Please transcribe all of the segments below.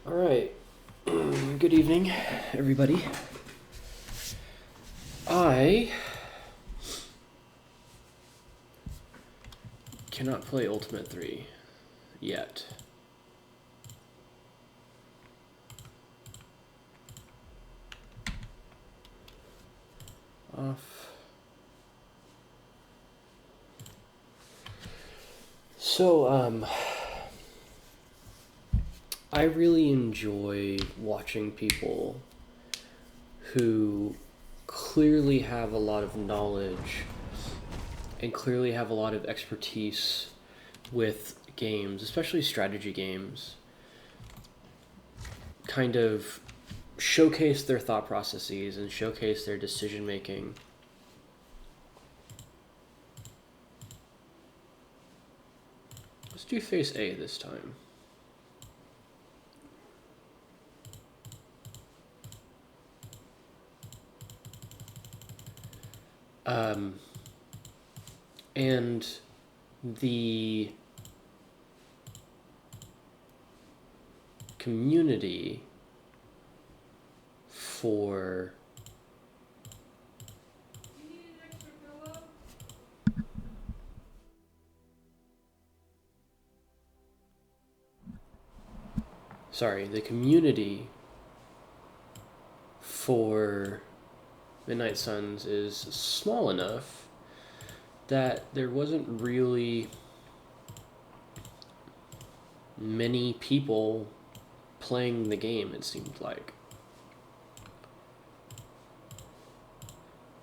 All right. Good evening, everybody. I cannot play Ultimate 3 yet. Off. So, I really enjoy watching people who clearly have a lot of knowledge and clearly have a lot of expertise with games, especially strategy games, kind of showcase their thought processes and showcase their decision making. Let's do face A this time. And the community for the community for Midnight Suns is small enough that there wasn't really many people playing the game, it seemed like.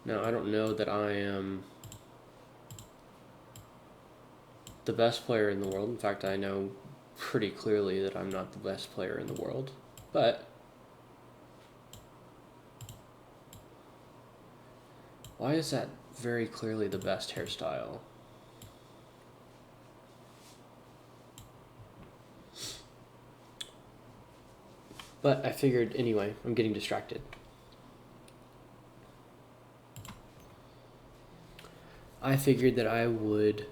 Now, I don't know that I am the best player in the world. In fact, I know pretty clearly that I'm not the best player in the world. But why is that very clearly the best hairstyle? But I figured, anyway, I'm getting distracted. I figured that I would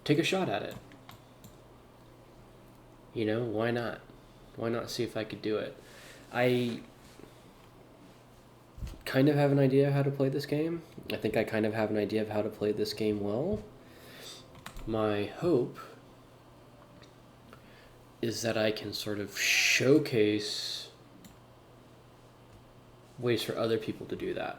take a shot at it. You know, why not? Why not see if I could do it? I kind of have an idea of how to play this game. I think I kind of have an idea of how to play this game well. My hope is that I can sort of showcase ways for other people to do that.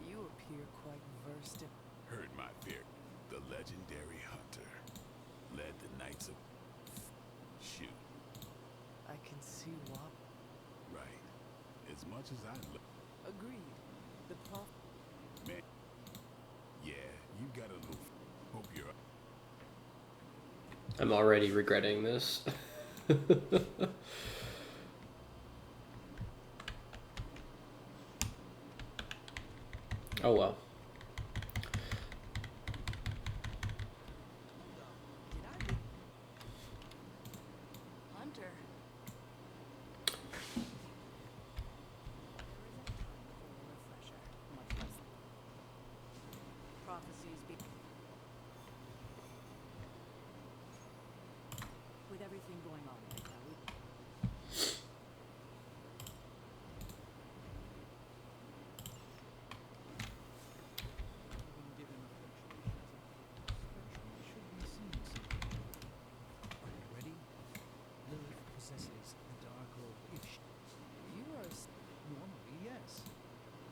You appear quite versed in... Heard my fear. The legendary hunter led the knights of... Shoot. I can see why. Right. As much as I... Agreed. The prof... Man. Yeah, you got a little... Hope you're... I'm already regretting this. Oh well. Hunter. Prophecies be... With everything going on right now,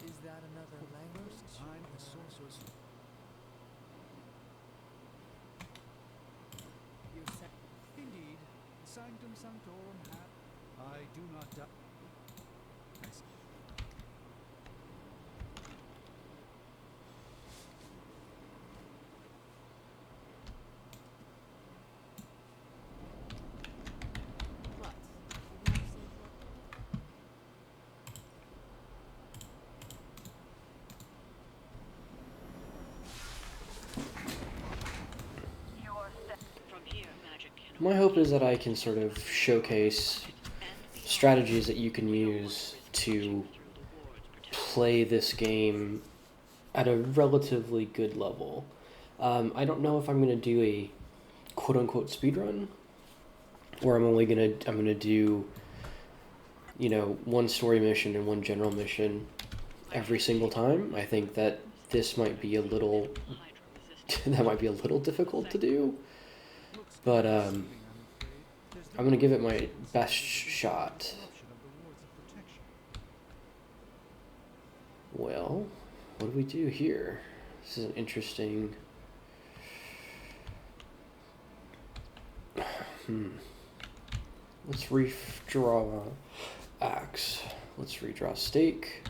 is that another language? I'm a sorceress. Indeed, Sanctum Sanctorum I do not doubt. What? My hope is that I can sort of showcase strategies that you can use to play this game at a relatively good level. I don't know if I'm gonna do a quote-unquote speedrun, or I'm gonna do, you know, one story mission and one general mission every single time. I think that this might be a little that might be a little difficult to do, Looks but I'm afraid. There's I'm gonna give it my best shot. corruption of the wards of protection. Well, what do we do here? This is an interesting. Let's redraw axe. Let's redraw stake.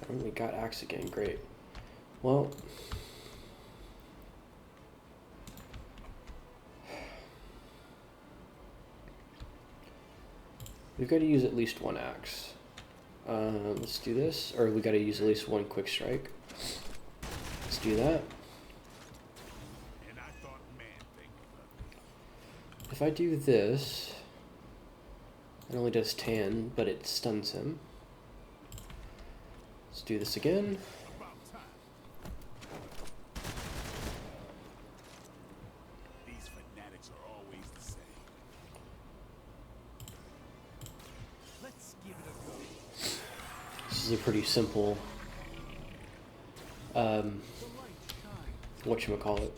Oh, we got axe again. Great. Well, we've got to use at least one axe. Let's do this, or we got to use at least one quick strike. Let's do that. And I thought man-thing was ugly. If I do this, it only does 10, but it stuns him. Let's do this again. About time. These fanatics are always the same. Let's give it a go. This is a pretty simple, The light shines. whatchamacallit.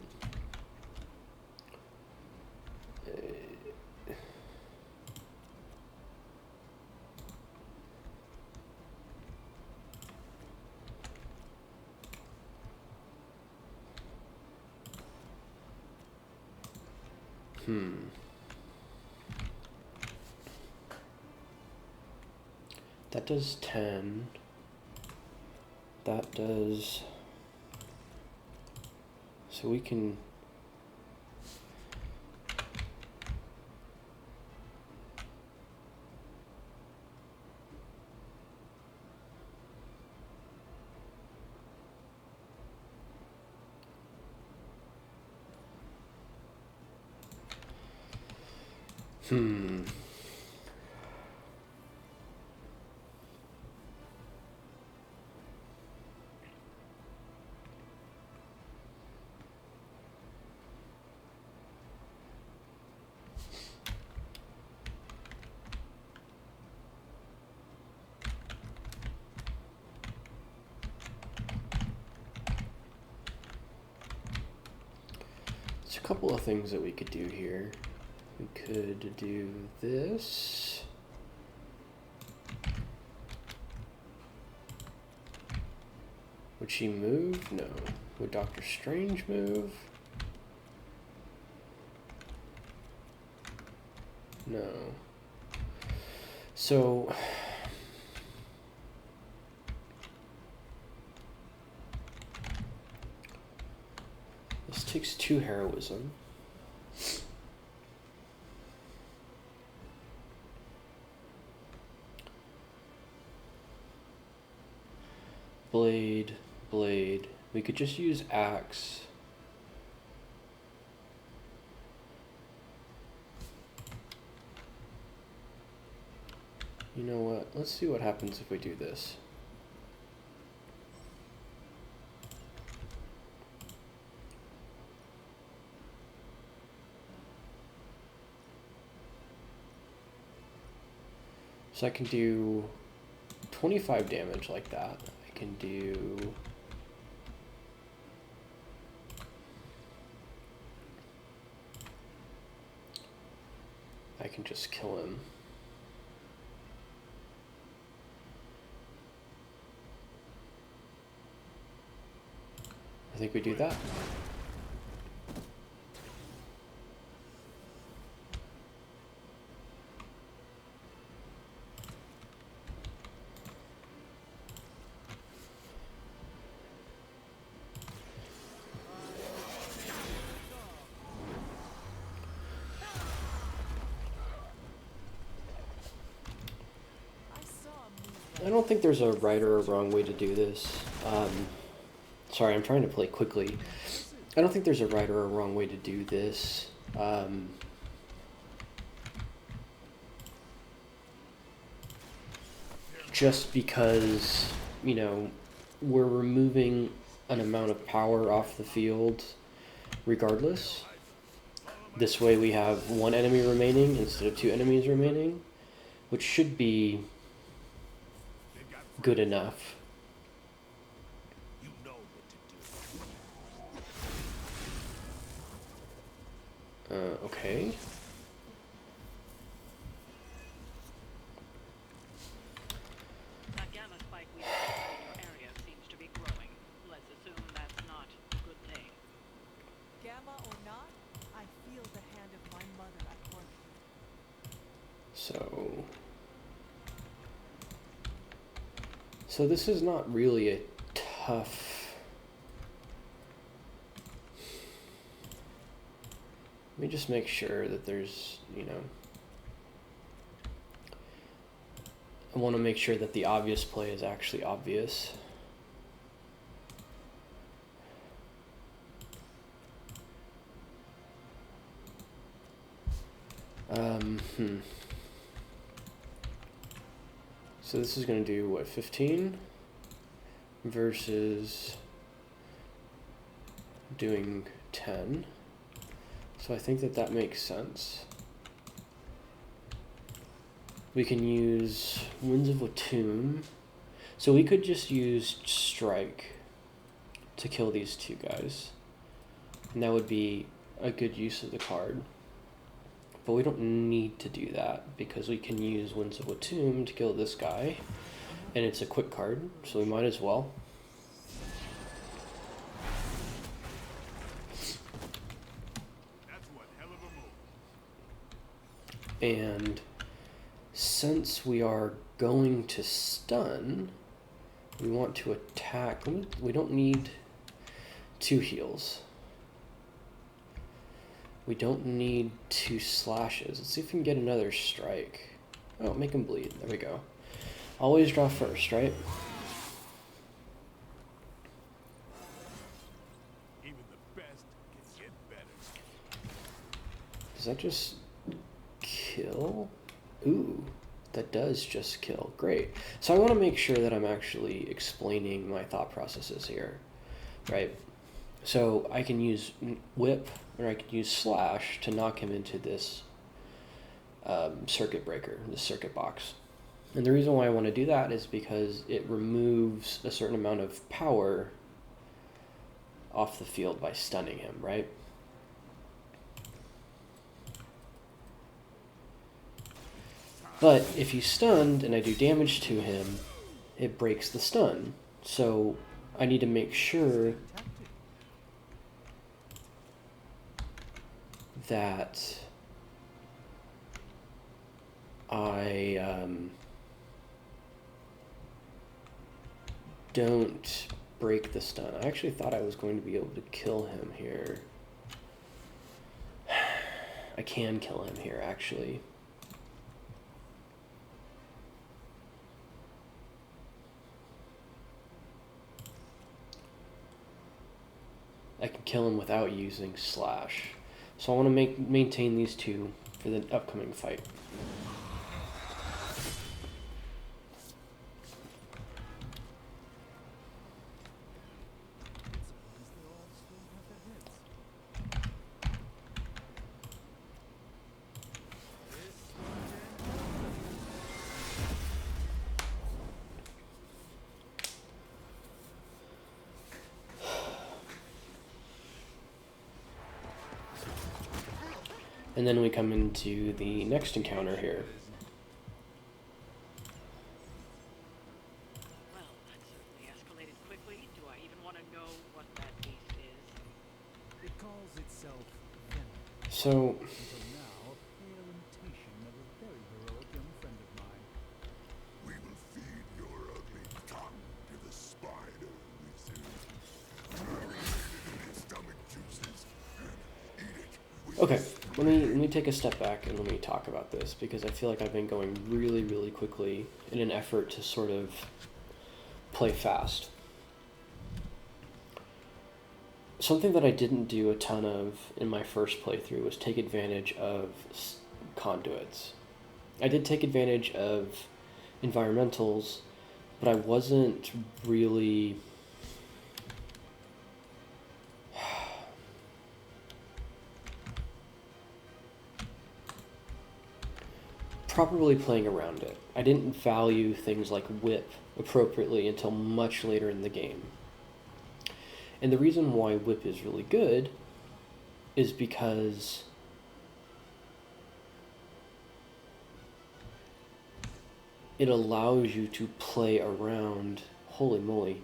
That does 10. That does... So we can... There's a couple of things that we could do here. We could do this. Would she move? No. Would Doctor Strange move? No. So... This takes 2 heroism. Blade, blade. We could just use axe. You know what? Let's see what happens if we do this. So I can do 25 damage like that. I can do... I can just kill him. I think we do that. I don't think there's a right or a wrong way to do this. Sorry, I'm trying to play quickly. I don't think there's a right or a wrong way to do this. Just because, you know, we're removing an amount of power off the field regardless. This way we have one enemy remaining instead of two enemies remaining, which should be good enough. You know what to do. Okay. That gamma spike we detected in your area seems to be growing. Let's assume that's not a good thing. Gamma or not, I feel the hand of my mother at work. So this is not really a tough... Let me just make sure that there's, I want to make sure that the obvious play is actually obvious. So this is going to do, what, 15? Versus doing 10. So I think that makes sense. We can use Winds of Watum. So we could just use Strike to kill these two guys. And that would be a good use of the card. But we don't need to do that because we can use Winds of Watum to kill this guy. And it's a quick card, so we might as well. That's one hell of a move. And since we are going to stun, we want to attack. We don't need 2 heals. We don't need 2 slashes. Let's see if we can get another strike. Oh, make him bleed. There we go. Always draw first, right? Even the best can get better. Does that just kill? Ooh, that does just kill. Great. So I want to make sure that I'm actually explaining my thought processes here, right? So I can use whip or I can use slash to knock him into this circuit breaker, this circuit box. And the reason why I want to do that is because it removes a certain amount of power off the field by stunning him, right? But if he's stunned and I do damage to him, it breaks the stun. So I need to make sure that I don't break the stun. I actually thought I was going to be able to kill him here. I can kill him here, actually. I can kill him without using slash. So I want to maintain these two for the upcoming fight. And then we come into the next encounter here. Well, that certainly escalated quickly. Do I even want to know what that beast is? It calls itself Venom. So Until now, a pale imitation of a very heroic young friend of mine. We will feed your ugly tongue to the spider wizard. Bury it in its stomach juices and eat it with okay, let me take a step back and let me talk about this because I feel like I've been going really, really quickly in an effort to sort of play fast. Something that I didn't do a ton of in my first playthrough was take advantage of conduits. I did take advantage of environmentals, but I wasn't really properly playing around it. I didn't value things like whip appropriately until much later in the game. And the reason why whip is really good is because it allows you to play around. Holy moly.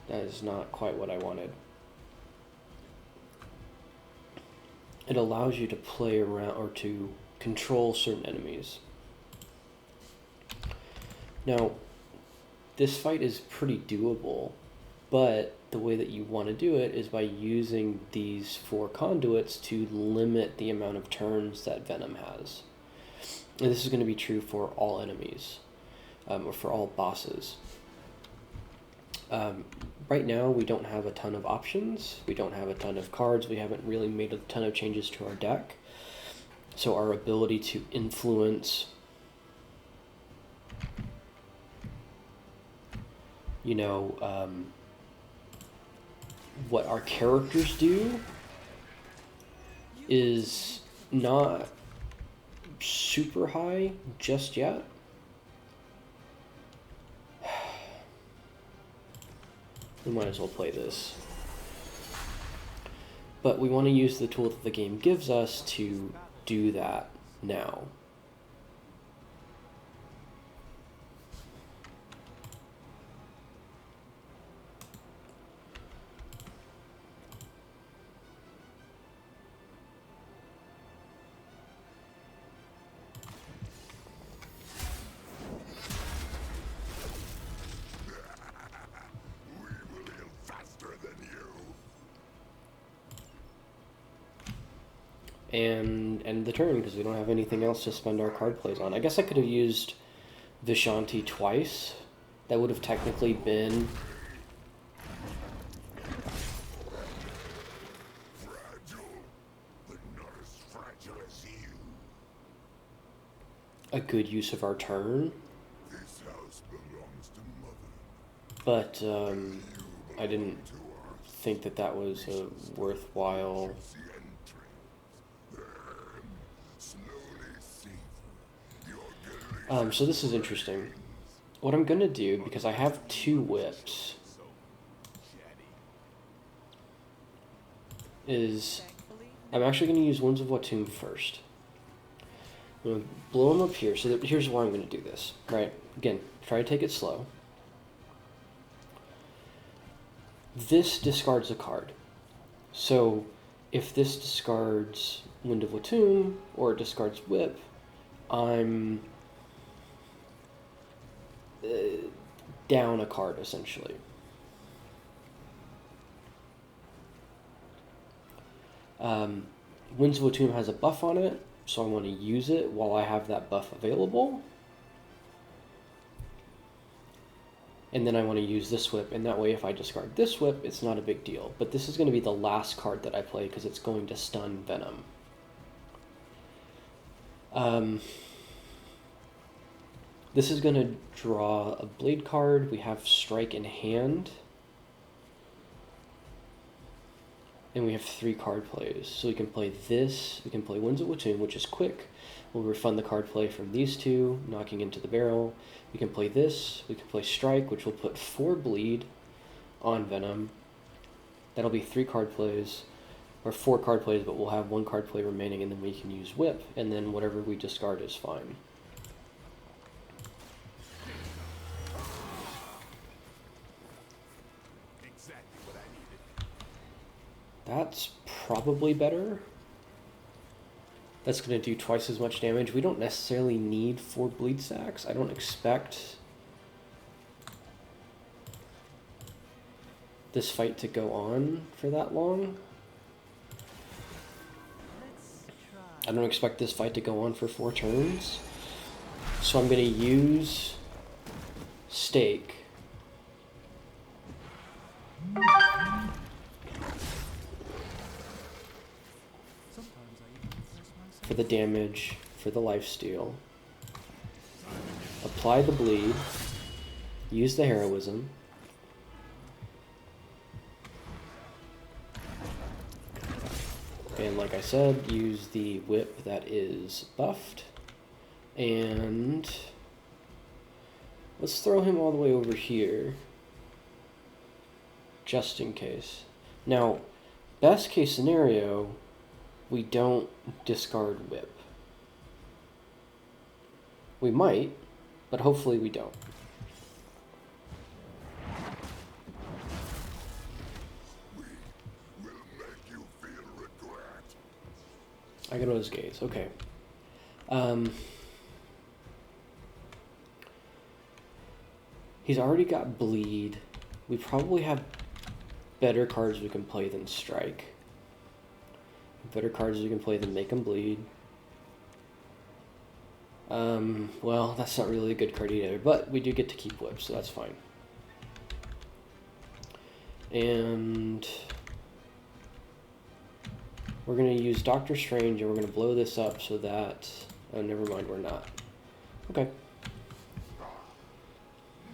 That is not quite what I wanted. It allows you to play around or to control certain enemies. Now, this fight is pretty doable, but the way that you want to do it is by using these 4 conduits to limit the amount of turns that Venom has. And this is going to be true for all enemies, or for all bosses. Right now, we don't have a ton of options. We don't have a ton of cards. We haven't really made a ton of changes to our deck. So our ability to influence, you know, what our characters do is not super high just yet. We might as well play this. But we want to use the tool that the game gives us to do that now. And end the turn because we don't have anything else to spend our card plays on. I guess I could have used Vishanti twice. That would have technically been a good use of our turn. This house belongs to Mother. But I didn't think that that was a worthwhile. So this is interesting. What I'm going to do, because I have 2 whips, is I'm actually going to use Winds of Watum first. I'm going to blow them up here. So here's why I'm going to do this. Right? Again, try to take it slow. This discards a card. So if this discards Wind of Watum or it discards Whip, I'm down a card, essentially. Winds of Watum has a buff on it, so I want to use it while I have that buff available. And then I want to use this whip, and that way if I discard this whip, it's not a big deal. But this is going to be the last card that I play because it's going to stun Venom. This is going to draw a blade card. We have strike in hand. And we have 3 card plays. So we can play this, we can play Winds of Watum, which is quick. We'll refund the card play from these 2, knocking into the barrel. We can play this, we can play Strike, which will put 4 bleed on Venom. That'll be 3 card plays, or 4 card plays, but we'll have 1 card play remaining, and then we can use Whip, and then whatever we discard is fine. Exactly what I needed. That's probably better. That's going to do twice as much damage. We don't necessarily need 4 bleed stacks. I don't expect this fight to go on for that long. I don't expect this fight to go on for 4 turns. So I'm going to use Stake. for the damage, for the lifesteal. Apply the bleed. Use the heroism. And like I said, use the whip that is buffed. And let's throw him all the way over here, just in case. Now, best case scenario, we don't discard whip. We might, but hopefully we don't. Will make you feel regret. I go to his gaze. Okay. He's already got bleed. We probably have better cards we can play than strike. Better cards we can play than make him bleed. Well, that's not really a good card either, but we do get to keep whip, so that's fine. And we're going to use Doctor Strange, and we're going to blow this up so that... Oh, never mind, we're not. Okay.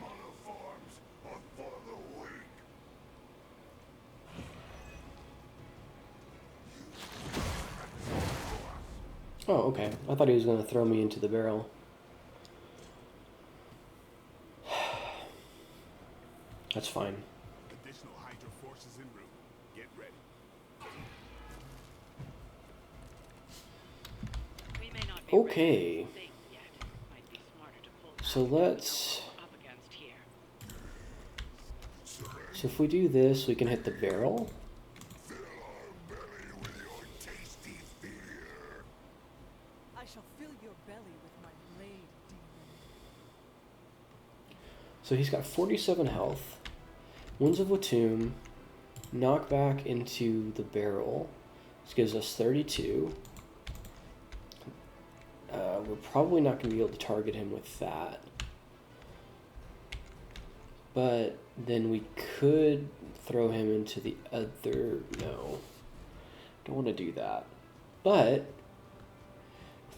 Monoforms are for the weak. Oh, okay. I thought he was going to throw me into the barrel. That's fine. Additional Hydra forces en route. Get ready. We may not be Okay. ready for this thing yet. Might be smarter to pull back So and know let's... what we're up against here. So if we do this, we can hit the barrel. Fill our belly with your tasty fear. I shall fill your belly with my blade, demon. So he's got 47 health. Wounds of Watum. Knockback into the barrel. This gives us 32. We're probably not going to be able to target him with that. But then we could throw him into the other... No. Don't want to do that. But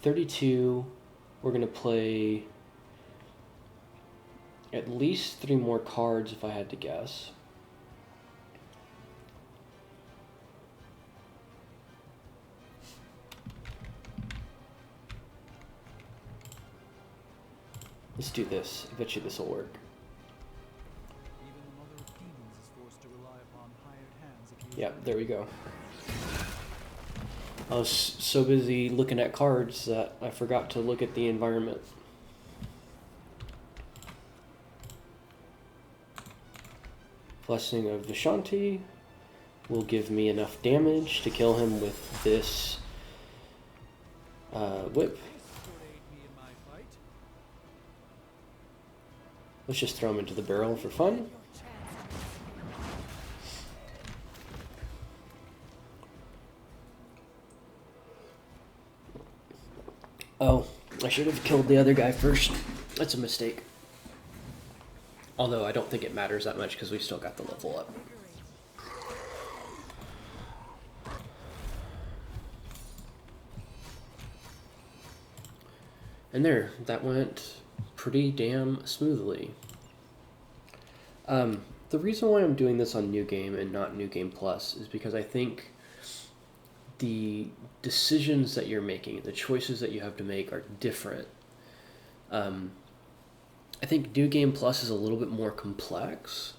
32, we're going to play at least 3 more cards if I had to guess. Let's do this. I bet you this will work. Even the mother of demons is forced to rely upon hired hands occasionally. Yep, there we go. I was so busy looking at cards that I forgot to look at the environment. Blessing of Vishanti will give me enough damage to kill him with this whip. This would aid me in my fight. Let's just throw him into the barrel for fun. Your chance Oh, I should have killed the other guy first. That's a mistake. Although I don't think it matters that much because we still got the level up. And there, that went pretty damn smoothly. The reason why I'm doing this on New Game and not New Game Plus is because I think the decisions that you're making, the choices that you have to make are different. I think New Game Plus is a little bit more complex,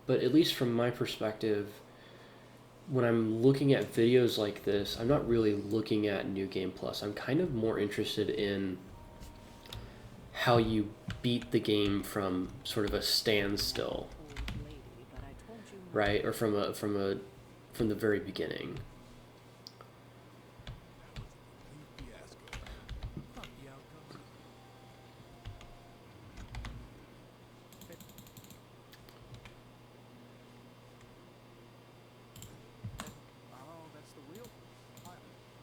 but at least from my perspective, when I'm looking at videos like this, I'm not really looking at New Game Plus. I'm kind of more interested in how you beat the game from sort of a standstill, Old lady, but I told you not. right? Or from the very beginning. Fiasco. Not the outcome. Oh, that's the wheel?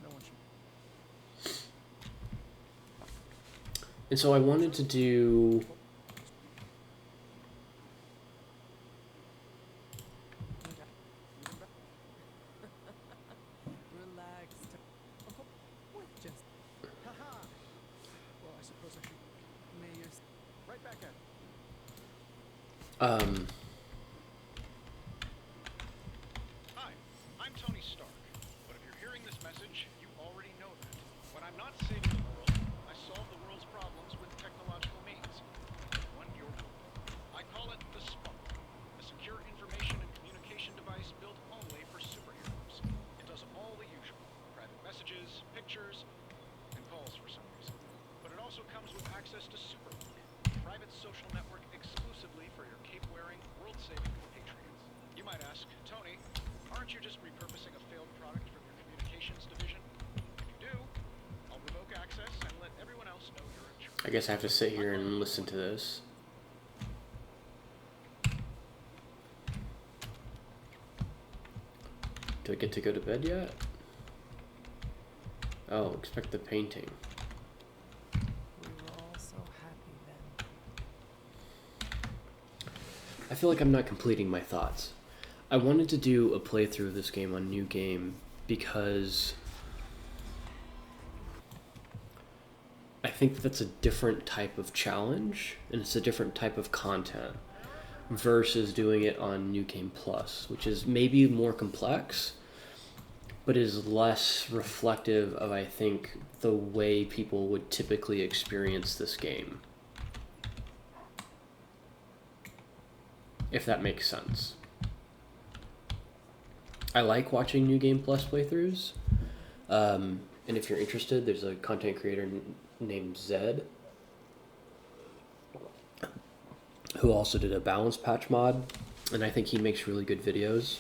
No one should. And so I wanted to do... relaxed. With Um, Hi, I'm Tony Stark. But if you're hearing this message, you already know that. When I'm not saving the world, I solve the world's problems with technological means. One your I call it the Spark, a secure information and communication device built only for superheroes. It does all the usual: private messages, pictures, and calls for some reason. But it also comes with access to Superlink, a private social network exclusively for your cape-wearing, world-saving compatriots. You might ask, Tony, aren't you just repurposing a failed product from your communications division? If you do, I'll revoke access and let everyone else know you're in charge. I guess I have to sit here and listen to this. Do I get to go to bed yet? Oh, expect the painting. We were all so happy then. I feel like I'm not completing my thoughts. I wanted to do a playthrough of this game on New Game because I think that's a different type of challenge and it's a different type of content versus doing it on New Game Plus, which is maybe more complex, but is less reflective of, I think, the way people would typically experience this game. If that makes sense. I like watching New Game Plus playthroughs. And if you're interested, there's a content creator named Zed who also did a balance patch mod, and I think he makes really good videos.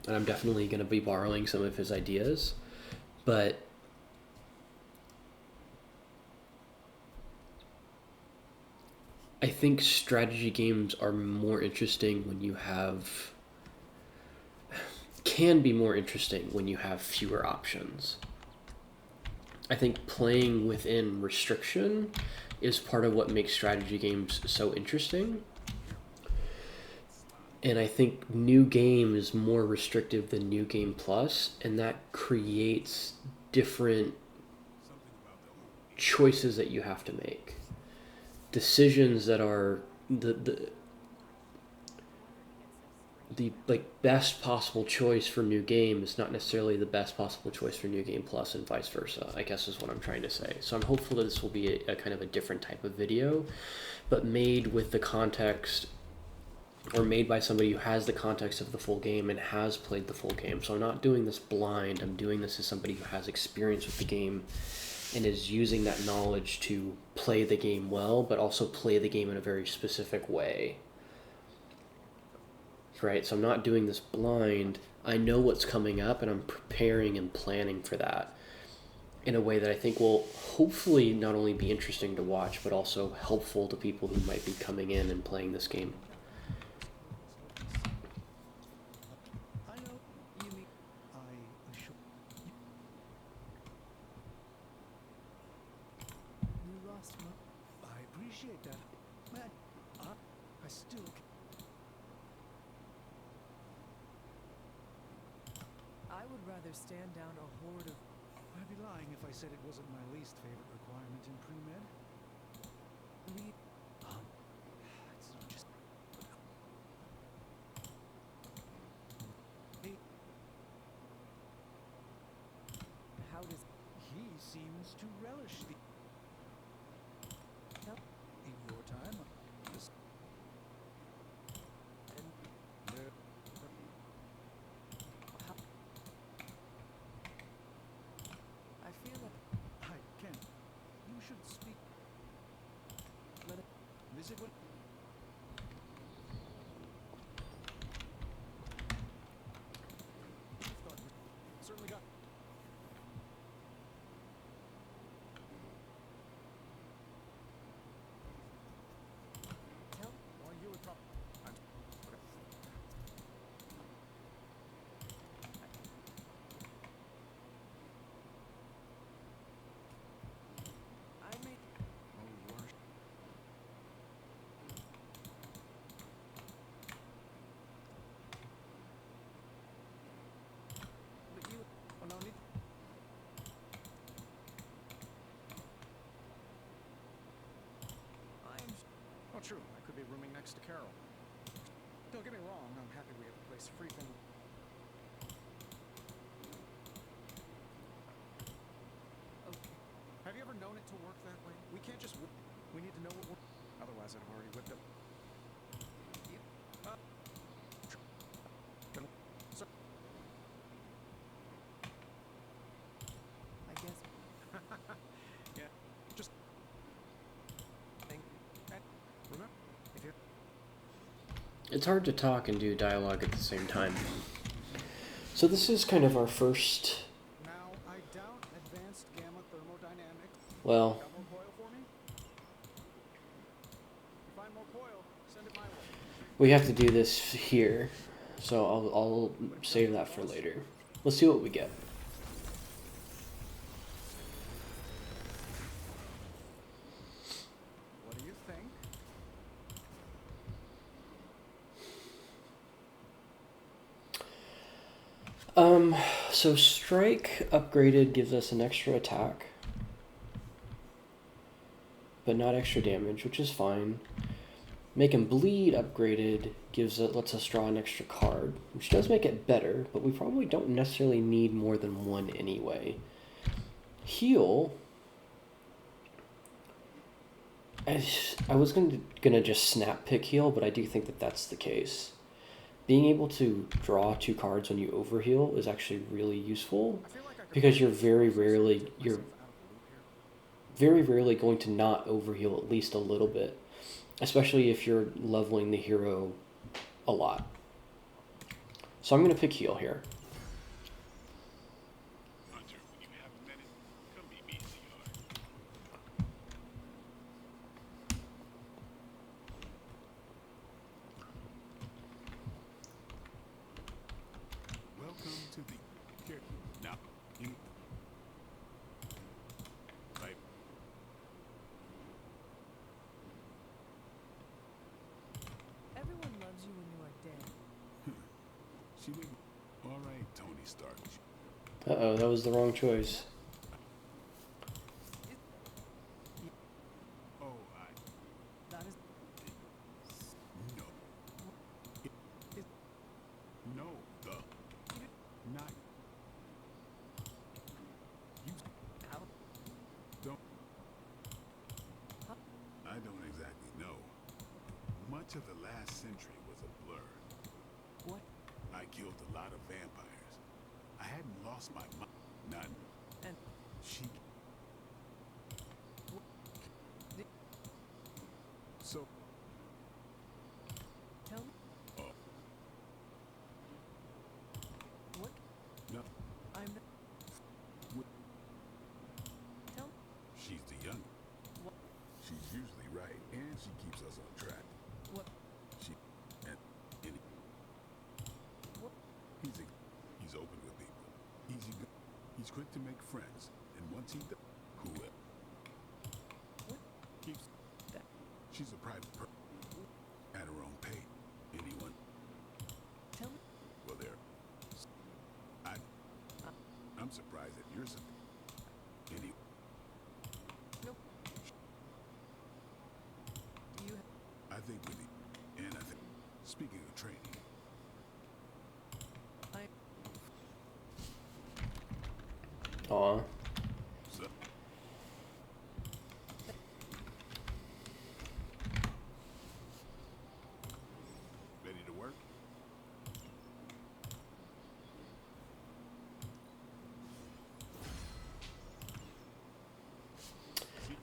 And I'm definitely going to be borrowing some of his ideas. But I think strategy games are more interesting when you have... can be more interesting when you have fewer options. I think playing within restriction is part of what makes strategy games so interesting. And I think New Game is more restrictive than New Game Plus, and that creates different choices that you have to make. Decisions that are the like best possible choice for New Game is not necessarily the best possible choice for New Game Plus, and vice versa, I guess is what I'm trying to say. So I'm hopeful that this will be a kind of a different type of video, but made with the context, or made by somebody who has the context of the full game and has played the full game. So I'm not doing this blind, I'm doing this as somebody who has experience with the game and is using that knowledge to play the game well, but also play the game in a very specific way. Right, so I'm not doing this blind. I know what's coming up and I'm preparing and planning for that in a way that I think will hopefully not only be interesting to watch, but also helpful to people who might be coming in and playing this game. I know you mean. I assure you. You lost my... I appreciate that. Man, I still can't. I would rather stand down a horde of... I'd be lying if I said it wasn't my least favorite requirement in pre-med. It's not just... Hey, How does... he seems to relish the... Tell... In your time, this... And there- how... I feel like... I can. You should speak. Let it... Visit what? Certainly got. Tell... Well, you would probably. I may... Oh, worse. But you... Oh, no need. I'm... Oh, true. I could be rooming next to Carol. Don't get me wrong, I'm happy we have a place free from. Okay. Have you ever known it to work that way? We can't just. We need to know what we're. Otherwise, I'd have already whipped up. Sir. I guess. Yeah. Just. Remember, if you're. It's hard to talk and do dialogue at the same time. So this is kind of our first, Now, I doubt advanced gamma thermodynamics. well, Got more coil for me? If you find more coil, send it my way. we have to do this here. So I'll save that for later. Let's see what we get. What do you think? So strike upgraded gives us an extra attack, but not extra damage, which is fine. Make him bleed upgraded lets us draw an extra card, which does make it better, but we probably don't necessarily need more than one anyway. Heal. I was gonna just snap pick heal, but I do think that that's the case. Being able to draw 2 cards when you overheal is actually really useful, I feel like I could because you're myself very out of the loop here. rarely going to not overheal at least a little bit, especially if you're leveling the hero a lot. So I'm going to pick heal here. Hunter, when you have a minute, come meet me in the yard. Welcome to the here. Now, in right. Everyone loves you when you are dead. She didn't. All right, Tony Stark. Uh-oh, that was the wrong choice. Oh, That is. no. No, the not. You How? don't. I don't exactly know. Much of the last century was a blur. What? I killed a lot of vampires. I hadn't lost my mind. None. And She. Did- So. tell me Oh, what? no. I'm. The, Wh- tell me She's the young. what? She's usually right, and she keeps us on track. What? She. And. and What? he's open with people. He's quick to make friends, and once he does, who will? What? Keeps. That. She's a private person at her own pay. Anyone? Tell me. Well, there. I'm surprised that you're. Any. Nope. Do you? I think with the. And I think. Speaking of training, I. Aw. so. Ready to work?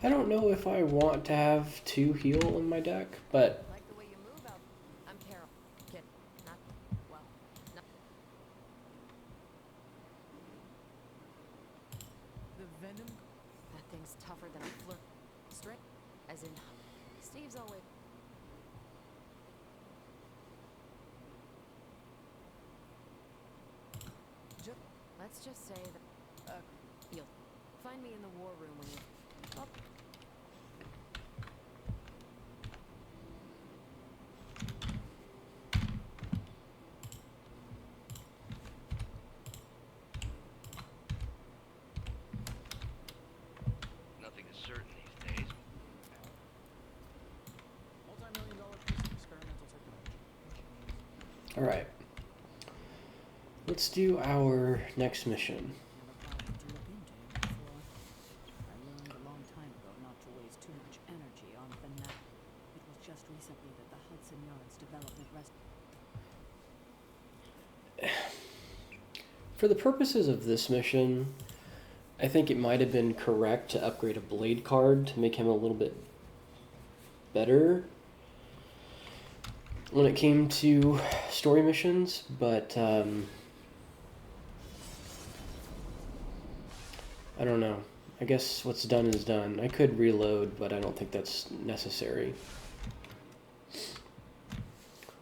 I don't know if I want to have 2 heal in my deck, but Like the way you move out. I'm Carol. Kid. Not well. Not The venom. that thing's tougher than a flirt. Straight. As in Steve's always let's just say that you'll find me in the war room when you oh, Nothing is certain these days. Multi-million-dollar piece of experimental technology. Alright. Let's do our next mission. Never bothered to look into him before. I learned a long time ago not to waste too much energy on banal. It was just recently that the Hudson Yards development For the purposes of this mission, I think it might have been correct to upgrade a blade card to make him a little bit better when it came to story missions, but I don't know. I guess what's done is done. I could reload, but I don't think that's necessary.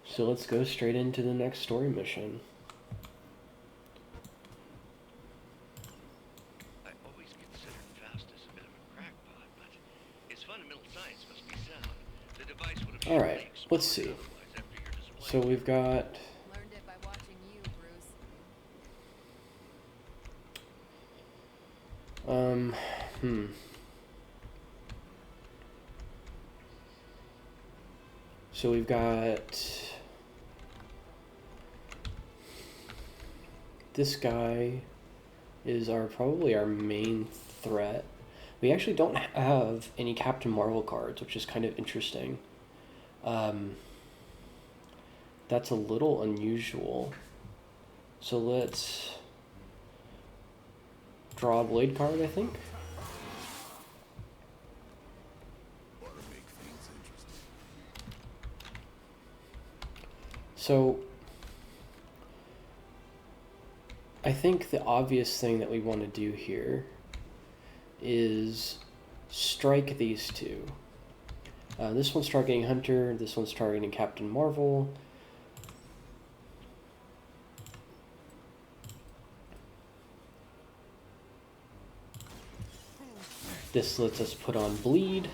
So let's go straight into the next story mission. I always considered fastest a bit of a crackpot, but his fundamental science must be sound. The device would have Alright, let's see. otherwise after your display. So we've got... Learned it by watching you, Bruce. So we've got this guy is probably our main threat. We actually don't have any Captain Marvel cards, which is kind of interesting. That's a little unusual. So let's draw a blade card, I think. Ought to make things interesting. So I think the obvious thing that we want to do here is strike these two. This one's targeting Hunter, this one's targeting Captain Marvel. This lets us put on bleed.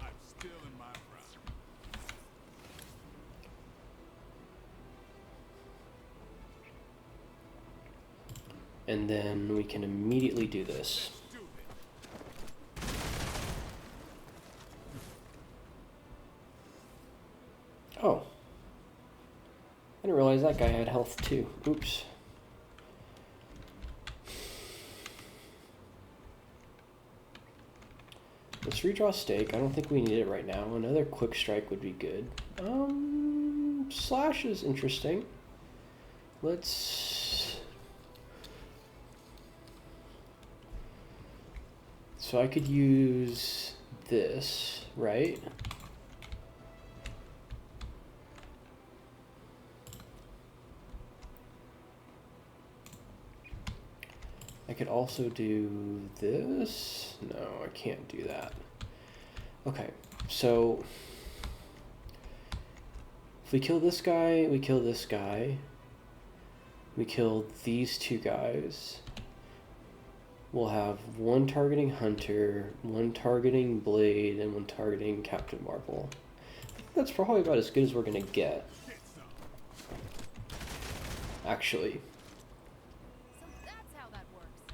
I'm still in my prime. And then we can immediately do this. Stupid. Oh. I didn't realize that guy had health too. Oops. Let's redraw stake. I don't think we need it right now. Another quick strike would be good. Slash is interesting. Let's... So I could use this, right? I could also do this. No, I can't do that. Okay, so if we kill this guy, we kill this guy. We kill these two guys. We'll have one targeting Hunter, one targeting Blade, and one targeting Captain Marvel. I think that's probably about as good as we're gonna get. Actually. So that's how that works.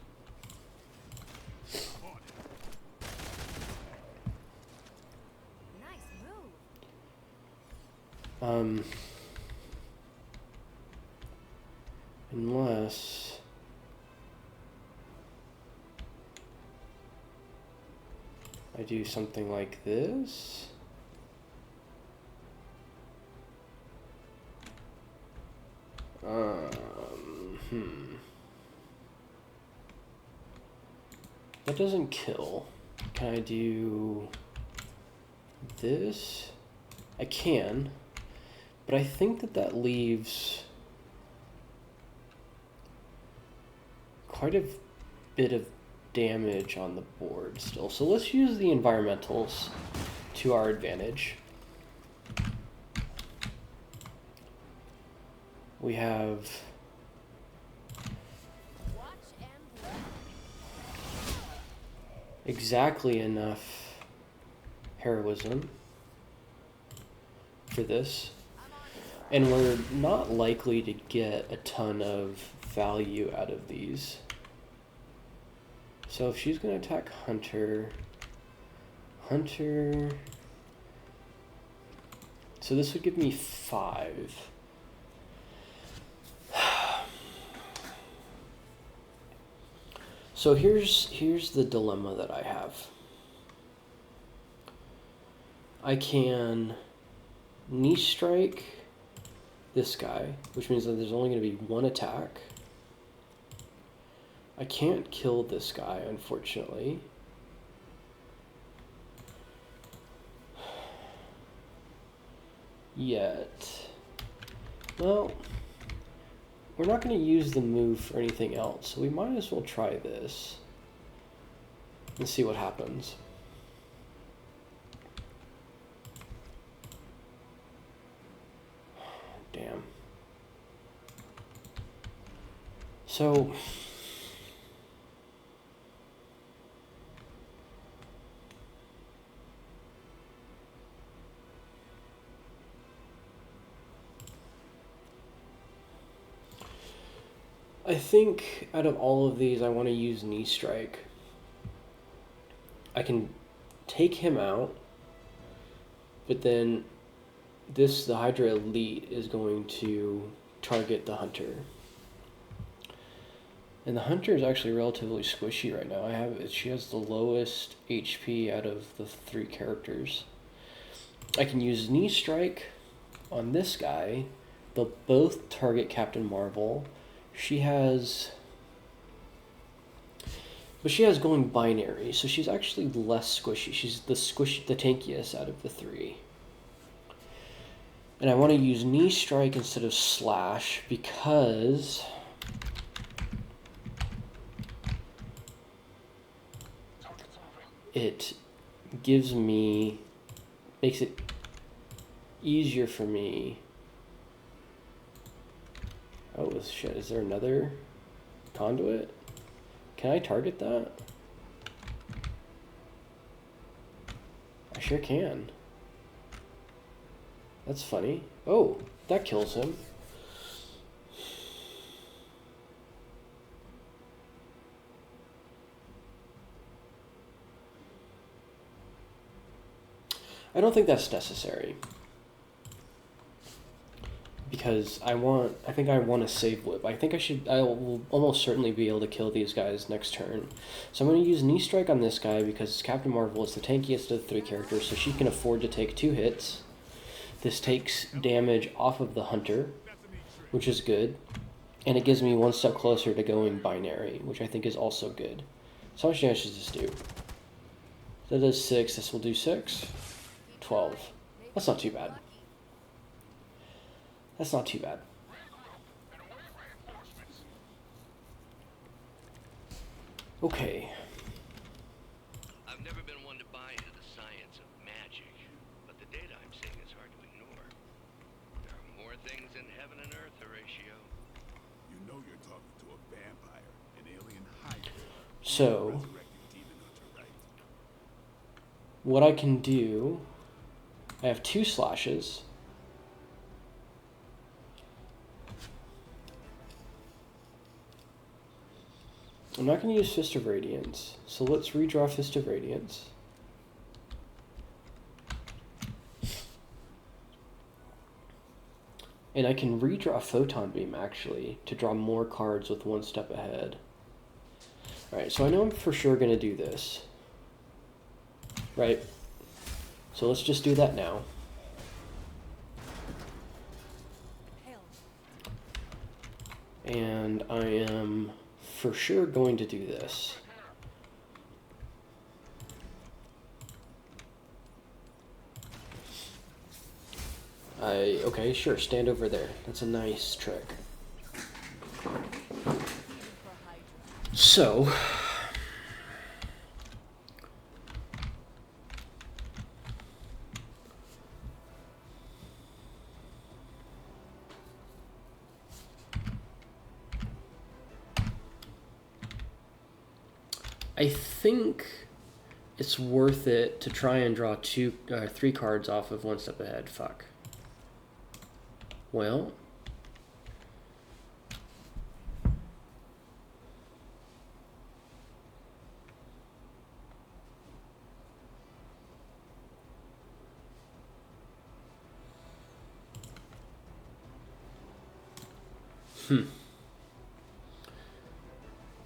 Nice move. Unless I do something like this. That doesn't kill. Can I do this? I can, but I think that leaves quite a bit of damage on the board still. So let's use the environmentals to our advantage. We have Watch and learn. exactly enough heroism for this, and we're not likely to get a ton of value out of these. So if she's going to attack Hunter, So this would give me 5. So here's the dilemma that I have. I can knee strike this guy, which means that there's only going to be 1 attack. I can't kill this guy, unfortunately. Yet. Well, we're not going to use the move for anything else, so we might as well try this and see what happens. Damn. So I think out of all of these, I want to use knee strike. I can take him out, but then the Hydra Elite is going to target the Hunter. And the Hunter is actually relatively squishy right now. She has the lowest HP out of the 3 characters. I can use knee strike on this guy. They'll both target Captain Marvel. She has going binary, so she's actually less squishy. She's the tankiest out of the 3. And I want to use knee strike instead of slash because it makes it easier for me. Oh shit, is there another conduit? Can I target that? I sure can. That's funny. Oh, that kills him. I don't think that's necessary. Because I think I want to save whip. I will almost certainly be able to kill these guys next turn. So I'm going to use knee strike on this guy because Captain Marvel is the tankiest of the 3 characters, so she can afford to take 2 hits. This takes damage off of the Hunter, which is good. And it gives me 1 step closer to going binary, which I think is also good. So how much damage does this do? That does 6. This will do 6. 12. That's not too bad. That's not too bad. Okay. I've never been one to buy into the science of magic, but the data I'm seeing is hard to ignore. There are more things in heaven and earth, Horatio. You know you're talking to a vampire, an alien hybrid. So, Resurrected demon hunter, right? what I can do, I have 2 slashes. I'm not going to use Fist of Radiance, so let's redraw Fist of Radiance. And I can redraw Photon Beam, actually, to draw more cards with 1 step ahead. Alright, so I know I'm for sure going to do this. Right? So let's just do that now. And I am for sure going to do this. Okay, sure, stand over there. That's a nice trick. So, I think it's worth it to try and draw 3 cards off of 1 step ahead. Fuck. Well,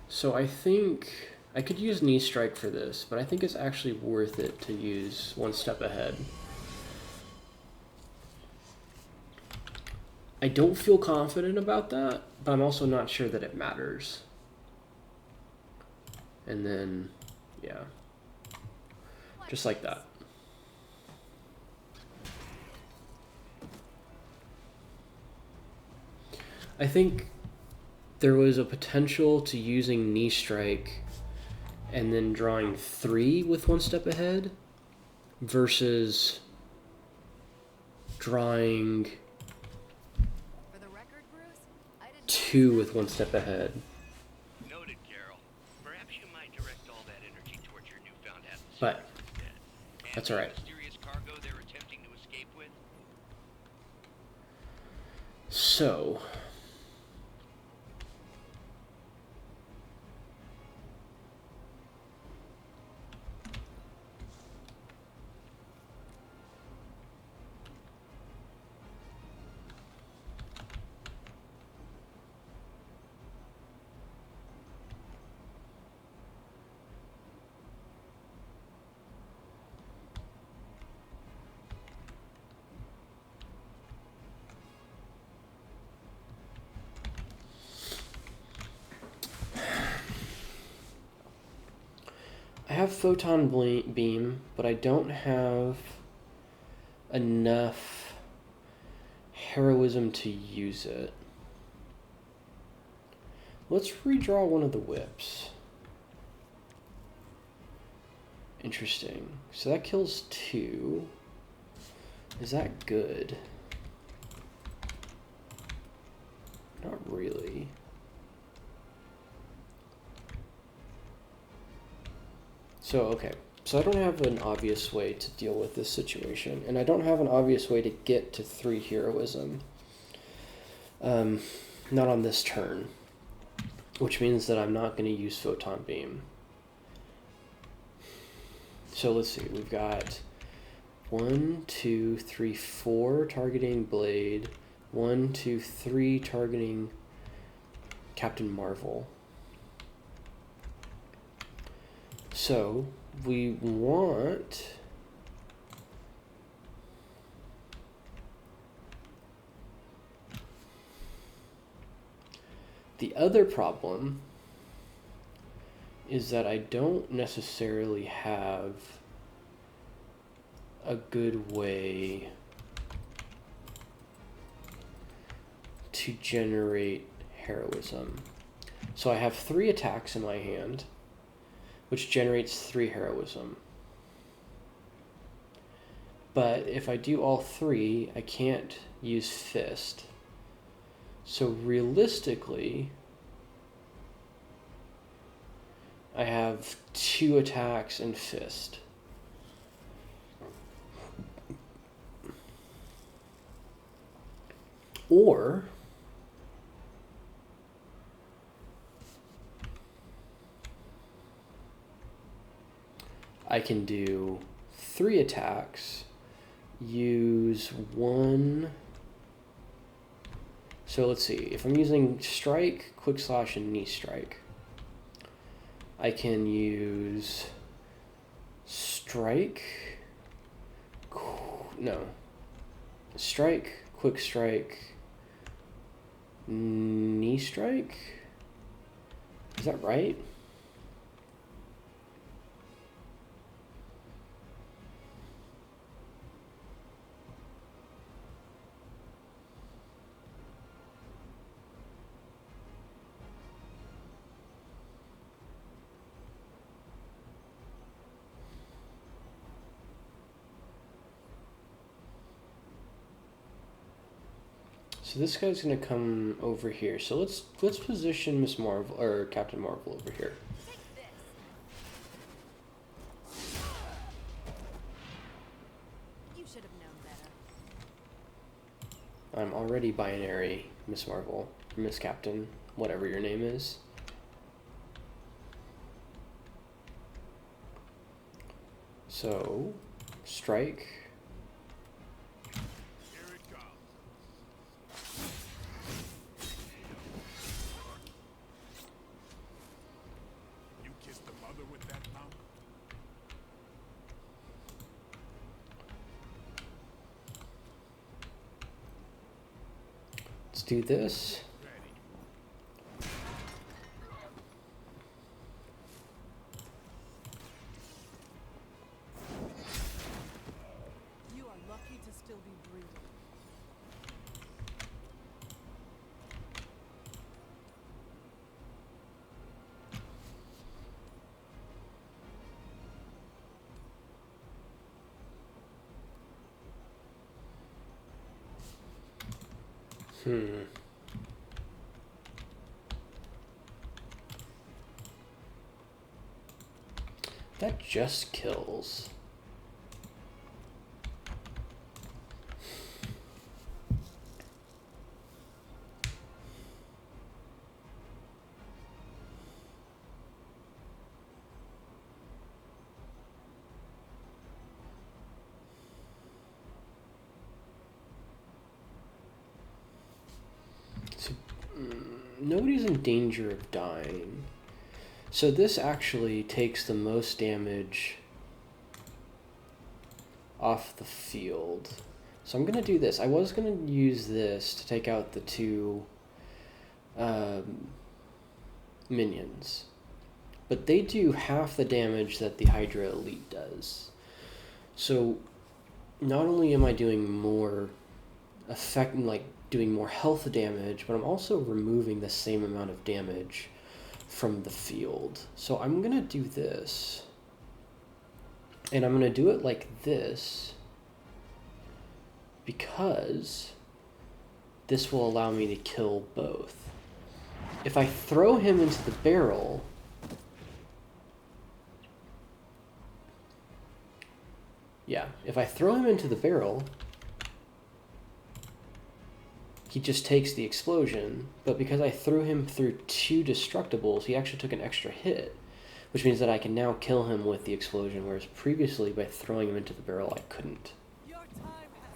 So I think I could use knee strike for this, but I think it's actually worth it to use one step ahead. I don't feel confident about that, but I'm also not sure that it matters. And then, yeah, just like that. I think there was a potential to using knee strike and then drawing 3 with one step ahead versus drawing For the record, Bruce, I didn't 2 with one step ahead. Noted, Carol. Perhaps you might direct all that energy towards your newfound atmosphere But instead. And that's the all right. mysterious cargo they're attempting to escape with? So I have photon beam, but I don't have enough heroism to use it. Let's redraw one of the whips. Interesting. So that kills 2. Is that good? Not really. So, okay. So I don't have an obvious way to deal with this situation, and I don't have an obvious way to get to 3 heroism. Not on this turn, which means that I'm not going to use photon beam. So let's see, we've got 1, 2, 3, 4 targeting Blade, 1, 2, 3 targeting Captain Marvel. So we want the other problem is that I don't necessarily have a good way to generate heroism. So I have 3 attacks in my hand, which generates 3 heroism. But if I do all 3, I can't use fist. So realistically, I have 2 attacks and fist. Or I can do 3 attacks, use 1. So let's see, if I'm using strike, quick slash, and knee strike, I can use strike, strike, quick strike, knee strike? Is that right? So this guy's gonna come over here. So let's position Miss Marvel or Captain Marvel over here. You should have known better. I'm already binary, Miss Marvel, Miss Captain, whatever your name is. So, strike. Here it comes. Let's do this. You are lucky to still be breathing. That just kills. So, nobody's in danger of dying. So this actually takes the most damage off the field. So I'm going to do this. I was going to use this to take out the two minions. But they do half the damage that the Hydra Elite does. So not only am I doing more doing more health damage, but I'm also removing the same amount of damage from the field. So I'm gonna do this, and I'm gonna do it like this because this will allow me to kill both. If I throw him into the barrel, if I throw him into the barrel, he just takes the explosion, but because I threw him through 2 destructibles, he actually took an extra hit, which means that I can now kill him with the explosion, whereas previously by throwing him into the barrel, I couldn't. Your time has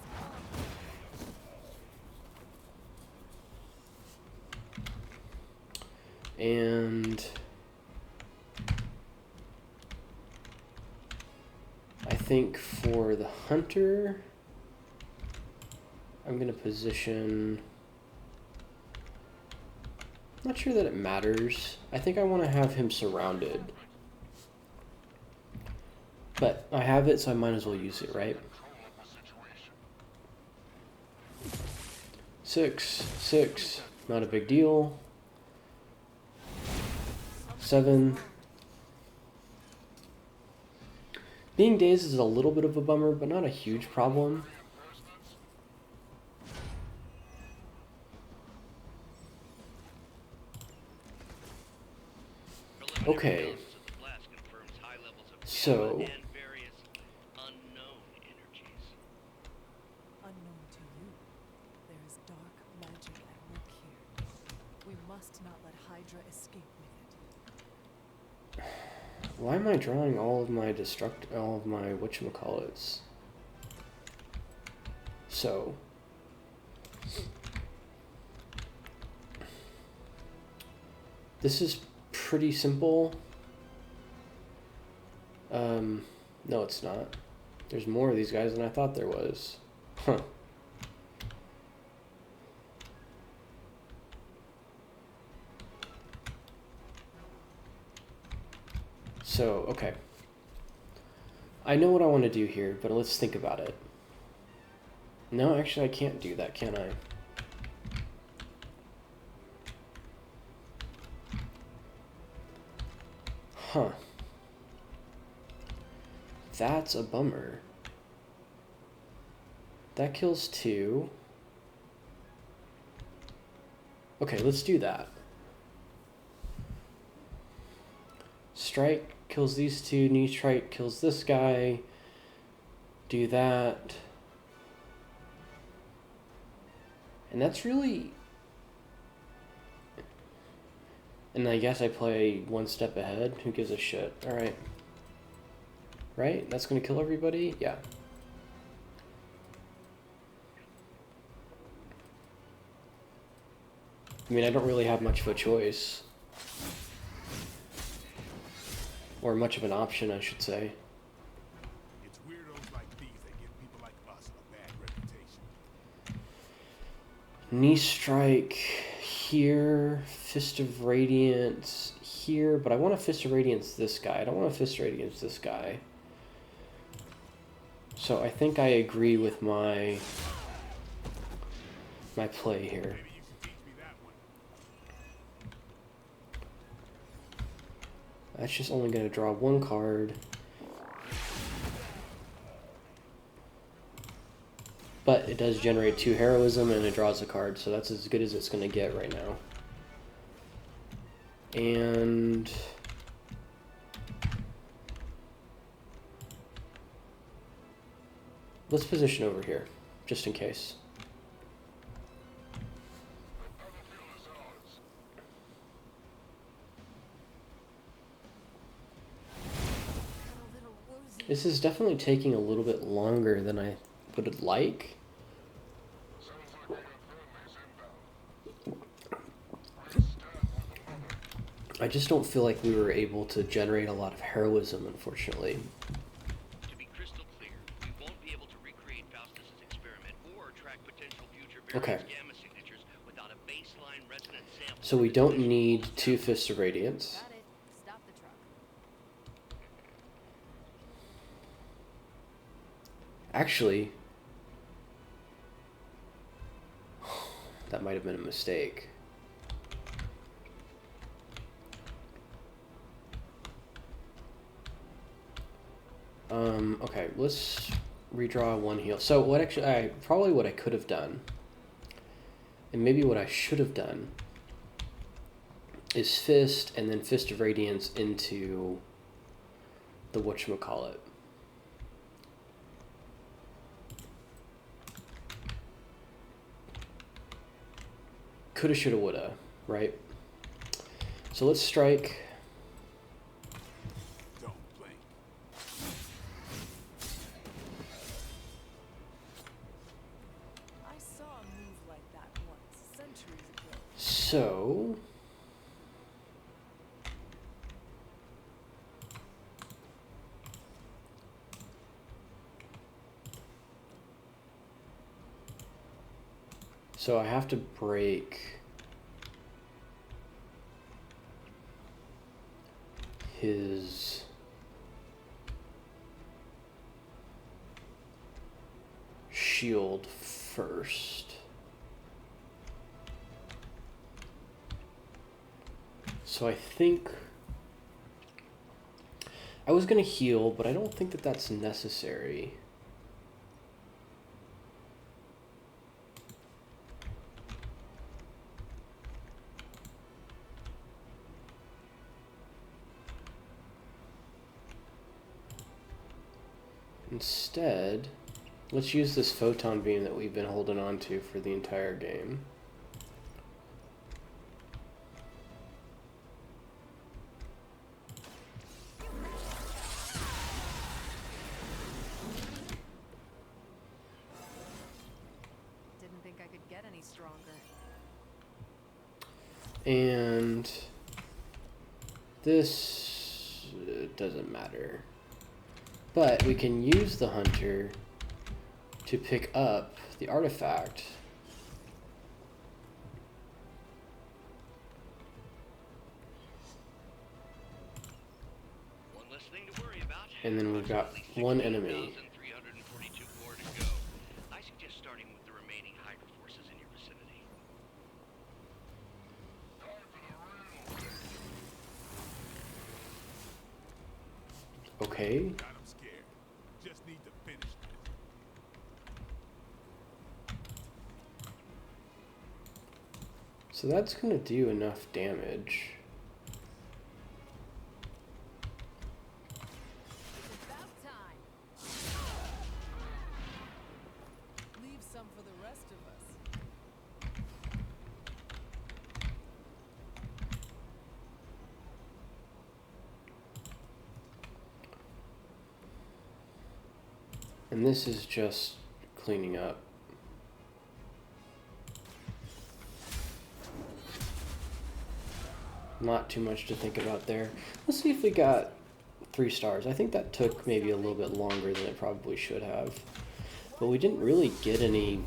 come. And I think for the hunter, I'm going to position... Not sure that it matters. I think I want to have him surrounded. But I have it, so I might as well use it, right? 6, not a big deal. 7. Being dazed is a little bit of a bummer, but not a huge problem. Okay. So Unknown to you, there is dark magic at work here. We must not let Hydra escape with it. why am I drawing all of my whatchamacallits? So this is pretty simple. No, it's not. There's more of these guys than I thought there was. Huh. So, okay. I know what I want to do here, but let's think about it. No, actually I can't do that, can I? Huh. That's a bummer. That kills 2. Okay, let's do that. Strike kills these 2, knee strike kills this guy. Do that. And that's really... And I guess I play one step ahead. Who gives a shit? Alright. Right? That's gonna kill everybody? Yeah. I mean, I don't really have much of a choice. Or much of an option, I should say. It's weirdos like these that give people like us a bad reputation. Knee strike here, Fist of Radiance here, but I want a Fist of Radiance this guy. I don't want a Fist of Radiance this guy. So I think I agree with my play here. That's just only going to draw one card. But it does generate 2 heroism and it draws a card, so that's as good as it's going to get right now. And let's position over here, just in case. This is definitely taking a little bit longer than I would like. I just don't feel like we were able to generate a lot of heroism, unfortunately. To be crystal clear, we won't be able to recreate Faustus's experiment or track potential future Okay. variance gamma signatures without a baseline resonance sample. So we don't need 2 Fists of Radiance. Got it. Stop the truck. Actually, that might have been a mistake. Okay, let's redraw 1 heal. So what actually, probably what I could have done, and maybe what I should have done, is Fist and then Fist of Radiance into the whatchamacallit. Coulda, shoulda, woulda, right? So let's strike. Don't blink. I saw a move like that once, centuries ago. So I have to break his shield first. So I think I was gonna heal, but I don't think that that's necessary. Instead, let's use this photon beam that we've been holding on to for the entire game. Didn't think I could get any stronger. And this doesn't matter. But we can use the hunter to pick up the artifact. One less thing to worry about. And then we've got one enemy. 342 more to go. I suggest starting with the remaining Hydra forces in your vicinity. Okay. Got him scared. Just need to finish this. So that's gonna do enough damage. It's about time. Leave some for the rest of us. And this is just cleaning up. Not too much to think about there. Let's see if we got 3 stars. I think that took maybe a little bit longer than it probably should have. But we didn't really get any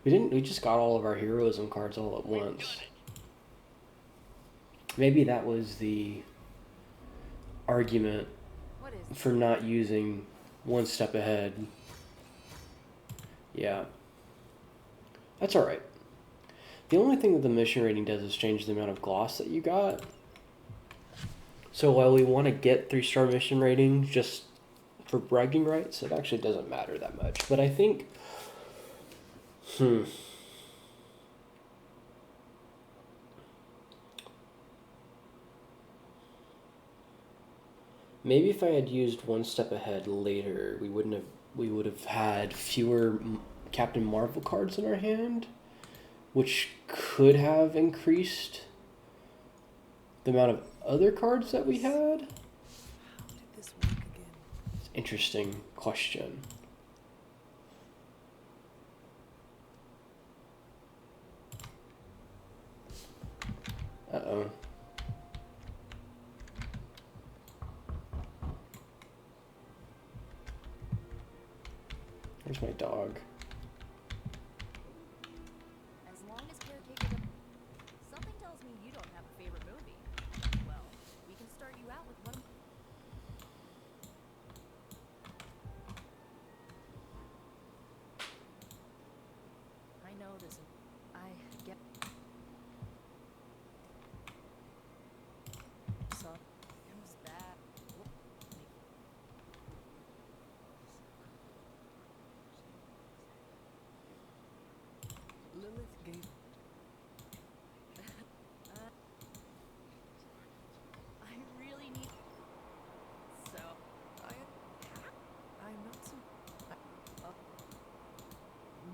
We just got all of our heroism cards all at once. Maybe that was the argument What is for not using one step ahead. Yeah. That's alright. The only thing that the mission rating does is change the amount of gloss that you got. So while we want to get 3-star mission ratings just for bragging rights, it actually doesn't matter that much. But I think... Maybe if I had used one step ahead later, we would have had fewer Captain Marvel cards in our hand, which could have increased the amount of other cards that we had. How did this work again? It's an interesting question. Uh-oh. Where's my dog? As long as caretaker. Something tells me you don't have a favorite movie. Well, we can start you out with one. I know this. I get. So it was bad. Lilith gave. I really need. So I'm not so.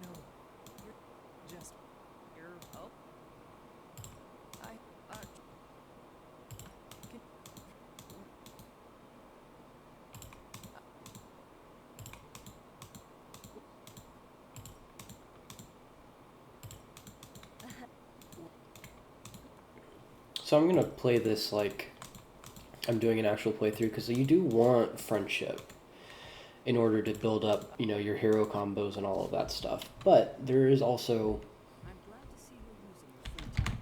No, you're just. you're oh. I. Can, So I'm gonna play this like I'm doing an actual playthrough, because you do want friendship in order to build up, you know, your hero combos and all of that stuff. But there is also I'm glad to see you're using your free time.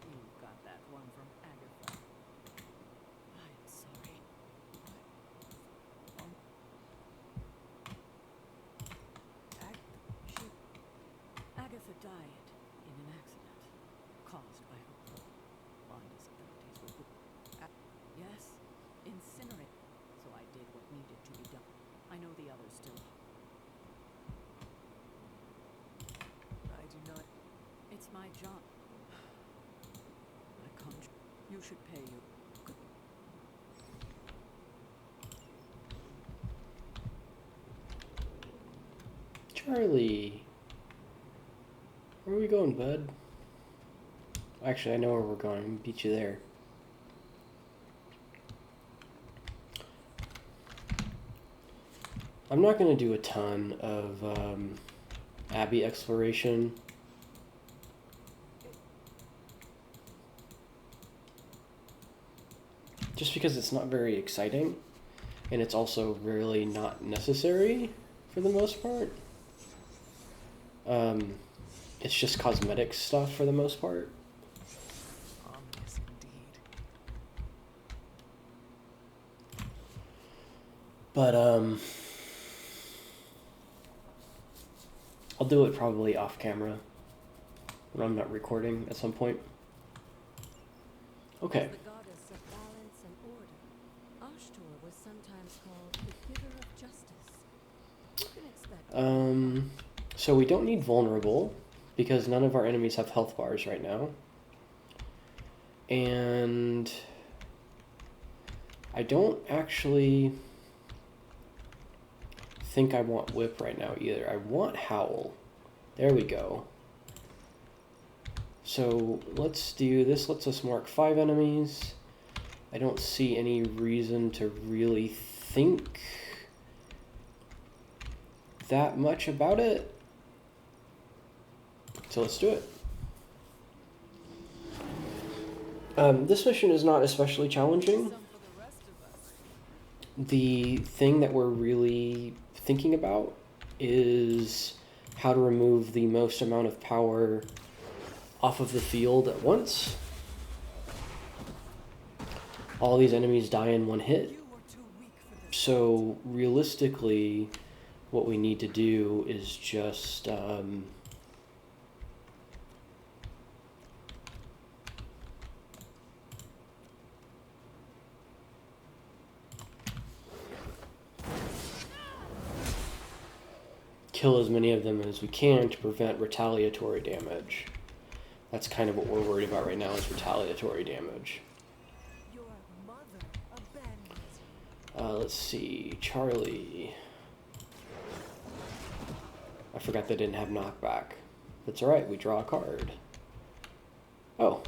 You got that one from Agatha. I'm sorry. She... Agatha died in an accident caused by her probe. Bond's abilities were yes, incinerate. So I did what needed to be done. I know the others still. I do not. It's my job. I can't. You should pay you. Charlie. Where are we going, bud? Actually, I know where we're going. I'm gonna beat you there. I'm not gonna do a ton of Abbey exploration. Just because it's not very exciting, and it's also really not necessary for the most part. It's just cosmetic stuff for the most part. Ominous indeed. But I'll do it probably off camera when I'm not recording at some point. Okay. The goddess of balance and order, Ashtor was sometimes called the giver of justice. You can expect. So we don't need vulnerable, because none of our enemies have health bars right now. And I don't actually think I want whip right now either. I want howl. There we go. So let's do this. Lets us mark 5 enemies. I don't see any reason to really think that much about it. So let's do it. This mission is not especially challenging. Some for the rest of us. the thing that we're really thinking about is how to remove the most amount of power off of the field at once. All these enemies die in one hit. You were too weak for this. So realistically, what we need to do is just kill as many of them as we can to prevent retaliatory damage. That's kind of what we're worried about right now, is retaliatory damage. Your mother abandons you. Let's see, Charlie. I forgot they didn't have knockback. That's alright, we draw a card. Oh,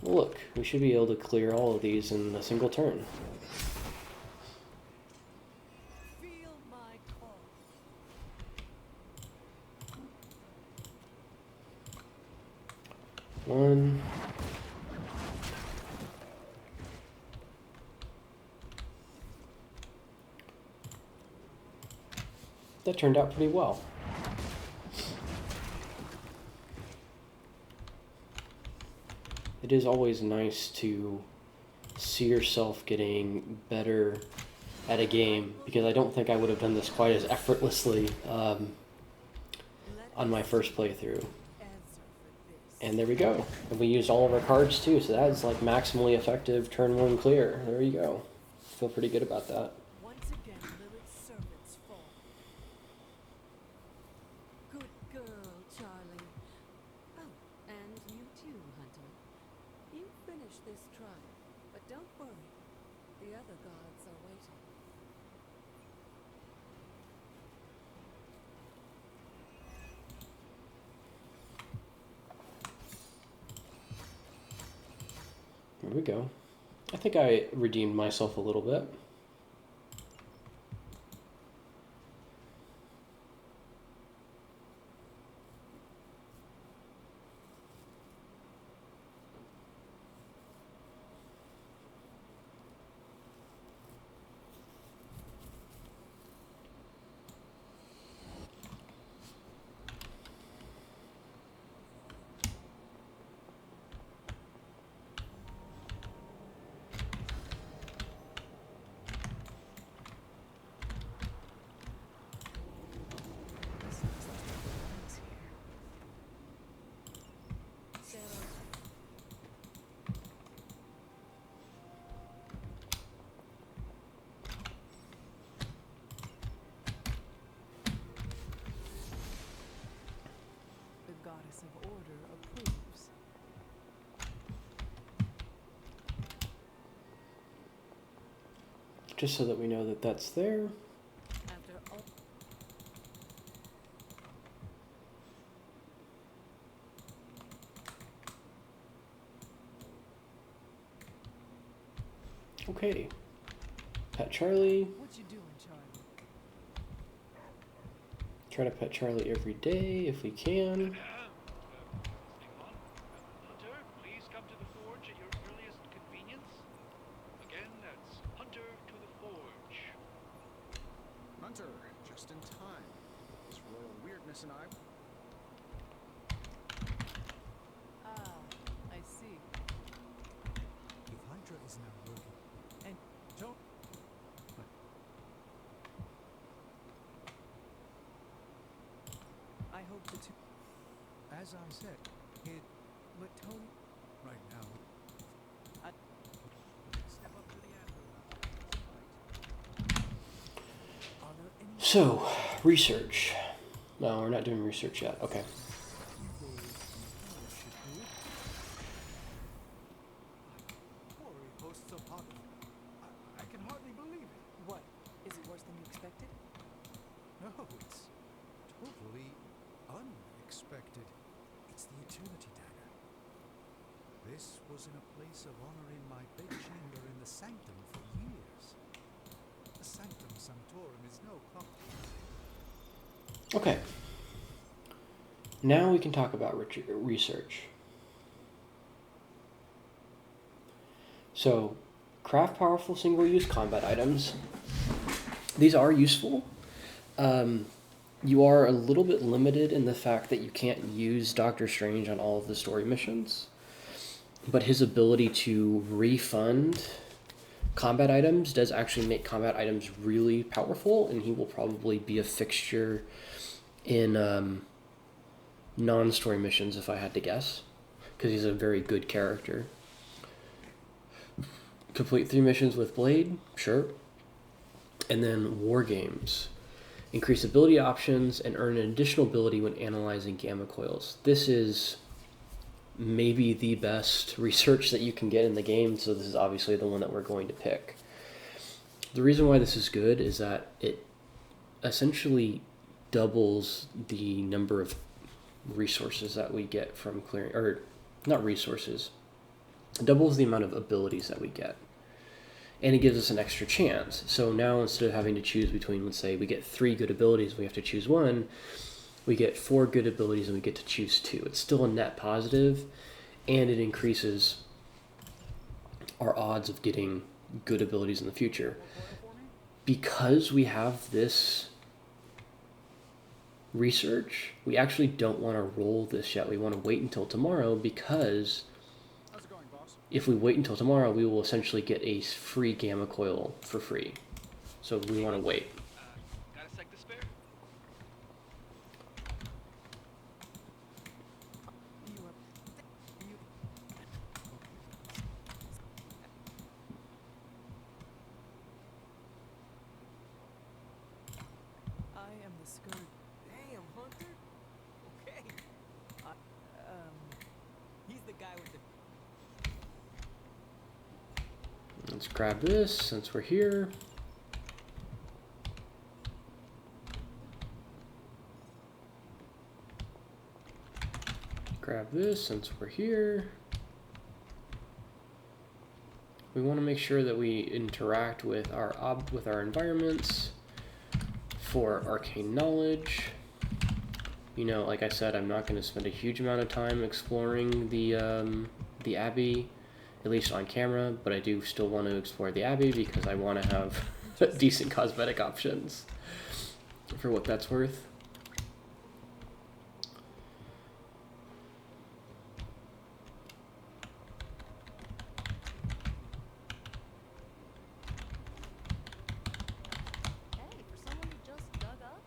well look, we should be able to clear all of these in a single turn. Feel my call. One. That turned out pretty well. It is always nice to see yourself getting better at a game, because I don't think I would have done this quite as effortlessly on my first playthrough. Answer for this. And there we go. And we used all of our cards too, so that is like maximally effective turn one clear. There you go. Feel pretty good about that. Once again, Lilith's servants fall. Good girl, Charlie. Oh, and you too, Hunter. You finish this trial, but don't worry. The other gods are waiting. There we go. I think I redeemed myself a little bit. Sarah, the goddess of order approves. Just so that we know that that's there. After all, Okay. Pet Charlie. what you doing, Charlie? Try to pet Charlie every day if we can. Hunter, please come to the forge at your earliest convenience. Again, that's Hunter to the forge. Hunter, just in time. This royal weirdness and I. Ah, I see. If Hydra is now working, And don't. I hope the two. As I said, it But Tony, right now. Step up to the anvil. are there any So, research. No, we're not doing research yet. Okay. Evil should do it. Worry hosts a part of it. I can hardly believe it. what? Is it worse than you expected? No, it's totally unexpected. It's the Eternity Dagger. This was in a place of honor in my bedchamber in the Sanctum for years. The Sanctum Sanctorum is no comfort. Okay. Now we can talk about research. So, craft powerful single-use combat items. these are useful. You are a little bit limited in the fact that you can't use Doctor Strange on all of the story missions, but his ability to refund combat items does actually make combat items really powerful, and he will probably be a fixture in non-story missions if I had to guess, because he's a very good character. Complete 3 missions with Blade, sure. And then War Games. Increase ability options and earn an additional ability when analyzing gamma coils. This is maybe the best research that you can get in the game, so this is obviously the one that we're going to pick. The reason why this is good is that it essentially doubles the number of resources that we get from clearing, or not resources, doubles the amount of abilities that we get. And it gives us an extra chance. So now instead of having to choose between, let's say we get 3 good abilities, we have to choose 1, we get 4 good abilities and we get to choose 2. It's still a net positive, and it increases our odds of getting good abilities in the future. Because we have this research, we actually don't want to roll this yet. We want to wait until tomorrow, because if we wait until tomorrow, we will essentially get a free gamma coil for free. So we want to wait. Got a sec to spare? I am the scourge. Damn, Hunter. Okay. He's the guy with the. Let's grab this since we're here. Grab this since we're here. We want to make sure that we interact with our environments for arcane knowledge. You know, like I said, I'm not going to spend a huge amount of time exploring the Abbey, at least on camera, but I do still want to explore the Abbey because I want to have decent cosmetic options for what that's worth. Hey, for someone who just dug up?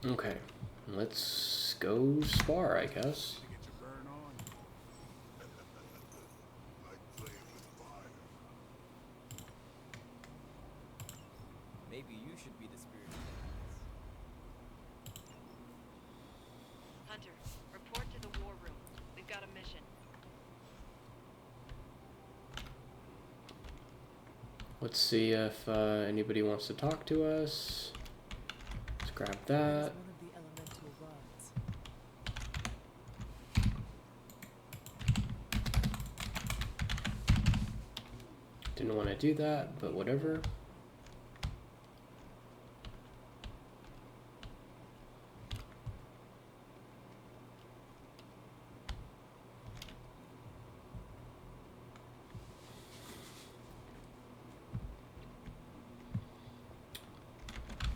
Okay, let's go spar, I guess. To get your burn on. Like playing with fire. Maybe you should be the spirit of Hunter, report to the war room. We've got a mission. Let's see if anybody wants to talk to us. Let's grab that. One of the elemental rods. Didn't want to do that, but whatever.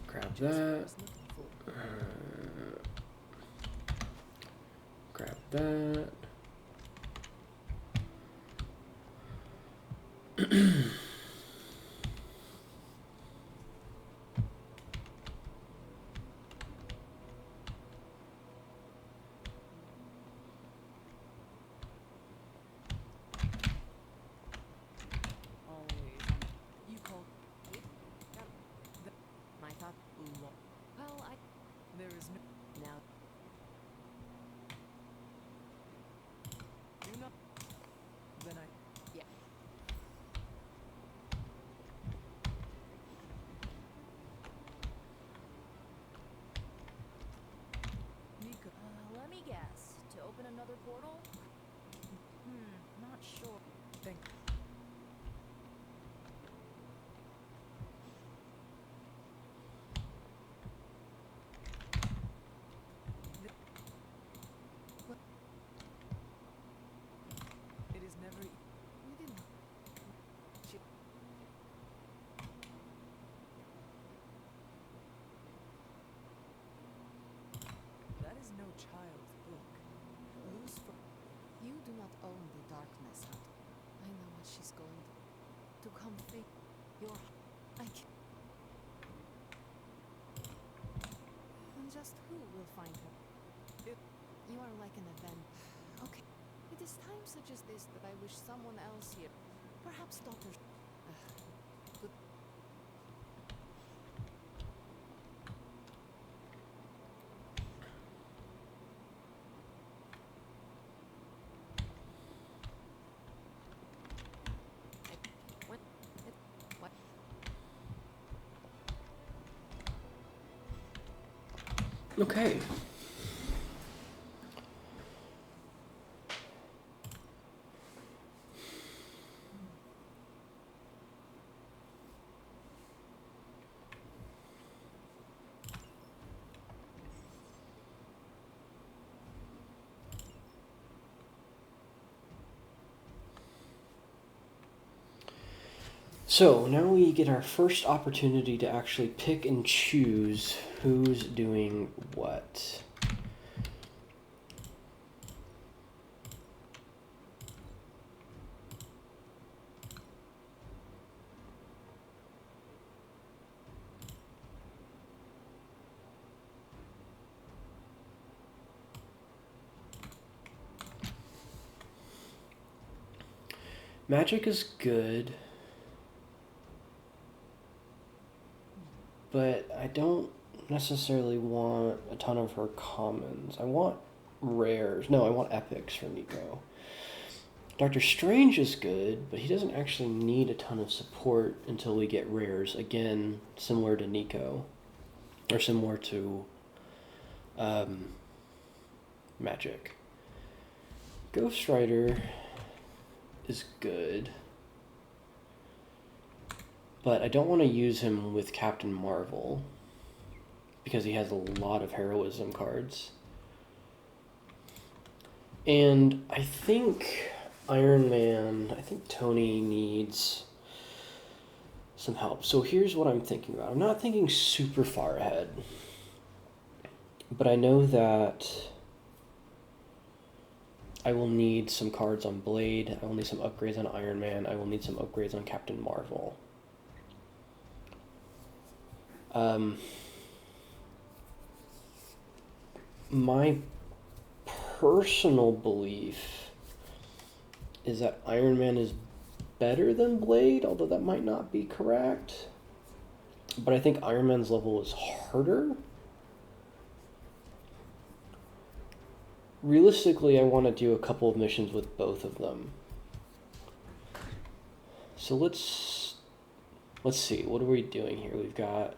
Grab that. Grab that. Always. You call. My thought. Well, There is no. now. Do not. Then I. Yeah. Mika. Let me guess. To open another portal? Not sure. Thank. not own the darkness, Hunt. I know what she's going to come face your. I can. And just who will find her? You are like an event. Okay. It is times such as this that I wish someone else here. Perhaps Dr. Good. What? Okay. So now we get our first opportunity to actually pick and choose who's doing what. Magic is good, but I don't necessarily want a ton of her commons. I want rares. No, I want epics for Nico. Doctor Strange is good, but he doesn't actually need a ton of support until we get rares. Again, similar to Nico. Or similar to Magic. Ghost Rider is good, but I don't want to use him with Captain Marvel because he has a lot of heroism cards. And I think Iron Man, I think Tony needs some help. So here's what I'm thinking about. I'm not thinking super far ahead, but I know that I will need some cards on Blade. I will need some upgrades on Iron Man. I will need some upgrades on Captain Marvel. My personal belief is that Iron Man is better than Blade, although that might not be correct. But I think Iron Man's level is harder. Realistically, I want to do a couple of missions with both of them. So let's see. What are we doing here? We've got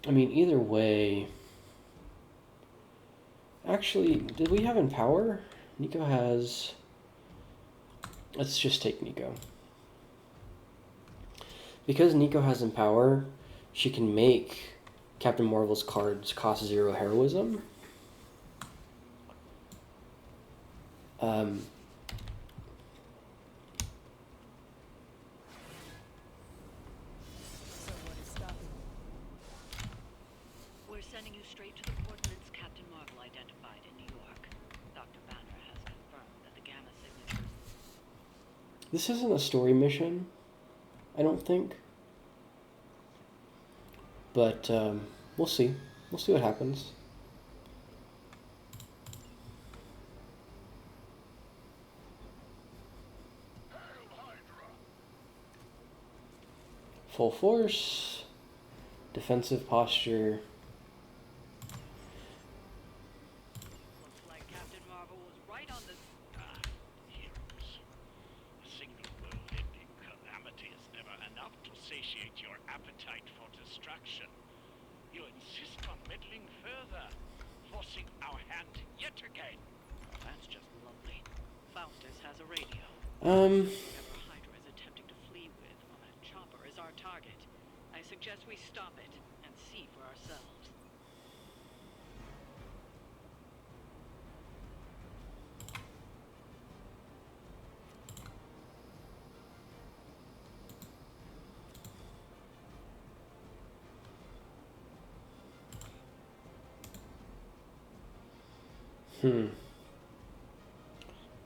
I mean, either way. Actually, did we have Empower? Nico has. Let's just take Nico. Because Nico has Empower, she can make Captain Marvel's cards cost 0 heroism. We're sending you straight to the coordinates Captain Marvel identified in New York. Dr. Banner has confirmed that the gamma signatures... This isn't a story mission, I don't think. But we'll see. We'll see what happens. Full force, defensive posture. Looks like Captain Marvel was right on the... Heroes. A single world-ending calamity is never enough to satiate your appetite for destruction. You insist on meddling further, forcing our hand yet again. That's just lovely. Faustus has a radio. Um... Whatever Hydra is attempting to flee with on that chopper is our target. I suggest we stop it and see for ourselves.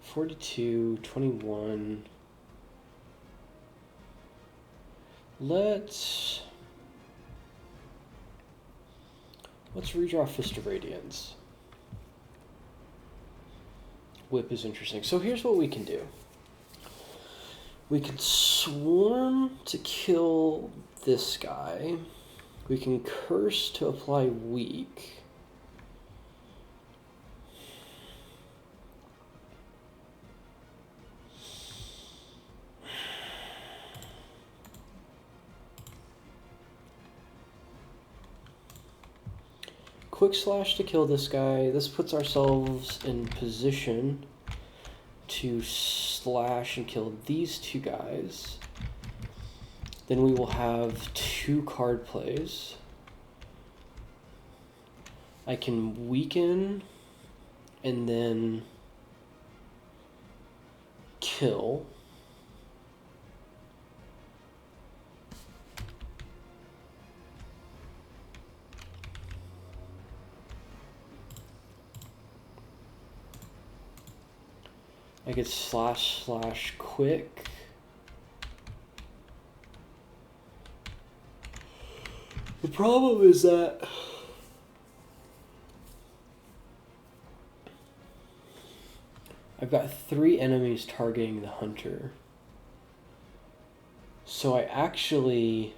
42, 21. Let's redraw Fist of Radiance. Whip is interesting. So here's what we can do. We can swarm to kill this guy. We can curse to apply weak. Quick slash to kill this guy. This puts ourselves in position to slash and kill these two guys. Then we will have 2 card plays. I can weaken and then kill. I could slash slash quick. The problem is that I've got 3 enemies targeting the hunter. So I actually,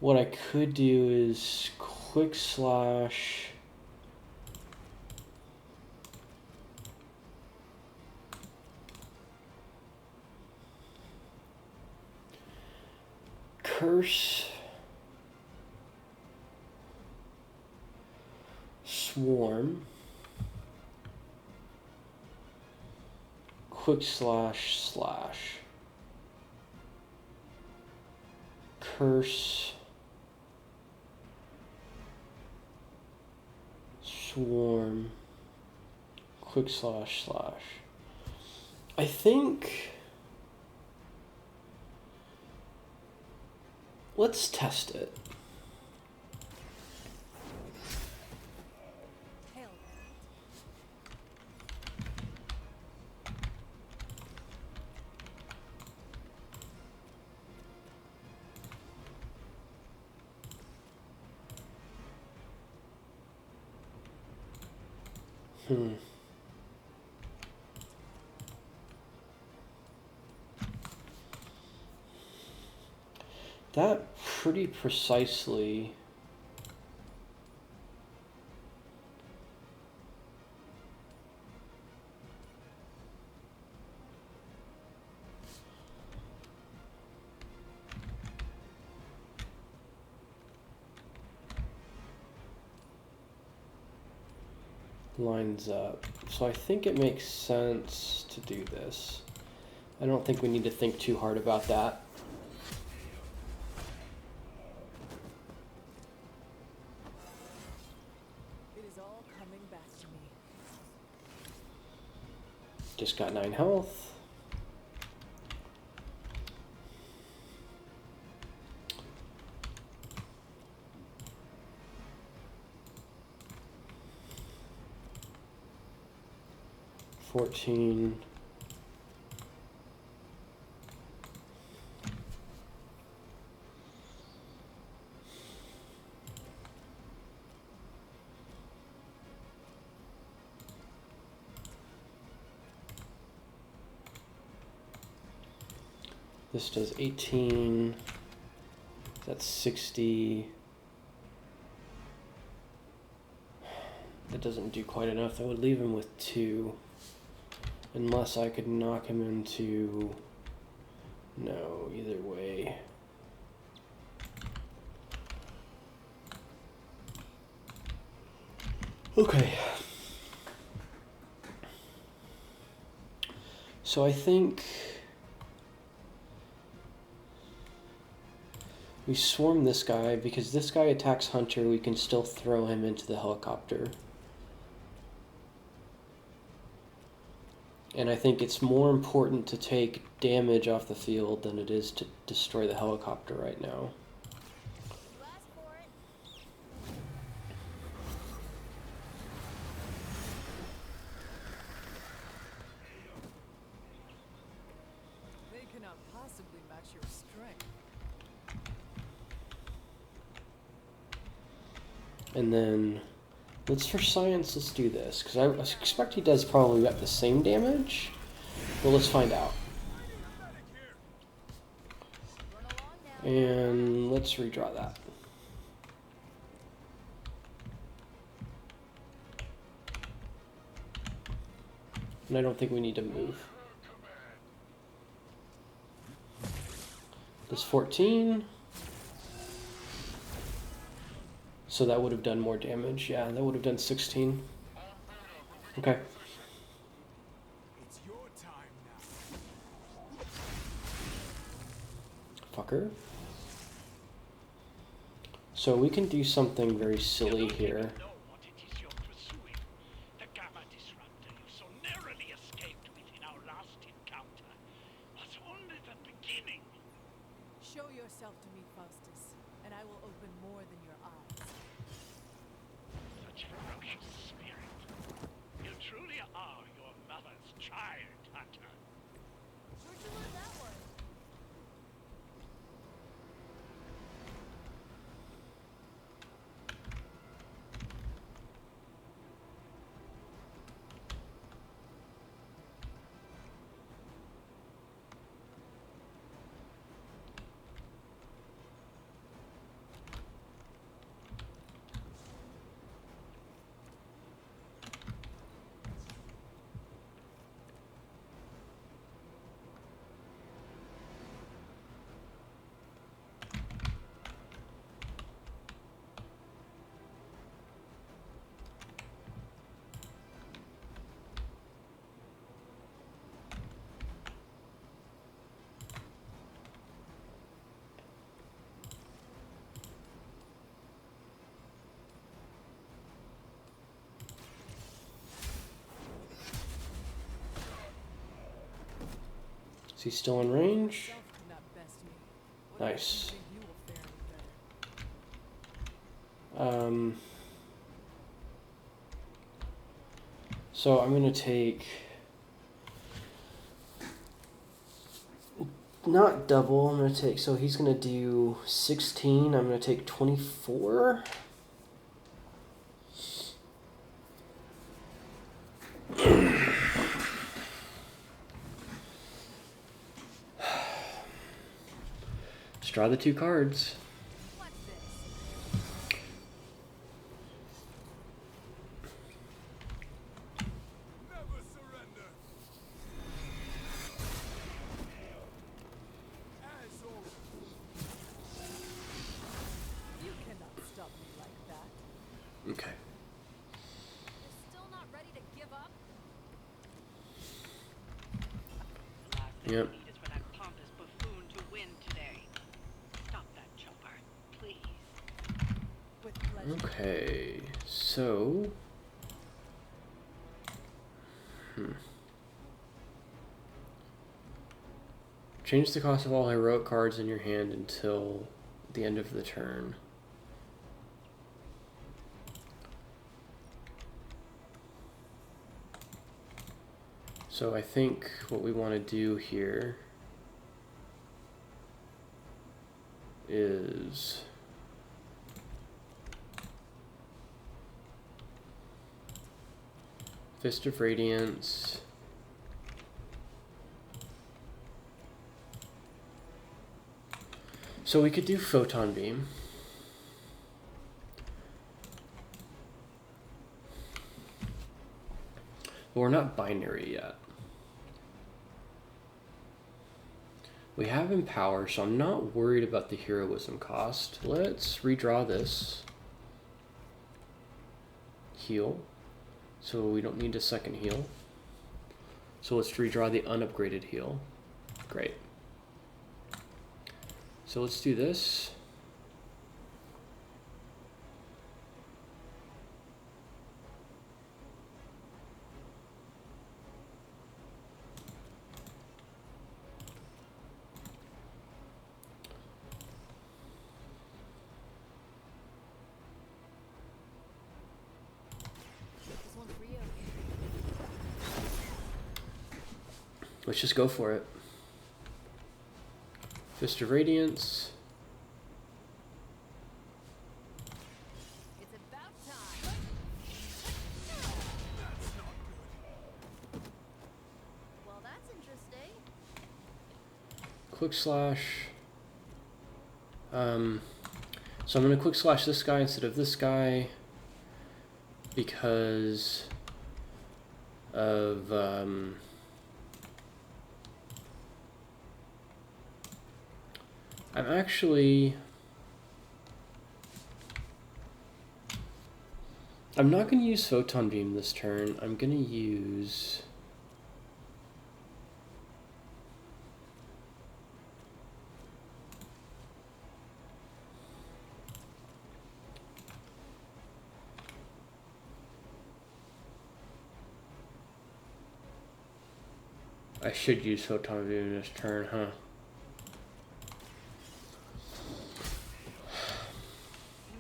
what I could do is quick slash curse, swarm, quick slash slash, curse, swarm, quick slash slash. I think let's test it. Hail. That pretty precisely lines up. So I think it makes sense to do this. I don't think we need to think too hard about that. It is all coming back to me. Just got 9 health. $14. This does 18. That's 60. That doesn't do quite enough. I would leave him with 2. Unless I could knock him into... No, either way. Okay. So I think we swarm this guy because this guy attacks Hunter. We can still throw him into the helicopter. And I think it's more important to take damage off the field than it is to destroy the helicopter right now. You asked for it. And then let's for science, let's do this. Because I expect he does probably about the same damage. But let's find out. And let's redraw that. And I don't think we need to move. That's 14. So that would have done more damage. Yeah, that would have done 16. Okay. It's your time now. Fucker. So we can do something very silly here. Show yourself to me, Faustus, and I will open more than your eyes. Such a ferocious spirit. You truly are your mother's child, Hunter. Where'd you learn that one? Is he still in range? Yourself cannot best me. What Nice. makes you think you will fare any better? So I'm gonna take not double. I'm gonna take, so he's gonna do 16. I'm gonna take 24. Let's draw the two cards. What's this? Never surrender. As always. You cannot stop me like that. Okay. You're still not ready to give up? The last thing Yep. we need is for that pompous buffoon to win today. Stop that chopper, please. With pleasure. Okay. So. Change the cost of all heroic cards in your hand until the end of the turn. So I think what we want to do here is Fist of Radiance. So we could do Photon Beam. But we're not binary yet. We have Empower, so I'm not worried about the heroism cost. Let's redraw this. Heal. So we don't need a second heal. So let's redraw the unupgraded heal. Great. So let's do this. This one's for you. Let's just go for it. Fist of Radiance. It's about quick slash. So I'm going to quick slash this guy instead of this guy because of I'm not going to use Photon Beam this turn. I'm going to use... I should use Photon Beam this turn, huh?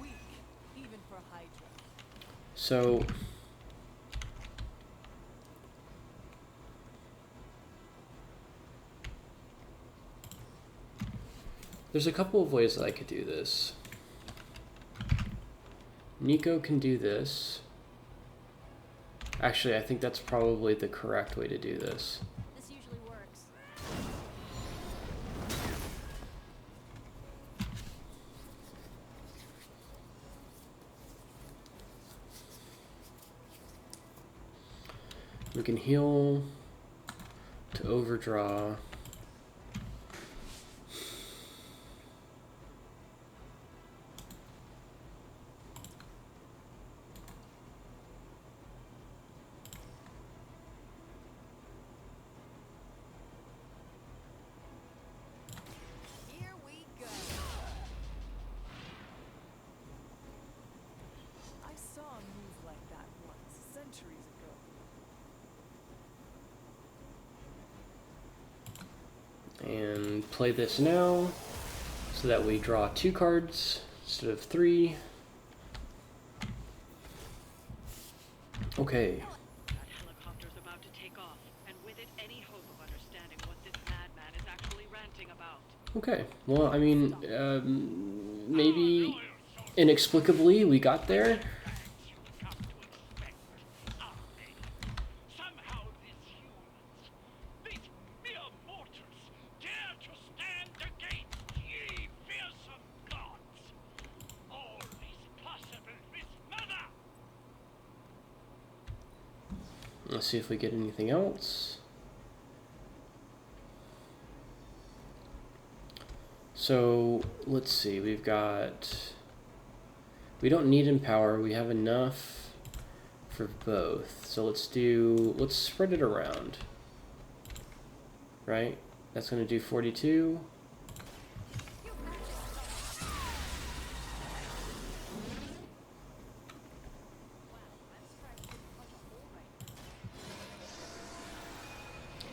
Weak, even for Hydra. So... there's a couple of ways that I could do this. Nico can do this. Actually, I think that's probably the correct way to do this. This usually works. We can heal to overdraw. Here we go. I saw a move like that once, centuries ago. And play this now so that we draw 2 cards instead of 3. Okay. That helicopter's about to take off, and with it, any hope of understanding what this madman is actually ranting about. Okay. Well, I mean, maybe inexplicably we got there. Somehow these humans, these mere mortals, dare to stand against ye fearsome gods. All is possible with mother. Let's see if we get anything else. So, let's see. We don't need Empower. We have enough for both. So let's spread it around. Right? That's going to do 42.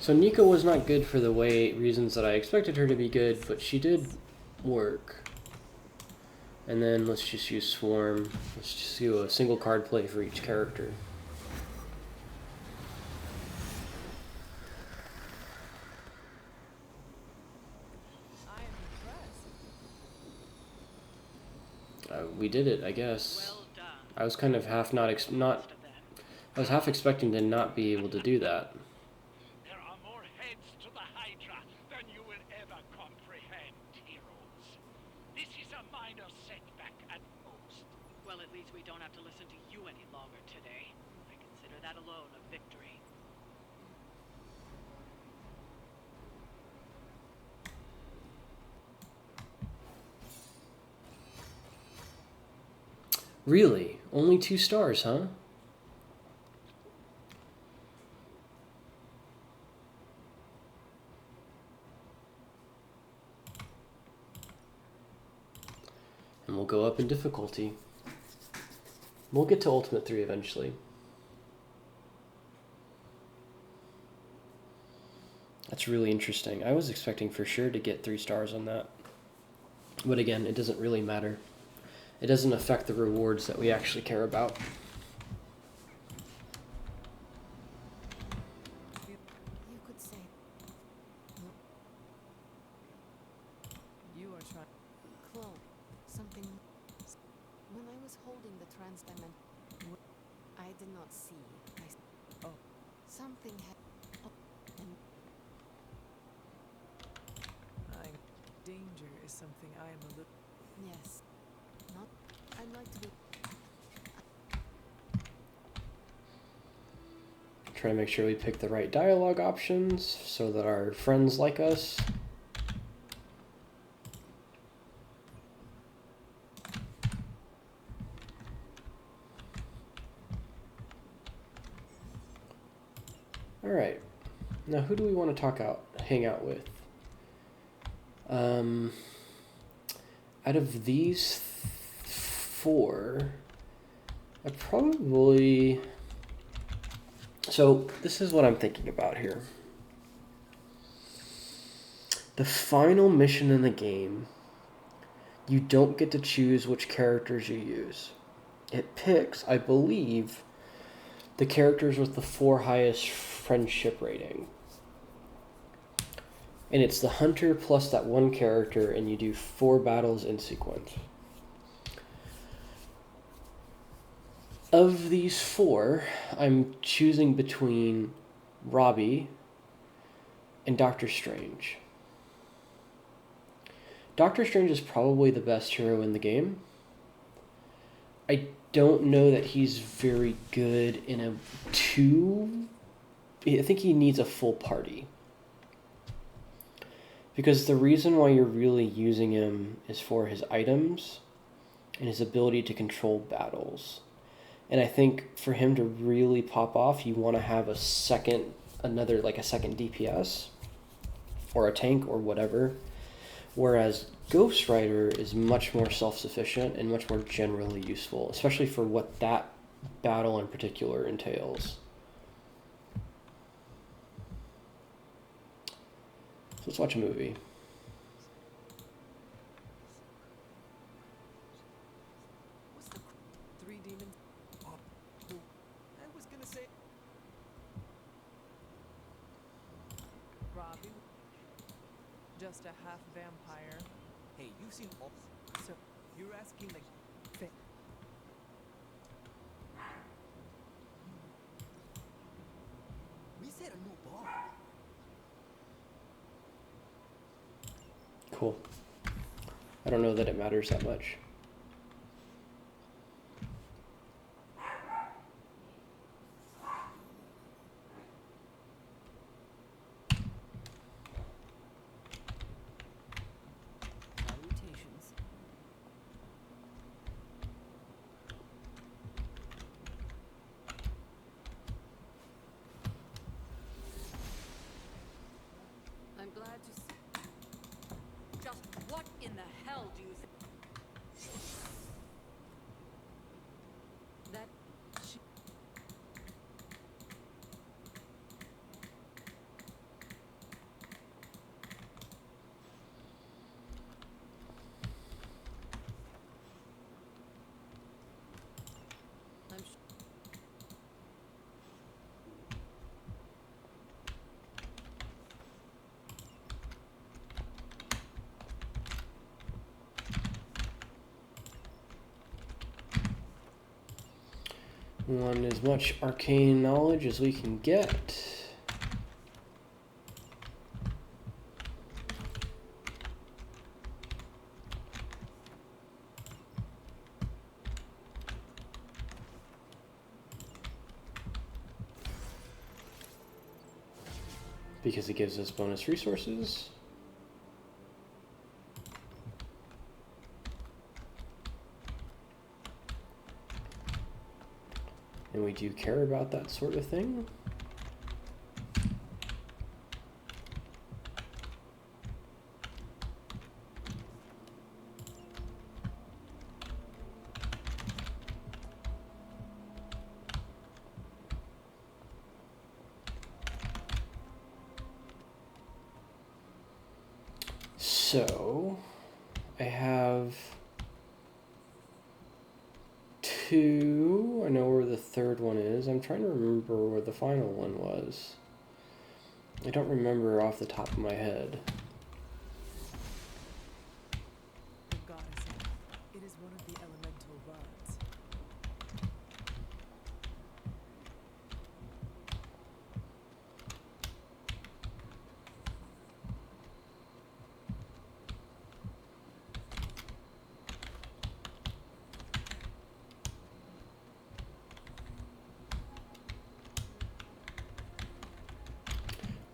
So Nico was not good for the reasons that I expected her to be good, but she did work. And then let's just use Swarm. Let's just do a single card play for each character. I am impressed. We did it, I guess. Well done. I was kind of half I was half expecting to not be able to do that. There are more heads to the Hydra than you will ever comprehend, heroes. This is a minor setback at most. Well, at least we don't have to listen to you any longer today. I consider that alone a victory. Really? Only 2 stars, huh? And we'll go up in difficulty. We'll get to Ultimate 3 eventually. That's really interesting. I was expecting for sure to get 3 stars on that. But again, it doesn't really matter. It doesn't affect the rewards that we actually care about. You could say. No. You are trying. Clone. Something. When I was holding the transdimension, I did not see. Oh. Something had. Oh, and I danger is something I am a little... Yes. Not. I'd like to be. Try to make sure we pick the right dialogue options so that our friends like us. All right. Now, who do we want to hang out with? Out of these four, I probably... So, this is what I'm thinking about here. The final mission in the game, you don't get to choose which characters you use. It picks, I believe, the characters with the 4 highest friendship rating. And it's the hunter plus that one character, and you do 4 battles in sequence. Of these 4, I'm choosing between Robbie and Doctor Strange. Doctor Strange is probably the best hero in the game. I don't know that he's very good in a 2. I think he needs a full party. Because the reason why you're really using him is for his items and his ability to control battles. And I think for him to really pop off, you want to have a second DPS or a tank or whatever. Whereas Ghost Rider is much more self-sufficient and much more generally useful, especially for what that battle in particular entails. So let's watch a movie. What's the 3 demons? Oh, I was gonna say... Robbie, just a half vampire. Hey, you've seen all... So, You're asking the... We set a new bar. Cool. I don't know that it matters that much. Salutations. I'm glad to see. Just what in the hell do you think? That she... I'm We want as much arcane knowledge as we can get. Because it gives us bonus resources. And we do care about that sort of thing. So, I have 2. I know where the third one is. I'm trying to remember where the final one was. I don't remember off the top of my head. The goddess. It is one of the elemental rods.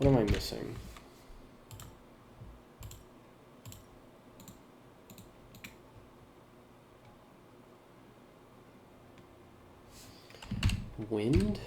What am I missing? Wind?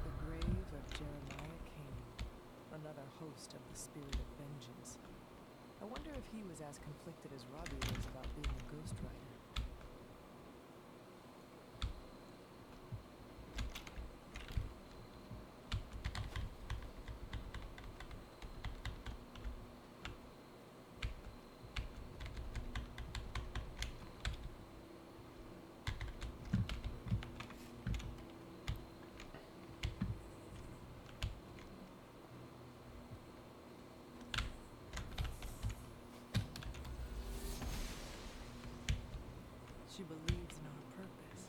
The grave of Jeremiah Cain, another host of the spirit of vengeance. I wonder if he was as conflicted as Robbie was about being a ghost rider. She believes in our purpose.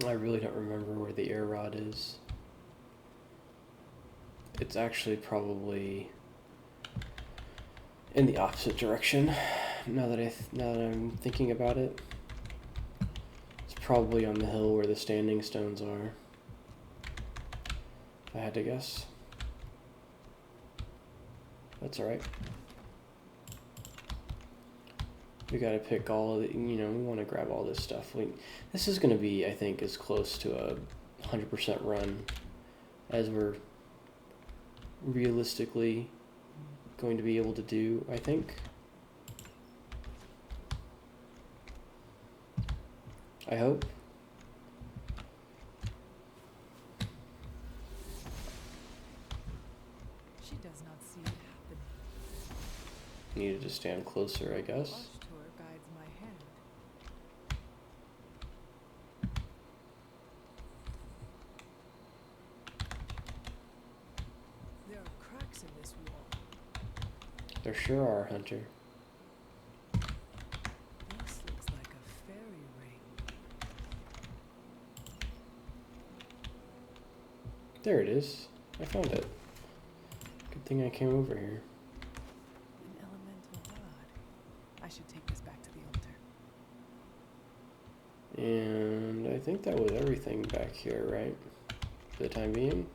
I really don't remember where the air rod is. It's actually probably in the opposite direction. Now that I'm thinking about it, it's probably on the hill where the standing stones are. If I had to guess. That's alright. We gotta pick all of the, we want to grab all this stuff. This is gonna be, I think, as close to a 100% run as we're realistically going to be able to do, I think. I hope. She does not see it happen. Needed to stand closer, I guess. Watch tour guides my hand. There are cracks in this wall. There sure are, Hunter. This looks like a fairy ring. There it is. I found it. Good thing I came over here. An elemental rod. I should take this back to the altar. And I think that was everything back here, right? For the time being.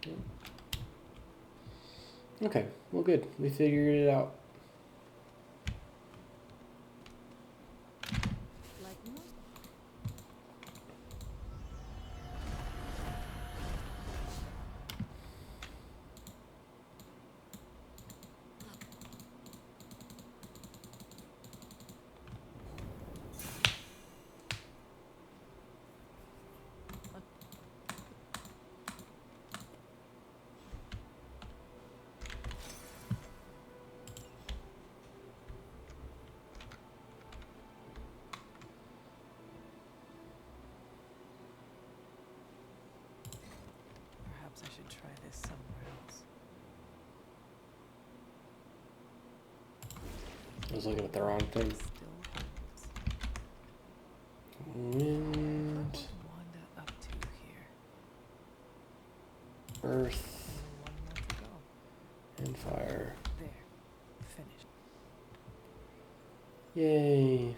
Yeah. Okay, well good. We figured it out. Like most. Perhaps I should try this somewhere else. I was looking at the wrong thing. Still holds. Wind, What was Wanda up to here? earth, Only 1 month ago. and fire. There. Finished. Yay.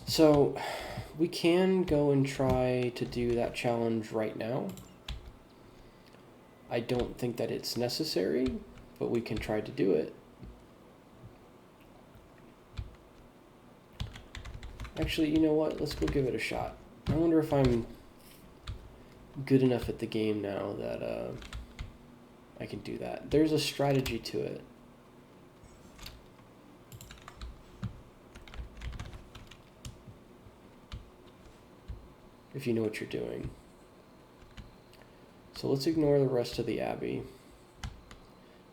So, we can go and try to do that challenge right now. I don't think that it's necessary, but we can try to do it. Actually, you know what? Let's go give it a shot. I wonder if I'm good enough at the game now that I can do that. There's a strategy to it. If you know what you're doing. So let's ignore the rest of the Abbey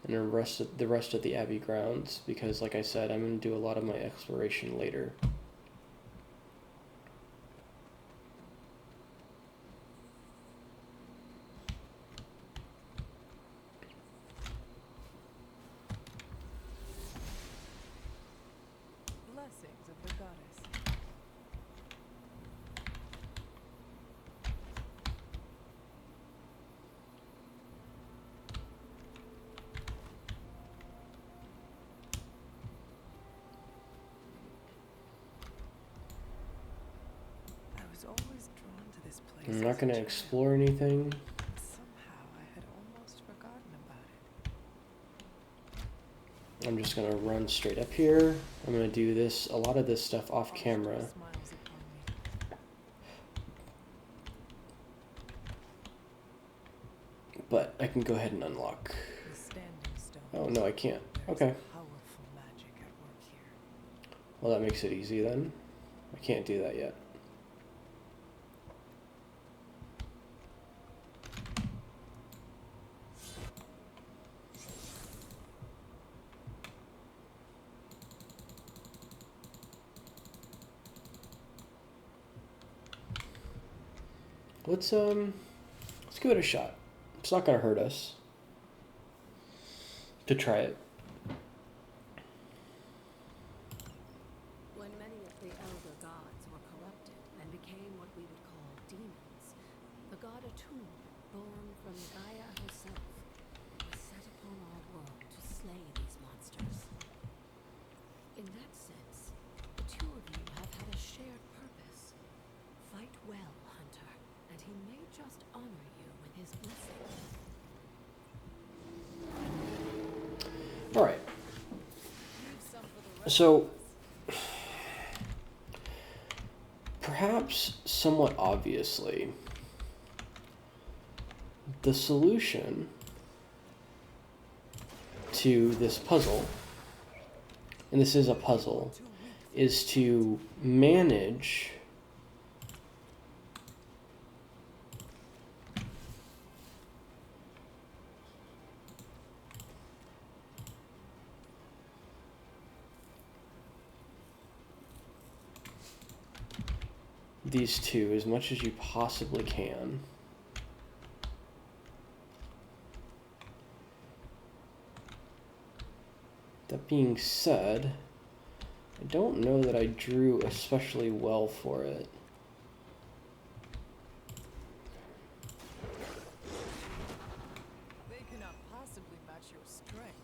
and the rest of the Abbey grounds, because like I said, I'm going to do a lot of my exploration later. Blessings of the goddess. I was always drawn to this place. I'm not as a going to child. explore anything. Somehow I had almost forgotten about it. I'm just going to run straight up here. I'm going to do this, a lot of this stuff off camera. Smiles upon me. But I can go ahead and unlock. The standing stone. Oh, no, I can't. There's Okay. powerful magic at work here. Well, that makes it easy then. I can't do that yet. Let's give it a shot. It's not gonna hurt us to try it. When many of the elder gods were corrupted and became what we would call demons, the god Atum, born from Gaia herself, was set upon our world to slay these monsters. In that sense, the two of you have had a shared purpose. Fight well, Hunter, and he may just honor you with his blessing. All right. Leave some for the rest So, of us. perhaps somewhat obviously, the solution to this puzzle, and this is a puzzle, is to manage these two as much as you possibly can. That being said, I don't know that I drew especially well for it. They cannot possibly match your strength.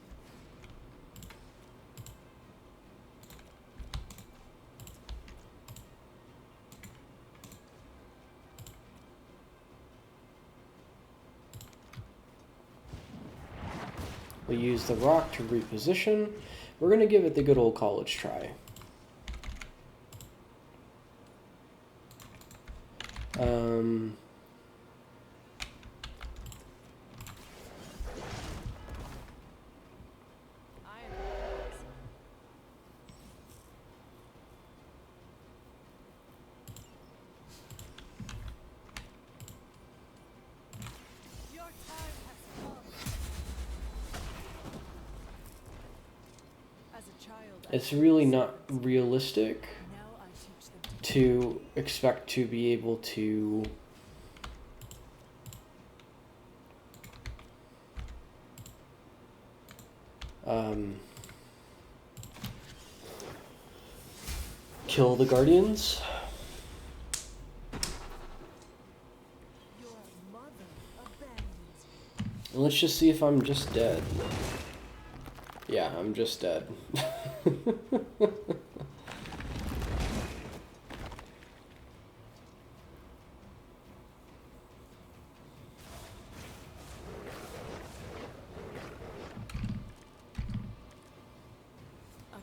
We use the rock to reposition. We're going to give it the good old college try. Your time has come. As a child, It's really not realistic now I teach them to expect to be able to kill the Guardians. your mother abandons you. And let's just see if I'm just dead. Yeah, I'm just dead. Our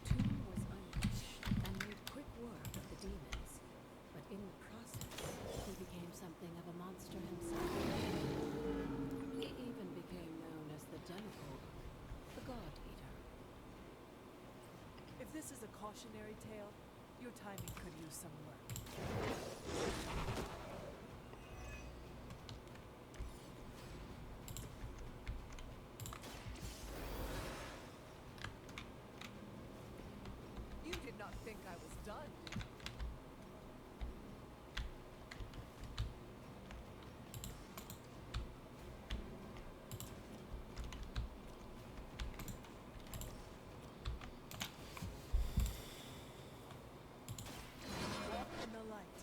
tomb was unleashed and made quick work of the demons, but in the process, he became something of a monster himself. He even became known as the Demagogue, the God Eater. If this is a cautionary tale, your timing could use some work. You did not think I was done, did you? Walk in the light.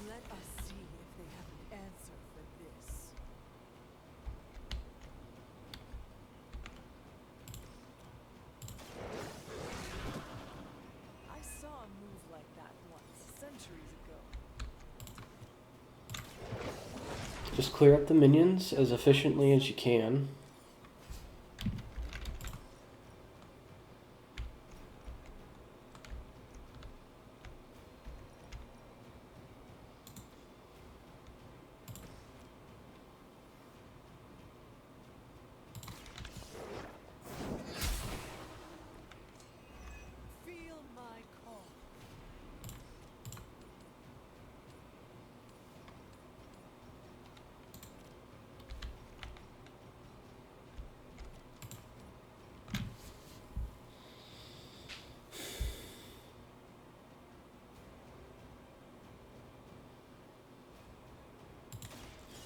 Let us see if they have an answer for this. I saw a move like that once, centuries ago. Just clear up the minions as efficiently as you can. Feel my call.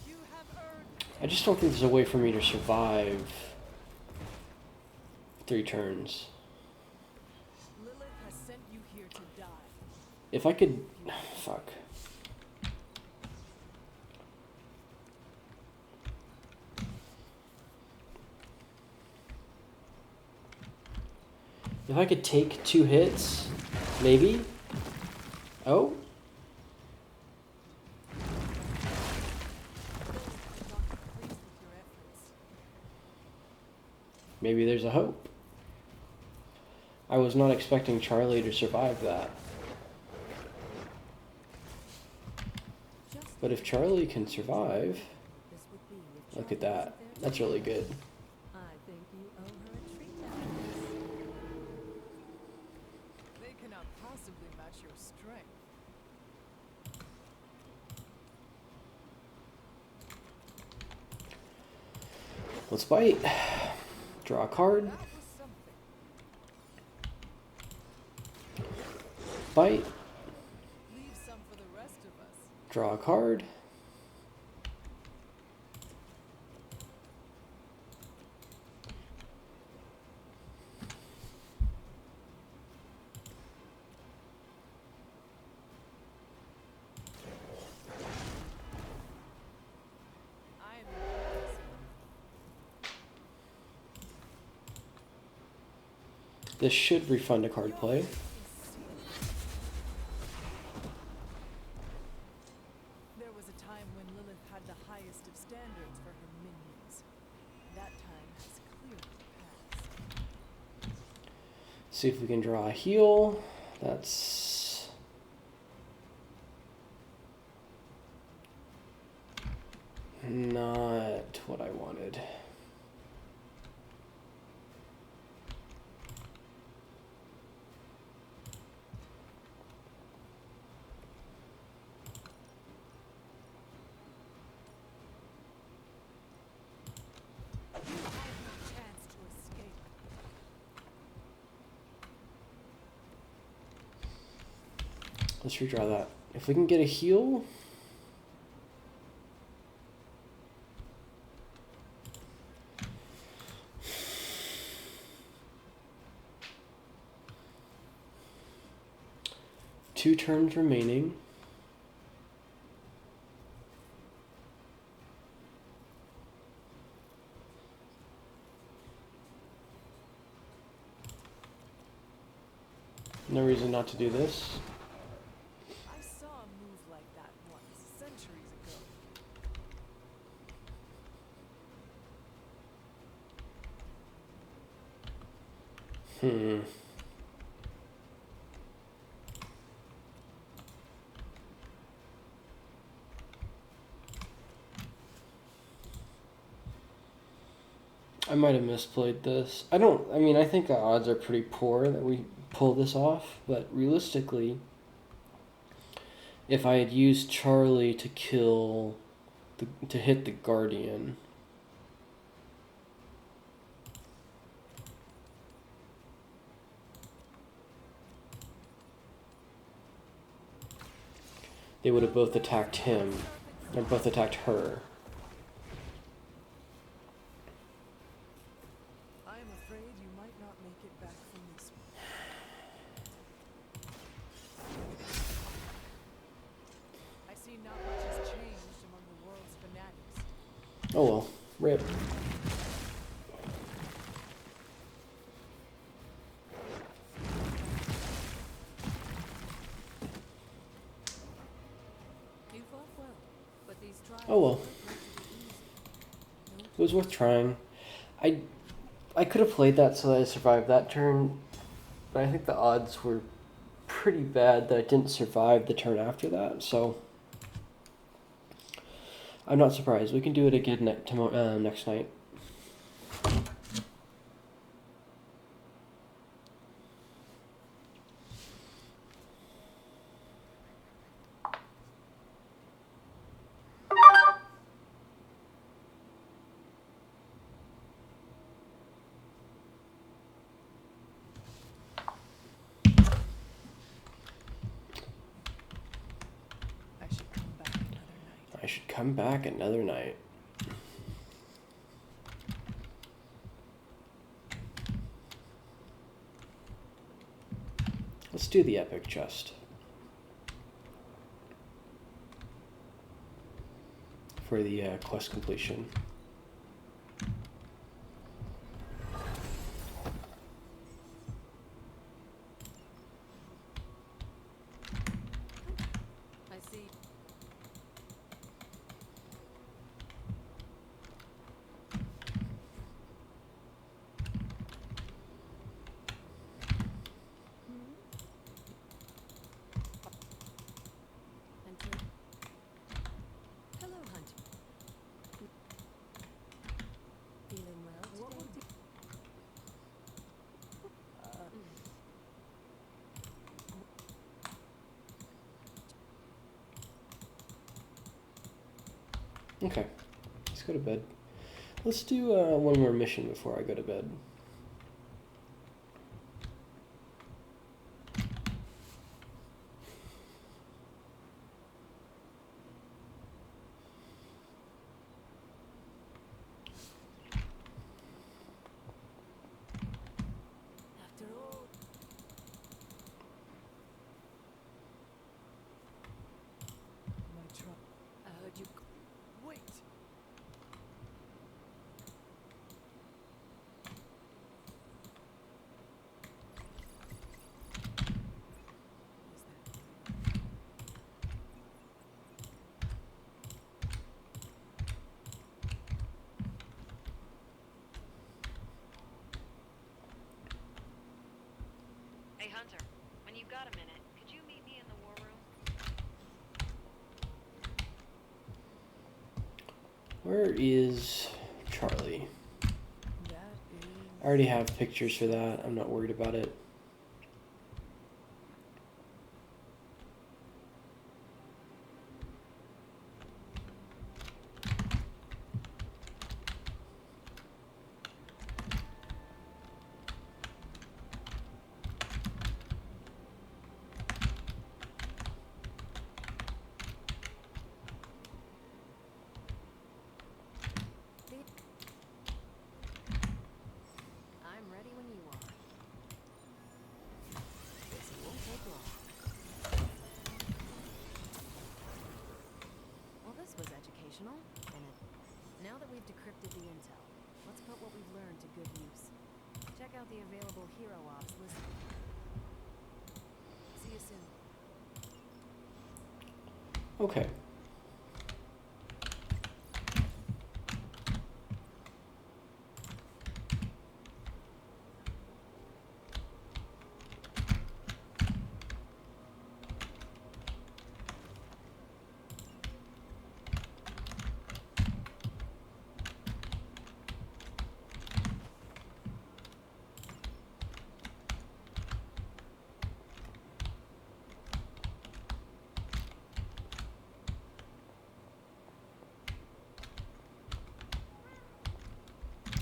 You have earned I just don't think there's a way for me to survive 3 turns. Lilith has sent you here to die. If I could... Fuck. If I could take 2 hits, maybe? Oh? Not pleased with your efforts. Maybe there's a hope. I was not expecting Charlie to survive that. But if Charlie can survive, This would be if look at Charlie that. wasn't there to That's really good. I think you owe her a treat after this. They cannot possibly match your strength. Let's bite. Draw a card. That was something. Bite. Leave some for the rest of us. Draw a card. This should refund a card play. There was a time when Lilith had the highest of standards for her minions. That time has clearly passed. See if we can draw a heal. That's not what I wanted. Let's redraw that. If we can get a heal. Two turns remaining. No reason not to do this. I saw a move like that once, centuries ago. I might have misplayed this. I mean, I think the odds are pretty poor that we pull this off, but realistically, if I had used Charlie to kill, to hit the Guardian, they would have both attacked him, or both attacked her. I am afraid you might not make it back from this one. I see not much has changed among the world's fanatics. Oh well, rip. You fought well, but these trials Oh well. weren't going to be easy. It was worth trying. I could have played that so that I survived that turn, but I think the odds were pretty bad that I didn't survive the turn after that, so I'm not surprised. We can do it again next night. I should come back another night. I should come back another night. Let's do the epic chest. For the quest completion. I see. Enter. Hello, Hunt. Feeling well today? Okay, let's go to bed. Let's do one more mission before I go to bed. After all, my trouble. I heard you. Wait! Hunter, when you've got a minute, could you meet me in the war room? Where is Charlie? That is... I already have pictures for that. I'm not worried about it. I'm ready when you are. Guess it won't take long. Well, this was educational, and now that we've decrypted the intel, let's put what we've learned to good use. Check out the available hero ops list. See you soon. Okay.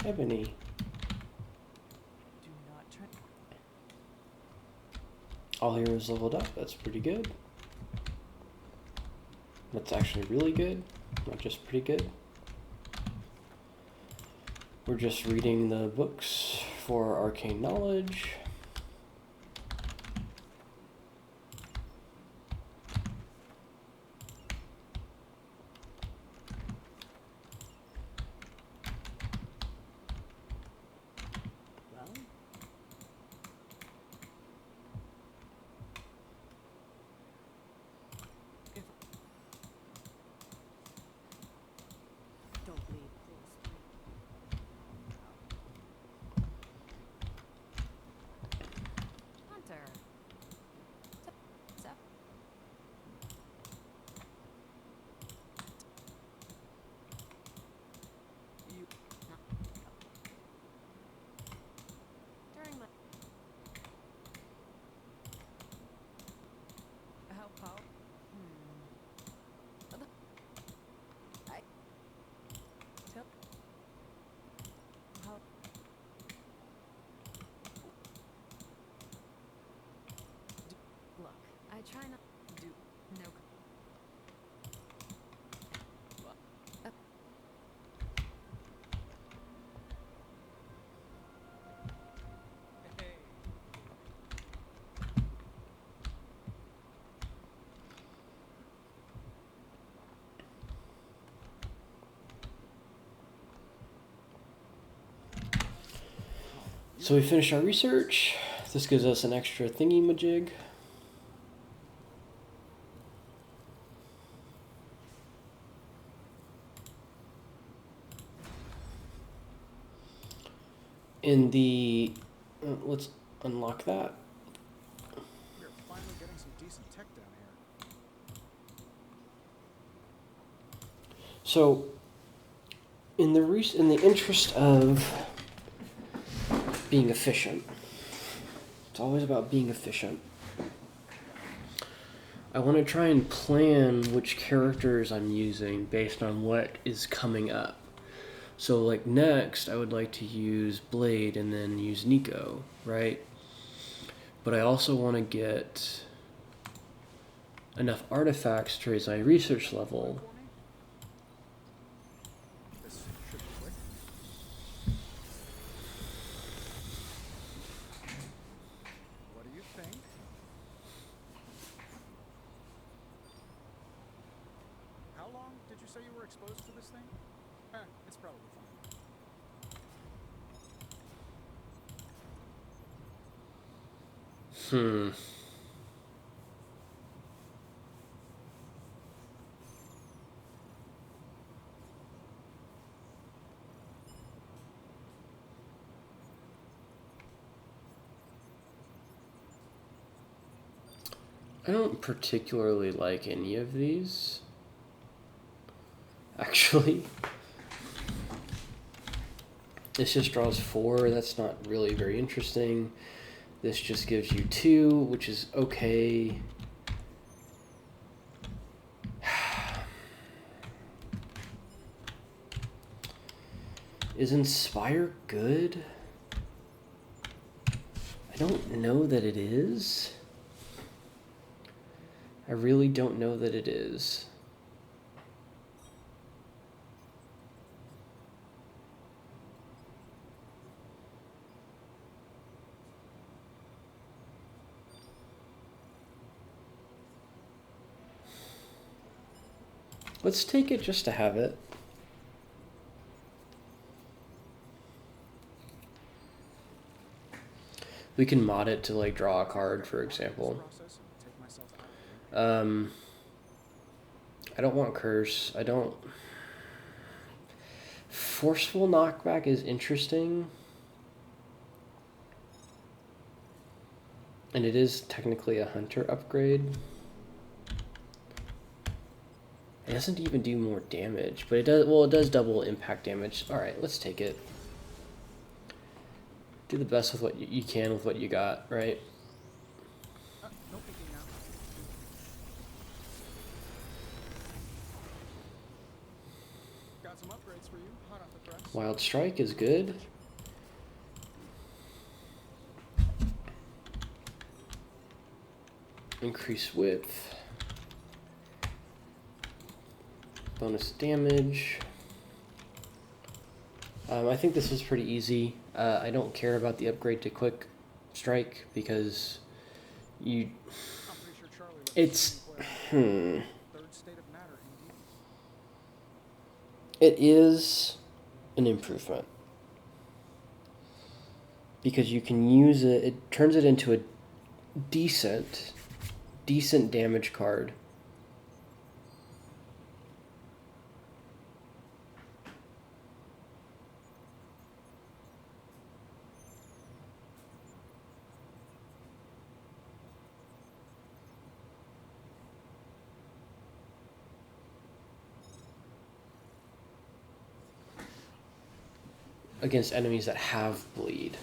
Ebony. Do not try... All heroes leveled up. That's pretty good. That's actually really good. Not just pretty good. We're just reading the books for arcane knowledge. Well, If... don't bleed, please. Hunter. Sup? You... During my... How... I... Tell... How... Look, I try not... Do... No... Hey... So we finished our research. This gives us an extra thingy-majig. In the... let's unlock that. We're finally getting some decent tech down here. So, in the interest of being efficient, it's always about being efficient. I want to try and plan which characters I'm using based on what is coming up. So, like, next, I would like to use Blade and then use Nico, right? But I also want to get enough artifacts to raise my research level. This should be quick. What do you think? How long did you say you were exposed to this thing? It's probably fine. I don't particularly like any of these, actually. This just draws 4, that's not really very interesting. This just gives you 2, which is okay. Is Inspire good? I don't know that it is. I really don't know that it is. Let's take it just to have it. We can mod it to like draw a card, for example. I don't want curse. I don't. Forceful knockback is interesting. And it is technically a hunter upgrade. It doesn't even do more damage, but it does, well, it does double impact damage. All right, let's take it. Do the best with what you can with what you got, right? No picking now. Got some upgrades for you, hot off the press. Wild Strike is good. Increase width. Bonus damage. I think this is pretty easy. I don't care about the upgrade to Quick Strike because you. I'm pretty sure Charlie left It's. Third state of matter, indeed. It is an improvement because you can use it. It turns it into a decent damage card. Against enemies that have bleed.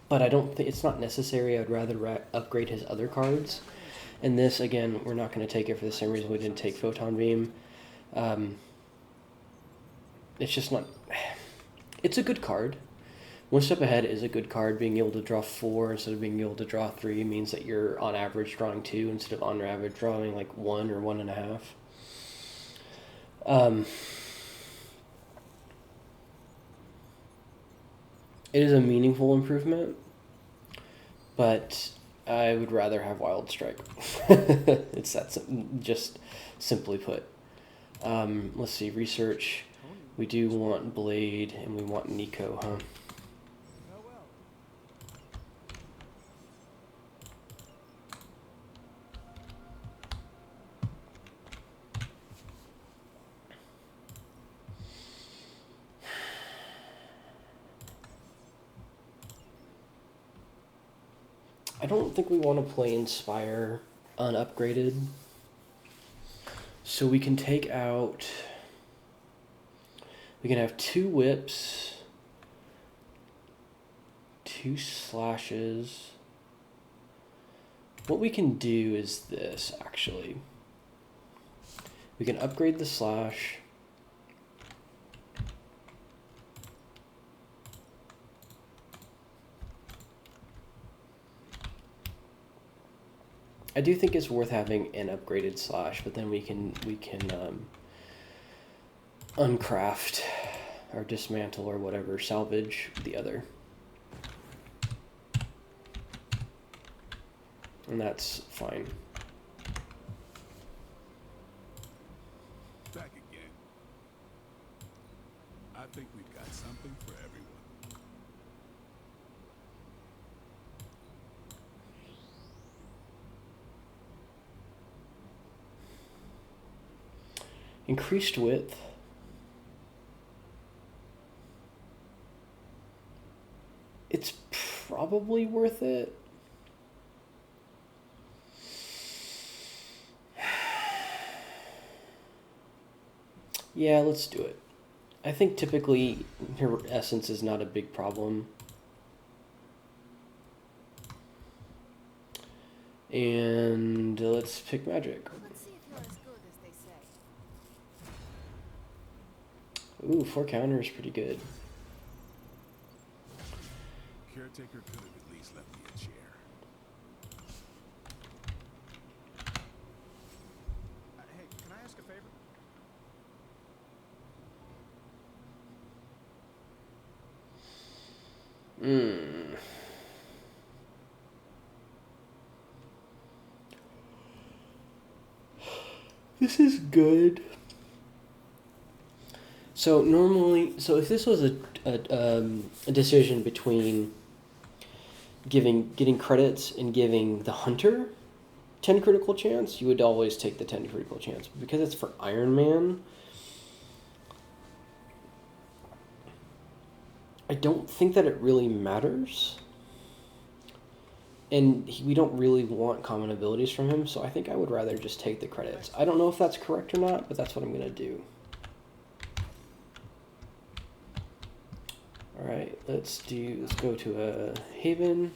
But I don't think it's not necessary. I'd rather upgrade his other cards. And this, again, we're not going to take it for the same reason we didn't take Photon Beam. It's just not. It's a good card. One Step Ahead is a good card. Being able to draw 4 instead of being able to draw 3 means that you're on average drawing 2 instead of on average drawing like 1 or 1.5. It is a meaningful improvement, but I would rather have Wild Strike. It's that just simply put. Let's see, research. We do want Blade and we want Nico, huh? I don't think we want to play Inspire unupgraded. So we can take out... We can have 2 whips, 2 slashes. What we can do is this, actually. We can upgrade the slash. I do think it's worth having an upgraded slash, but then we can uncraft or dismantle or whatever, salvage the other. And that's fine. Back again. I think we've got something for everyone. Increased width. It's probably worth it. Yeah, let's do it. I think typically her essence is not a big problem. And let's pick magic. Let's see if you're as good as they say. Ooh, 4 counter is pretty good. Caretaker could have at least left me a chair. Hey, can I ask a favor? This is good. So normally, if this was a decision between getting credits and giving the hunter 10 critical chance, you would always take the 10 critical chance. But because it's for Iron Man, I don't think that it really matters. And we don't really want common abilities from him, so I think I would rather just take the credits. I don't know if that's correct or not, but that's what I'm going to do. Alright, let's go to a Haven.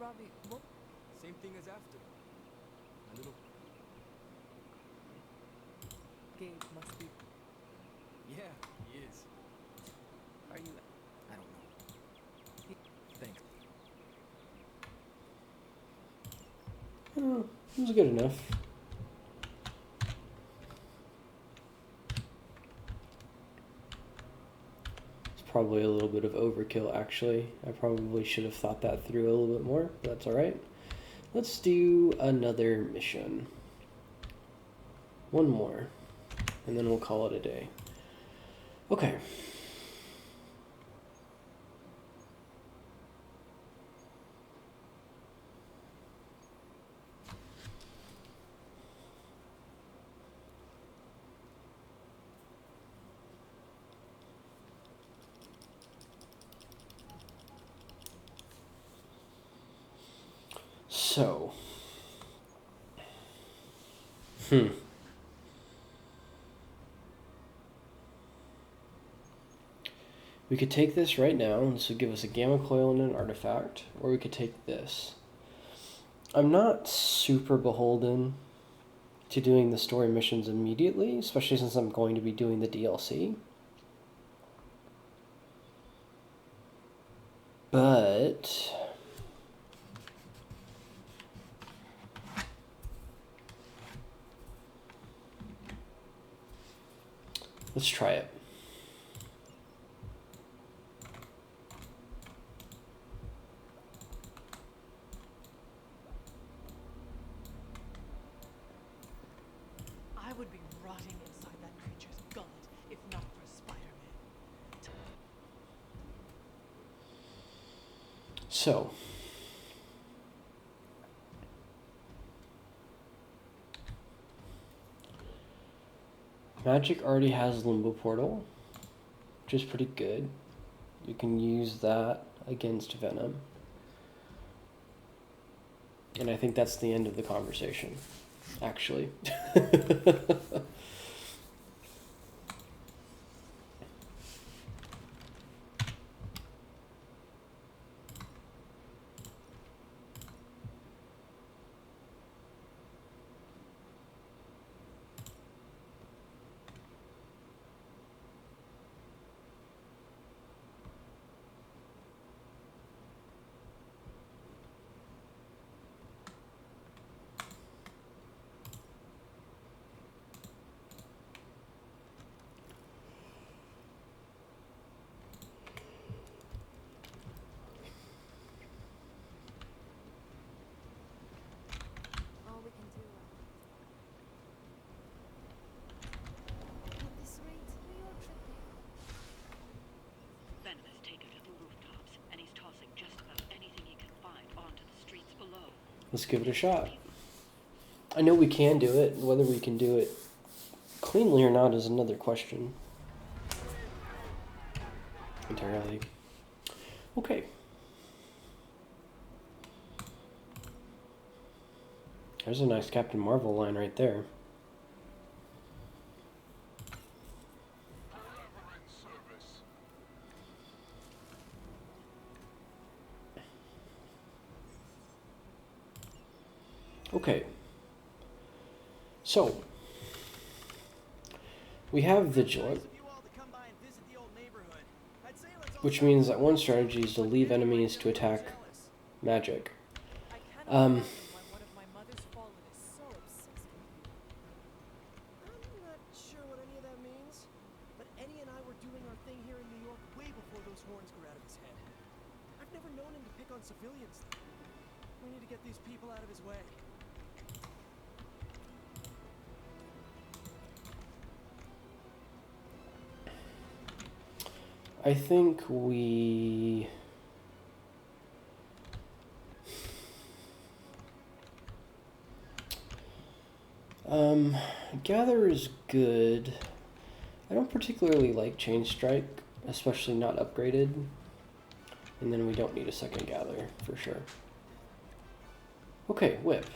Robbie, what? Same thing as after. A little. Gabe must be. Yeah, he is. Are you? I don't know. Thanks. Oh, it was good enough. It's probably a little bit of overkill, actually. I probably should have thought that through a little bit more, but that's alright. Let's do another mission. One more, and then we'll call it a day. Okay. So, we could take this right now, and this would give us a gamma coil and an artifact, or we could take this. I'm not super beholden to doing the story missions immediately, especially since I'm going to be doing the DLC. But let's try it. I would be rotting inside that creature's gullet if not for Spider-Man. So, Magic already has Limbo Portal, which is pretty good. You can use that against Venom. And I think that's the end of the conversation, actually. All we can do. At this rate, New York should pay. Venom has taken to the rooftops, and he's tossing just about anything he can find onto the streets below. Let's give it a shot. I know we can do it. Whether we can do it cleanly or not is another question. Entirely. Okay. There's a nice Captain Marvel line right there. Okay. So, we have Vigilant, which means that one strategy is to leave enemies to attack magic. One of my mother's fallen is so obsessed with you. I'm not sure what any of that means, but Eddie and I were doing our thing here in New York way before those horns grew out of his head. I've never known him to pick on civilians. We need to get these people out of his way. I think we... Gather is good. I don't particularly like Chain Strike, especially not upgraded. And then we don't need a second Gather, for sure. Okay, Whip.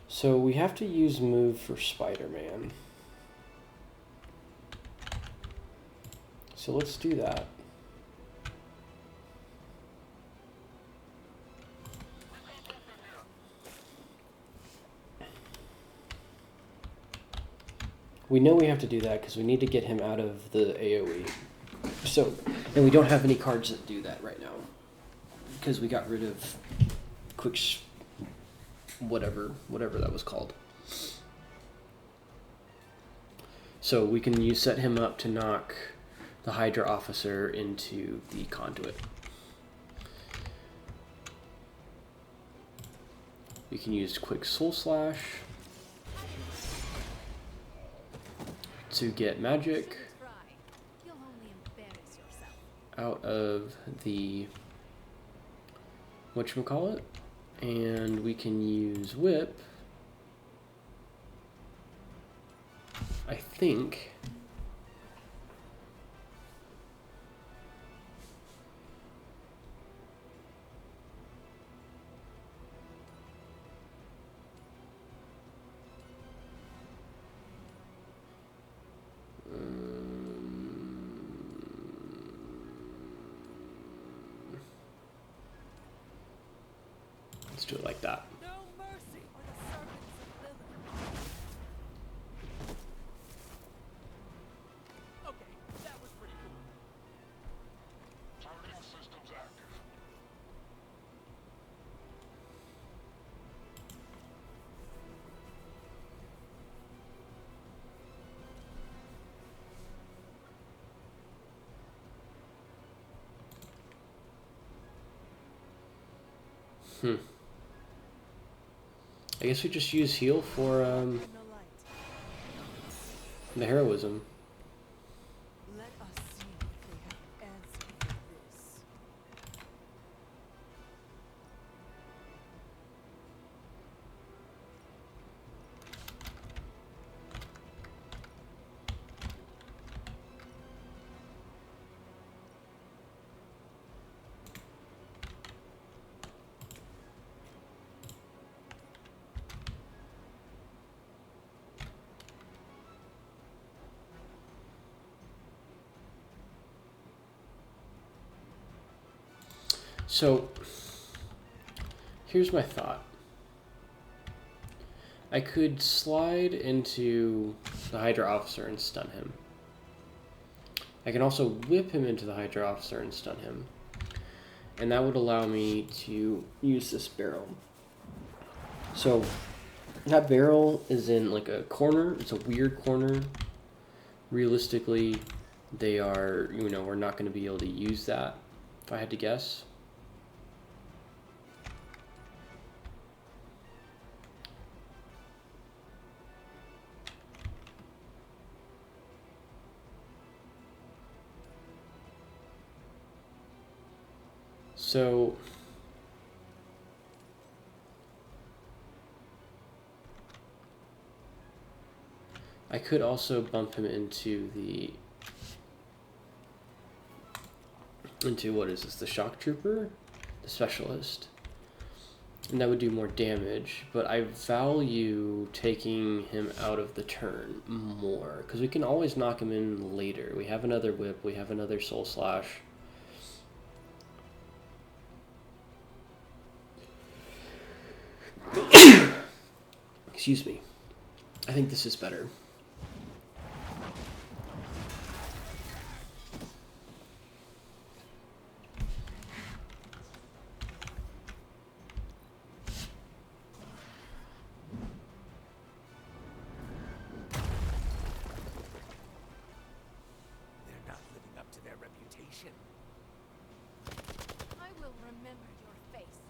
So we have to use move for Spider-Man. So let's do that. We know we have to do that because we need to get him out of the AoE. So, and we don't have any cards that do that right now because we got rid of whatever that was called. So we can set him up to knock the Hydra officer into the conduit. We can use quick soul slash to get magic out of the whatchamacallit, and we can use whip, I think. Let's do it like that. No mercy for the servants of Lilith. Okay, that was pretty cool. Targeting systems active. I guess we just use heal for the heroism. Let us see if they have an answer for this. So, here's my thought. I could slide into the Hydra officer and stun him. I can also whip him into the Hydra officer and stun him. And that would allow me to use this barrel. So, that barrel is in like a corner. It's a weird corner. Realistically, they are, we're not going to be able to use that, if I had to guess. So I could also bump him into what is this, the shock trooper, the specialist, and that would do more damage, but I value taking him out of the turn more because we can always knock him in later. We have another whip, we have another soul slash. Excuse me. I think this is better. They're not living up to their reputation. I will remember your face.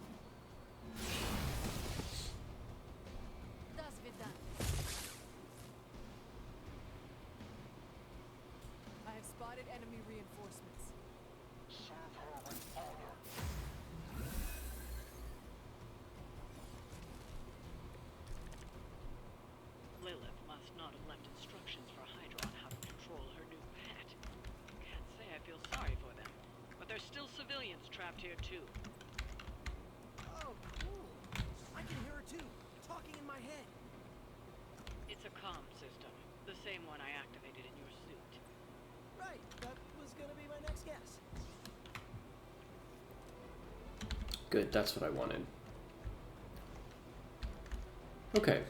Das wird done. I have spotted enemy reinforcements. Serve her with honor. Lilith must not have left instructions for Hydra on how to control her new pet. Can't say I feel sorry for them, but there's still civilians trapped here too. Oh, cool. I can hear her too, talking in my head. It's a comm system, the same one I activated in your suit. Right, that was gonna be my next guess. Good, that's what I wanted. Okay,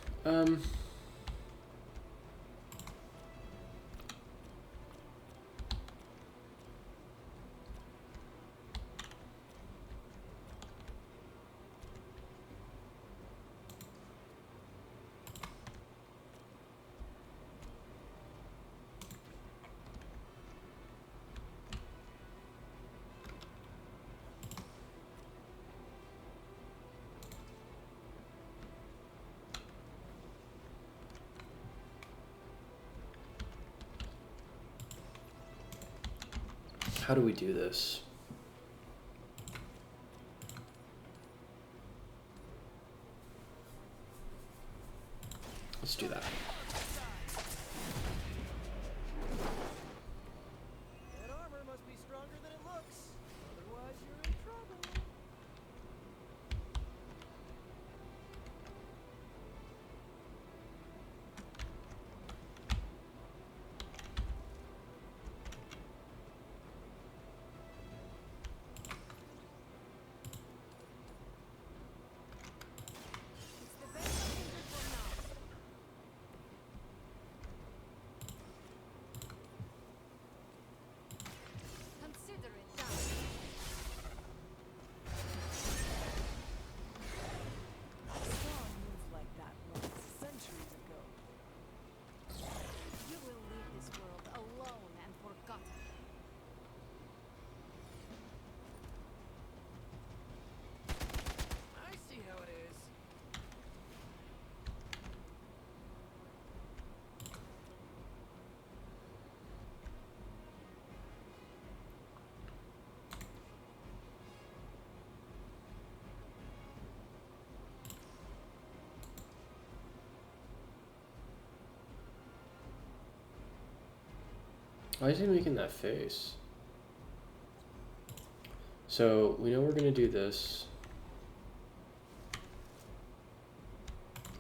how do we do this? Let's do that. That armor must be stronger than it looks. Otherwise, you're in trouble. It's the best I can do for now. Consider it done. I saw a move like that once, centuries ago. You will leave this world alone and forgotten. I see how it is. Why is he making that face? So we know we're gonna do this.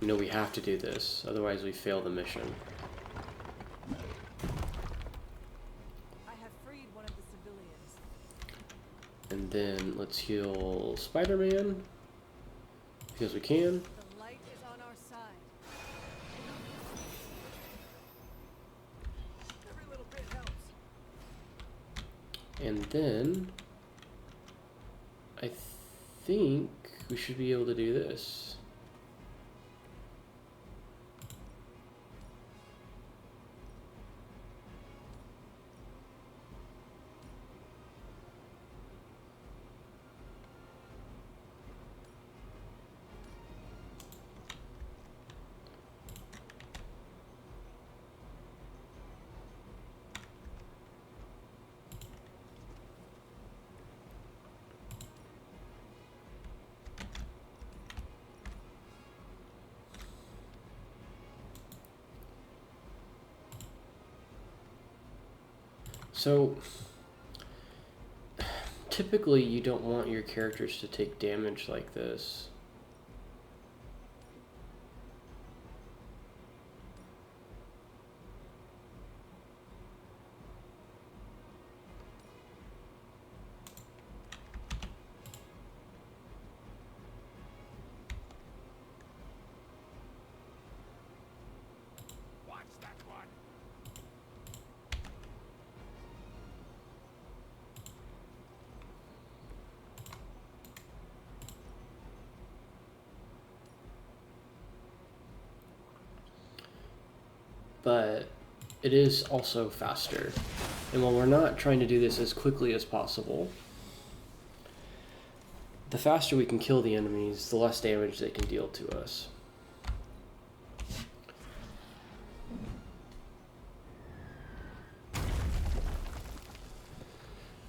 We know we have to do this, otherwise we fail the mission. I have freed one of the civilians. And then let's heal Spider-Man, because we can. The light is on our side. Every little bit helps. And then I think we should be able to do this. So, typically you don't want your characters to take damage like this. Watch that one. But it is also faster. And while we're not trying to do this as quickly as possible, the faster we can kill the enemies, the less damage they can deal to us.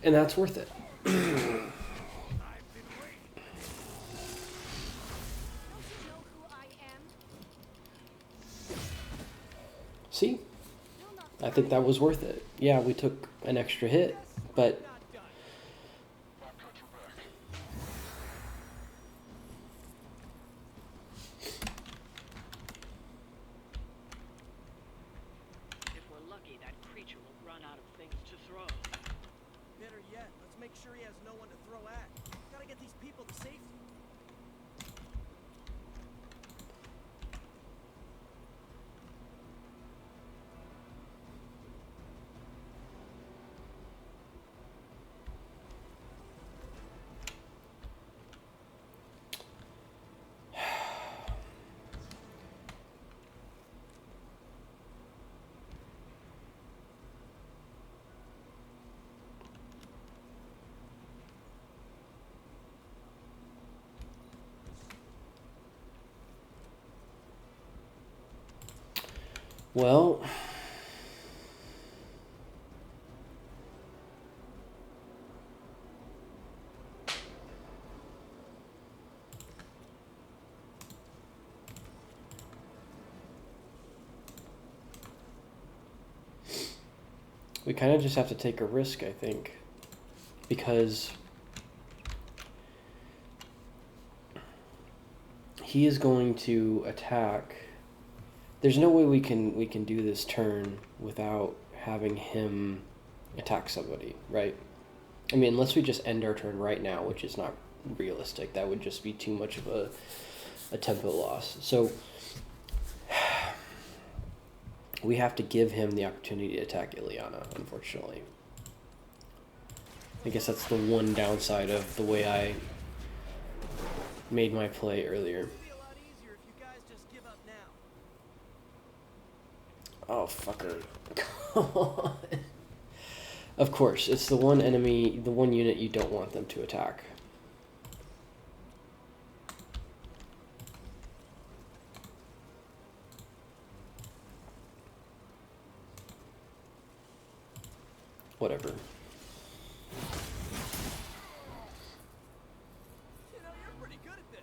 And that's worth it. See? I think that was worth it. Yeah, we took an extra hit, but If we're lucky, that creature will run out of things to throw. Better yet, let's make sure he has no one to throw at. Gotta get these people to safety. well, we kind of just have to take a risk, I think, because he is going to attack. There's no way we can do this turn without having him attack somebody, right? I mean, unless we just end our turn right now, which is not realistic. That would just be too much of a tempo loss. So we have to give him the opportunity to attack Ileana, unfortunately. I guess that's the one downside of the way I made my play earlier. Oh, fucker. Of course, it's the one enemy, the one unit you don't want them to attack. Whatever. You know, you're pretty good at this.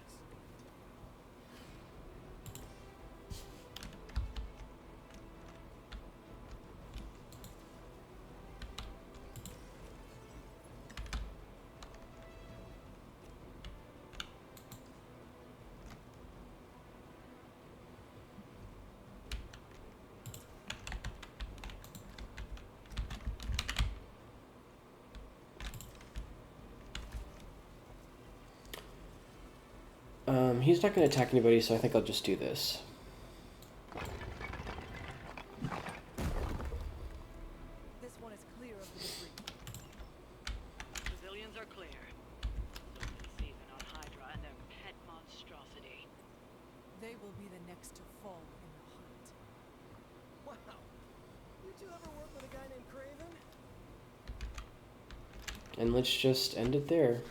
He's not going to attack anybody, so I think I'll just do this. This one is clear of the debris. Civilians are clear. So is the season on Hydra and their pet monstrosity. They will be the next to fall in the hunt. Wow. You two ever work with a guy named Craven? And let's just end it there.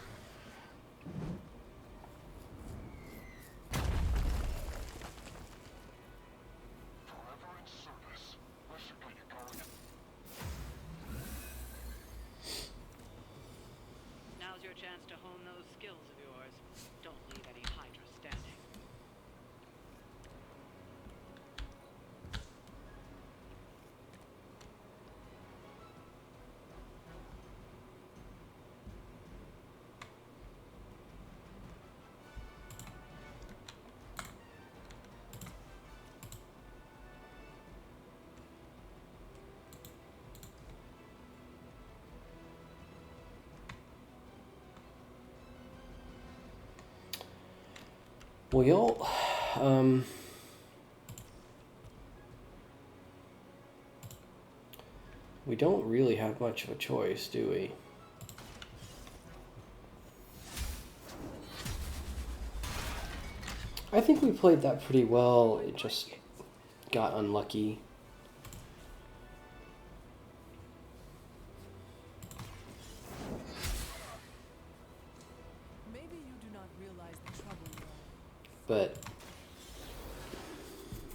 Now's your chance to hone those skills of yours. Don't leave any Hydra standing. Well, we don't really have much of a choice, do we? I think we played that pretty well. It just got unlucky. Maybe you do not realize the trouble you are. But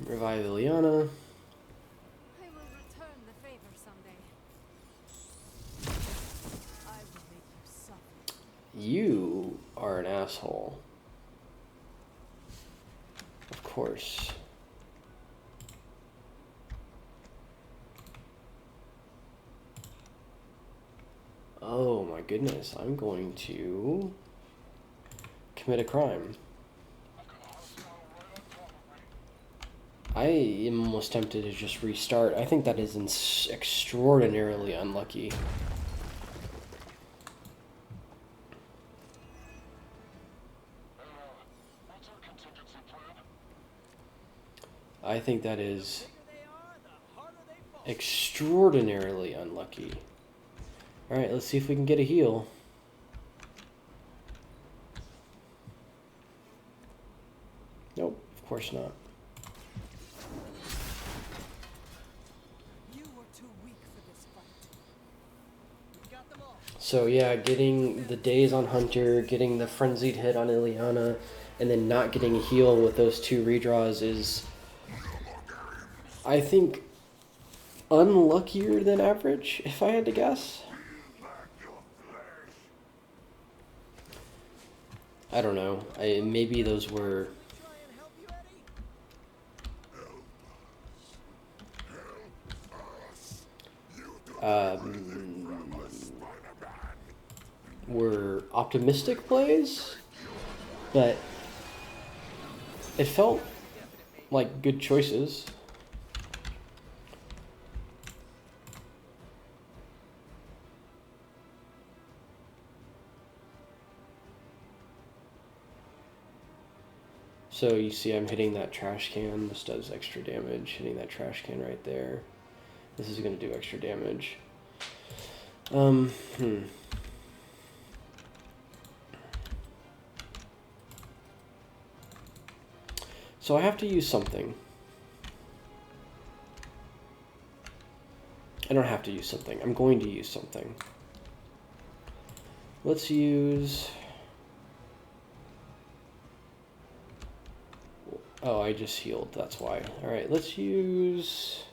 revive Ileana. I will return the favor someday. I will make you suffer. You are an asshole. Of course. Oh my goodness, I'm going to commit a crime. I am almost tempted to just restart. I think that is extraordinarily unlucky. I think that is extraordinarily unlucky. Alright, let's see if we can get a heal. Nope, of course not. You were too weak for this fight. We got them all. So yeah, getting the daze on Hunter, getting the frenzied hit on Ileana, and then not getting a heal with those two redraws is, I think, unluckier than average, if I had to guess. I don't know. Maybe those were... were optimistic plays, but it felt like good choices. So you see I'm hitting that trash can. This does extra damage. Hitting that trash can right there. This is going to do extra damage. So I have to use something. I don't have to use something. I'm going to use something. Let's use... Oh, I just healed. That's why. Alright, let's use...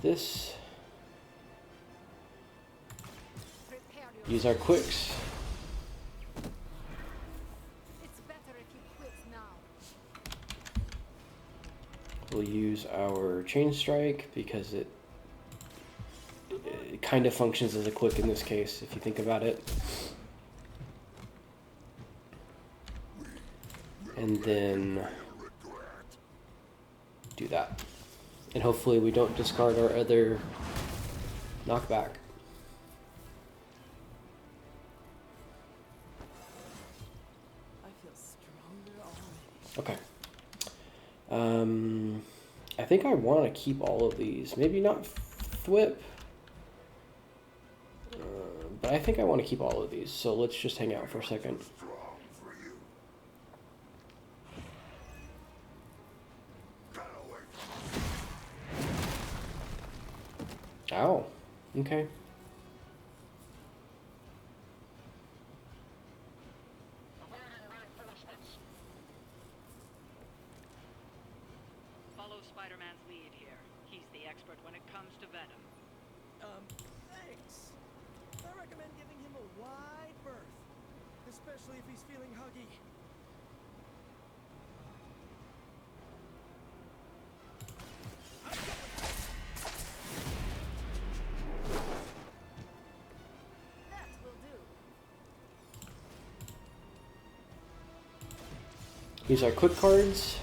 this. Use our quicks. It's better if you quit now. We'll use our chain strike because it kind of functions as a quick in this case, if you think about it. And then do that. And hopefully we don't discard our other knockback. I feel stronger already. Okay. I think I want to keep all of these. Maybe not Thwip. But I think I want to keep all of these. So let's just hang out for a second. Ow. Okay. Follow Spider-Man's lead here. He's the expert when it comes to Venom. Thanks. I recommend giving him a wide berth, especially if he's feeling huggy. That will do. Use our quick cards.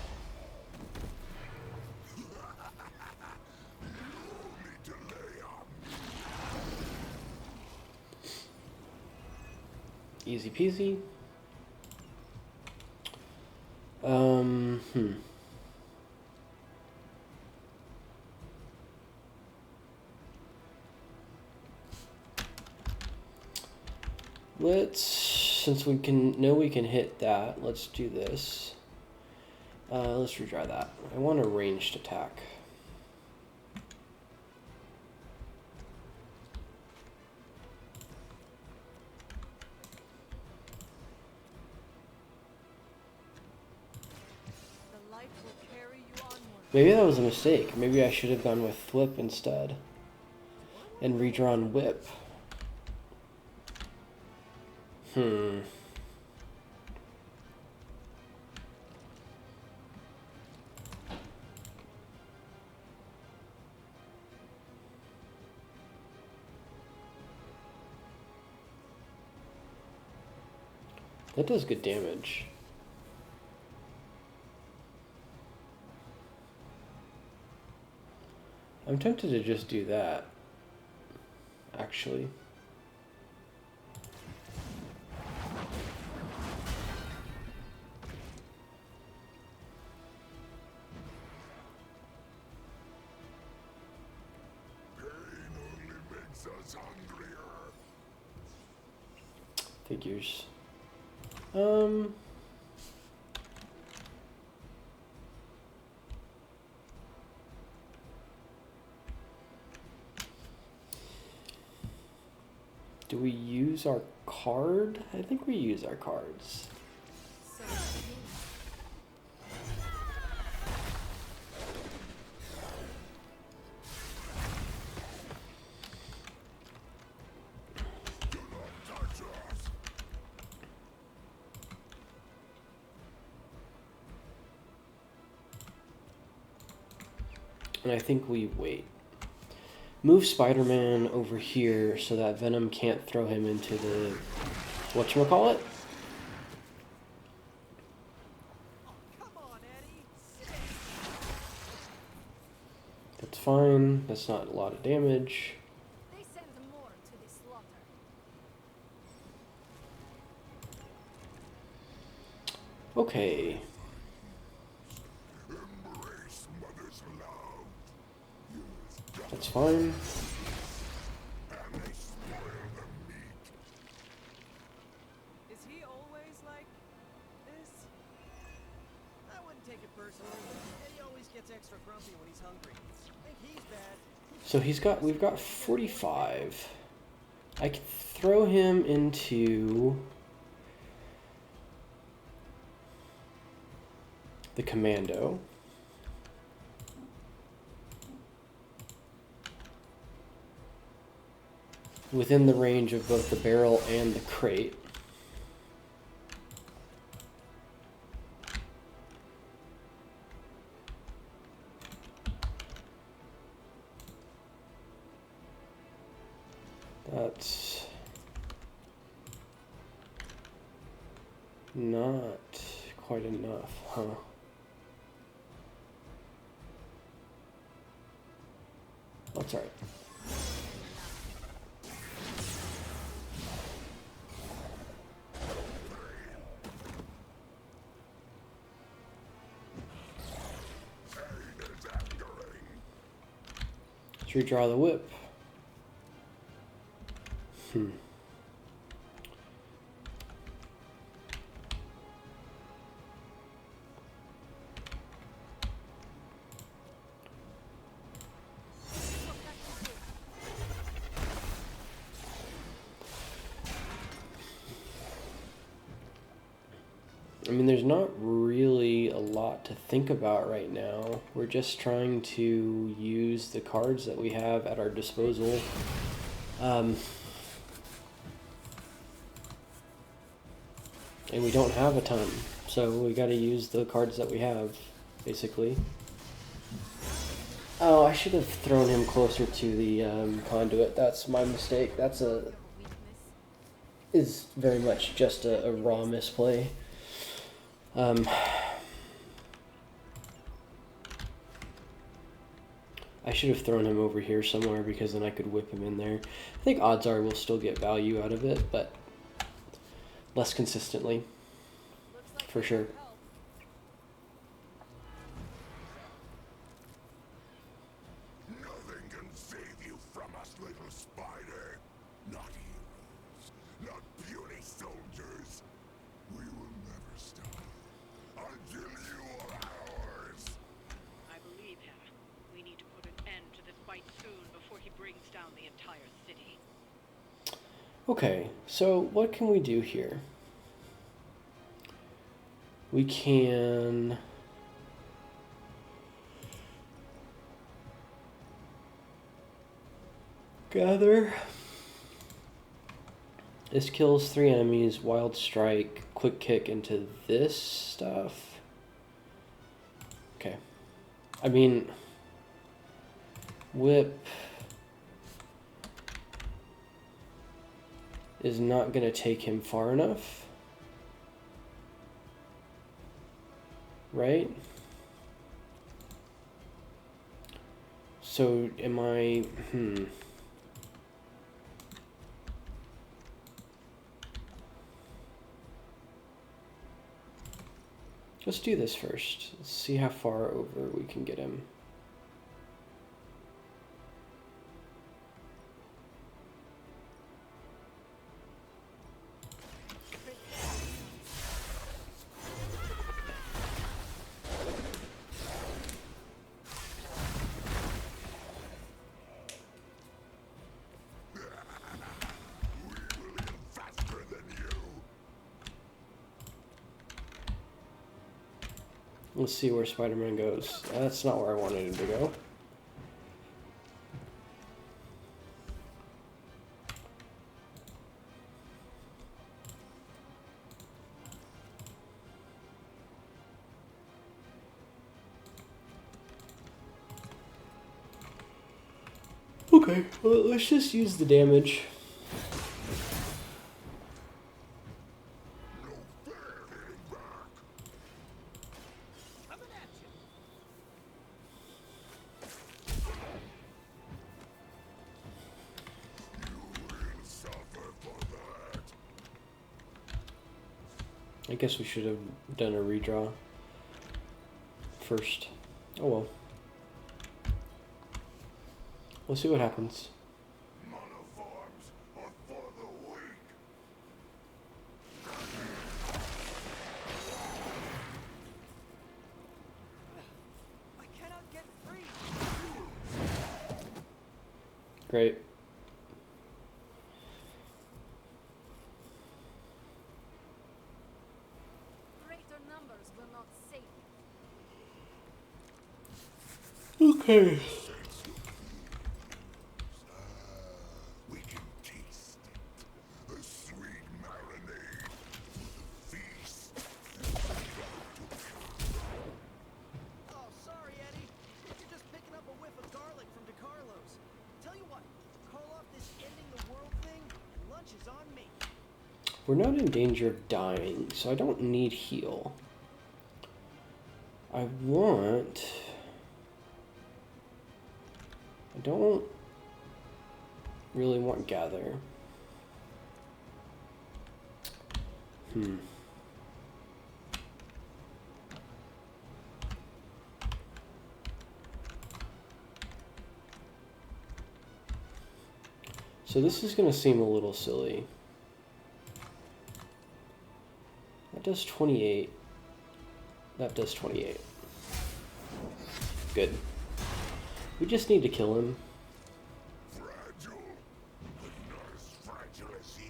Easy peasy. Hmm. Let's, since we can hit that, let's do this. Let's retry that. I want a ranged attack. The light will carry you onward. Maybe that was a mistake. Maybe I should have gone with flip instead. And redrawn whip. Hmm. That does good damage. I'm tempted to just do that, actually. Pain only makes us hungrier. Figures. Do we use our card? I think we use our cards. So Do not touch us. And I think we wait. Move Spider-Man over here so that Venom can't throw him into the whatchamacallit? Come on, Eddie. That's fine. That's not a lot of damage. they send more to the slaughter. Okay. Embrace mother's love. Use That's fine. and they spoil the meat. Is he always like this? I wouldn't take it personally. Eddie always gets extra grumpy when he's hungry. I think he's bad. So we've got 45. I can throw him into the commando. Within the range of both the barrel and the crate. That's not quite enough, huh? That's all right. Let's redraw the whip. I mean, there's not really a lot to think about right now. We're just trying to use the cards that we have at our disposal. And we don't have a ton, so we gotta use the cards that we have, basically. Oh, I should have thrown him closer to the conduit. That's my mistake. Is very much just a raw misplay. I should have thrown him over here somewhere because then I could whip him in there. I think odds are we'll still get value out of it, but less consistently, for sure. Okay, so what can we do here? We can gather. This kills 3 enemies, wild strike, quick kick into this stuff. Okay. I mean, whip is not going to take him far enough. Right? So am I, Let's do this first. Let's see how far over we can get him. Let's see where Spider-Man goes. That's not where I wanted him to go. Okay, well, let's just use the damage. I guess we should have done a redraw first. Oh well. We'll see what happens. Monoforms are for the weak. I cannot get free. Great. Greater numbers will not save Okay. We can taste it. A sweet marinade for the feast. Oh, sorry, Eddie. You're just picking up a whiff of garlic from DeCarlo's. Tell you what, call off this ending the world thing, and lunch is on me. We're not in danger of dying, so I don't need heal. I don't really want gather. So this is going to seem a little silly. That does 28. That does 28. Good. We just need to kill him. Fragile, but not as fragile as you.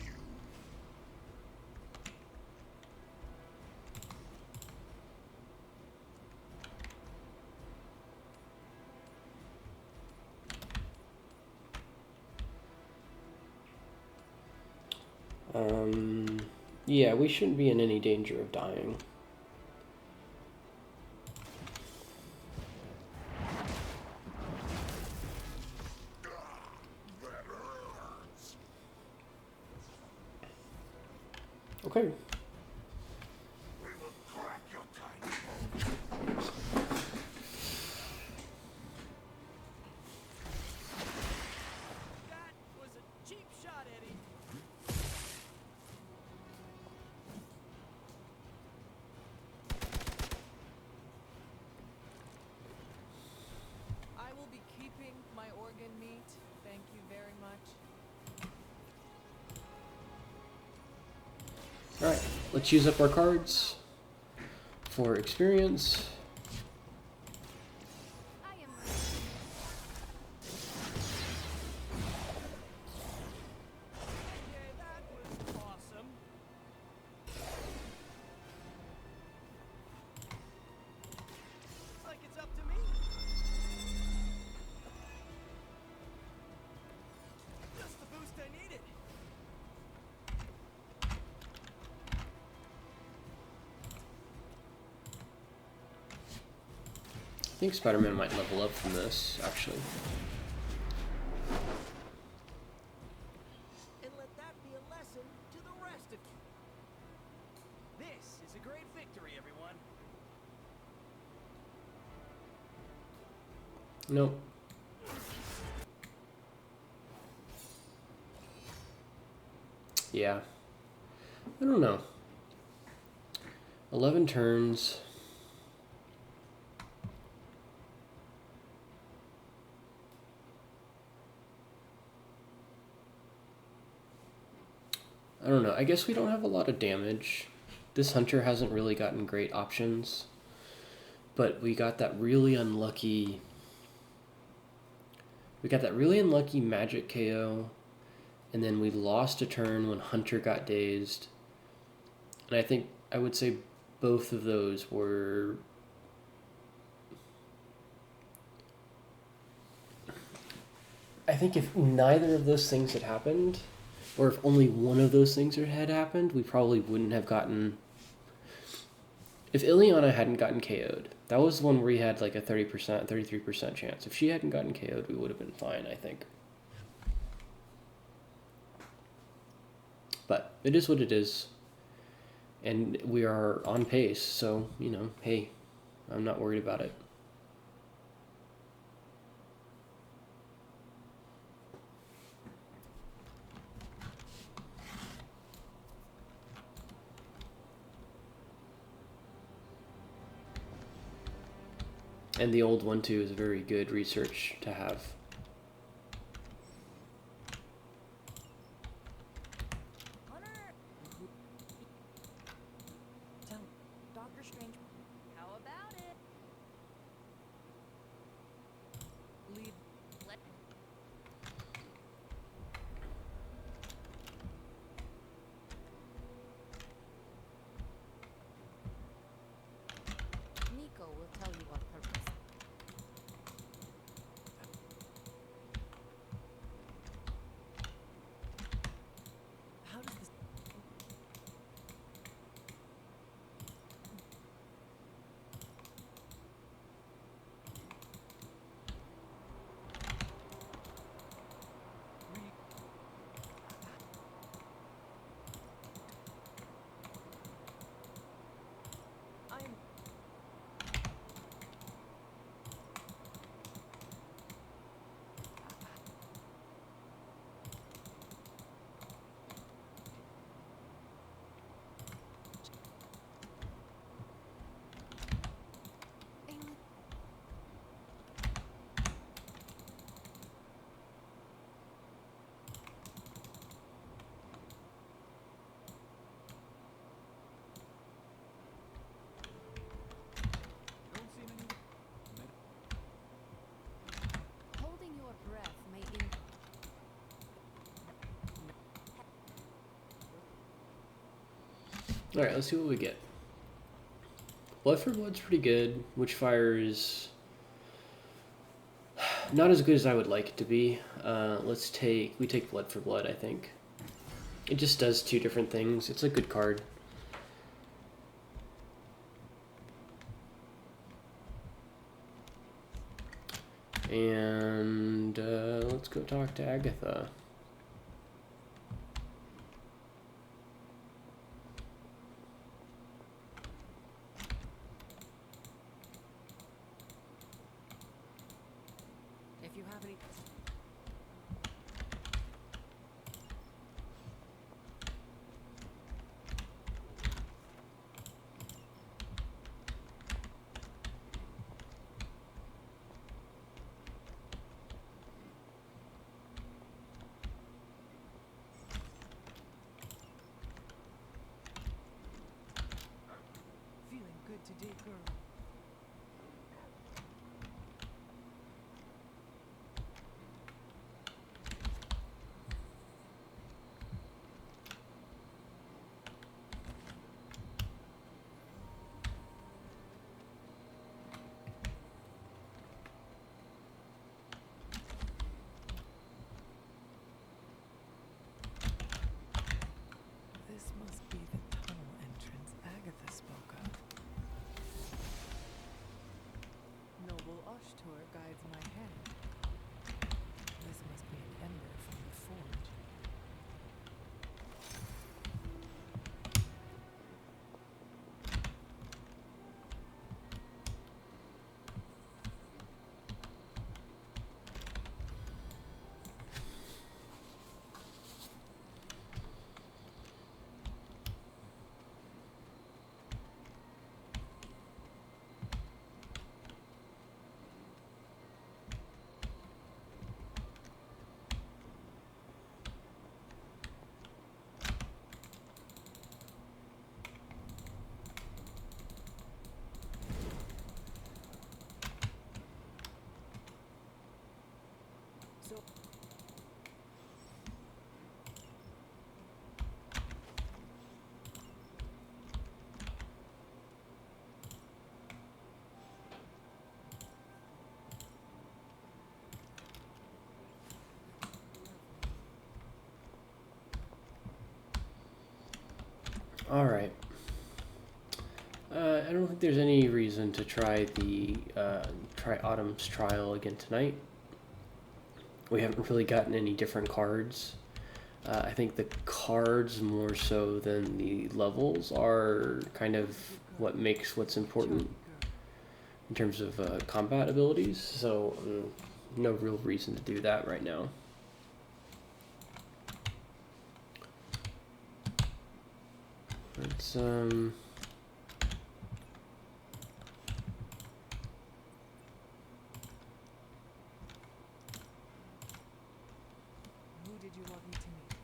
Yeah, we shouldn't be in any danger of dying. That hurts. Okay. We will crack your tiny bones. That was a cheap shot, Eddie. I will be keeping my organ meat. Thank you very much. Alright, let's use up our cards for experience. I am Yeah, that think Spider-Man might level up from this, actually. And let that be a lesson to the rest of you. This is a great victory, everyone. Nope. Yeah. I don't know. 11 turns. I don't know. I guess we don't have a lot of damage. This hunter hasn't really gotten great options. But we got that really unlucky... We got that really unlucky magic KO. And then we lost a turn when Hunter got dazed. And I think I would say both of those were... I think if neither of those things had happened, or if only one of those things had happened, we probably wouldn't have gotten... If Ileana hadn't gotten KO'd, that was the one where he had like a 30%, 33% chance. If she hadn't gotten KO'd, we would have been fine, I think. But it is what it is. And we are on pace, so, you know, hey, I'm not worried about it. And the old one, too, is very good research to have. Doctor Strange, how about it? Lead. Let Nico will tell you on purpose. How does this... I'm... Don't see any... Holding your breath may in Alright, let's see what we get. Blood for Blood's pretty good. Witchfire is not as good as I would like it to be. We take Blood for Blood, I think. It just does two different things. It's a good card. And let's go talk to Agatha. if you have any Feeling good today, girl. This must be the tunnel entrance Agatha spoke of. Alright. I don't think there's any reason to try the try Autumn's Trial again tonight. We haven't really gotten any different cards. I think the cards more so than the levels are kind of what makes what's important in terms of combat abilities. So no real reason to do that right now. Let's Who did you want me to meet?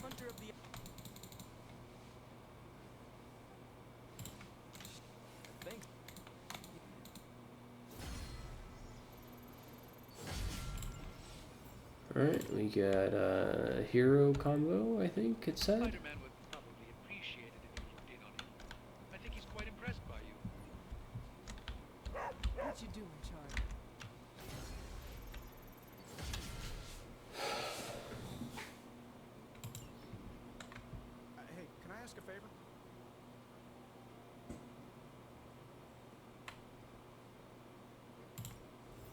Hunter of the... Thanks. Alright, we got a hero combo, I think it said. Spider-Man would probably appreciate it if you looked in on him. I think he's quite impressed by you. What you doing, Charlie? Hey, can I ask a favor?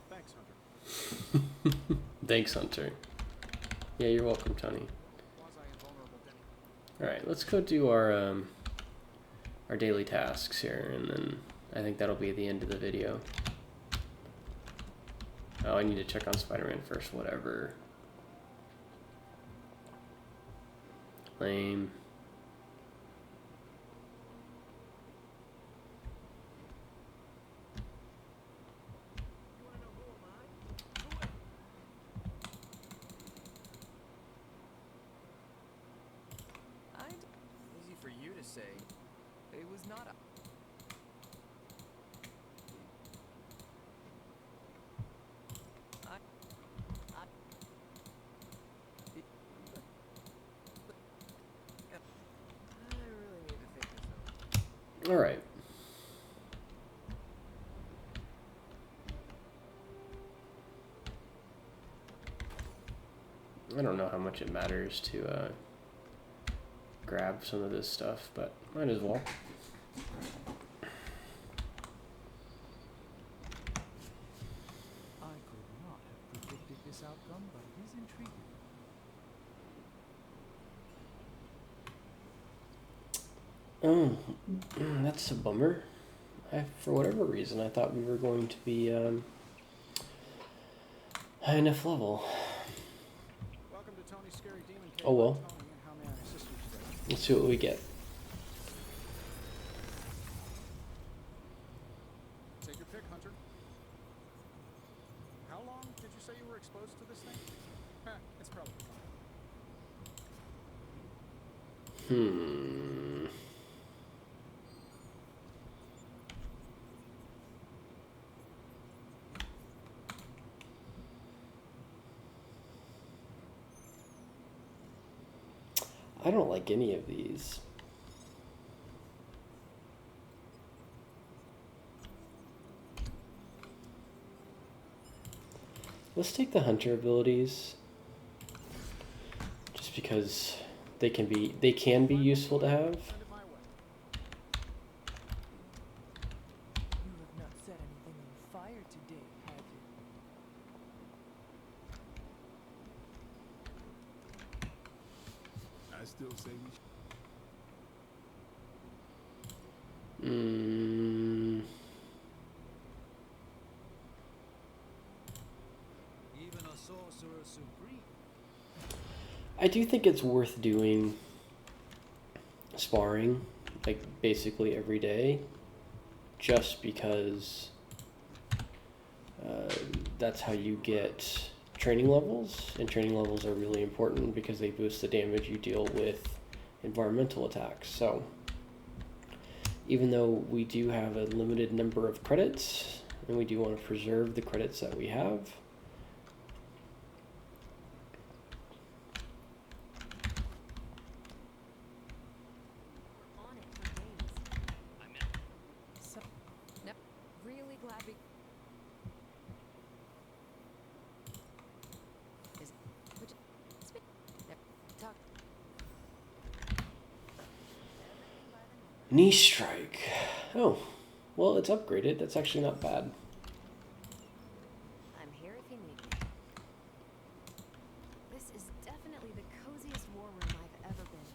Thanks, Hunter. Thanks, Hunter. Yeah, you're welcome, Tony. Quasi-invulnerable Denny. Alright, let's go do our daily tasks here, and then I think that'll be the end of the video. Oh, I need to check on Spider-Man first, whatever. Lame. You wanna know who am I? Who am Easy for you to say. It was not a... I really need to think this over. Alright. I don't know how much it matters to grab some of this stuff, but might as well. I could not have predicted this outcome, but it is intriguing. Oh, that's a bummer. For whatever reason, I thought we were going to be high enough level. Welcome to Tony's Scary Demon Cave. Oh well. Tony, how may I assist you today? Let's see what we get. Take your pick, Hunter. How long did you say you were exposed to this thing? It's probably fine. I don't like any of these. Let's take the hunter abilities, just because they can be useful to have. Send it my way. You have not set anything on fire today, have you? I still say we should. Even a sorcerer supreme. I do think it's worth doing sparring, like basically every day, just because that's how you get training levels, and training levels are really important because they boost the damage you deal with environmental attacks. So even though we do have a limited number of credits, and we do want to preserve the credits that we have, On it for days. I'm in. So, no, really glad we. Is which speak? Talk. Knee strike. Oh, well, it's upgraded. That's actually not bad. I'm here if you need me. This is definitely the coziest war room I've ever been.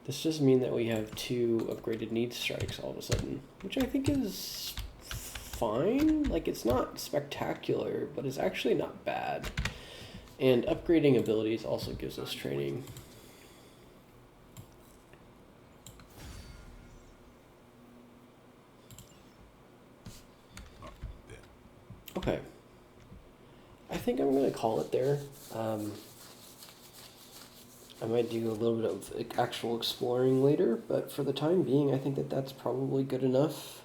This does mean that we have 2 upgraded knee strikes all of a sudden, which I think is fine. Like, it's not spectacular, but it's actually not bad. And upgrading abilities also gives us training. Okay. I think I'm going to call it there. I might do a little bit of actual exploring later, but for the time being, I think that that's probably good enough.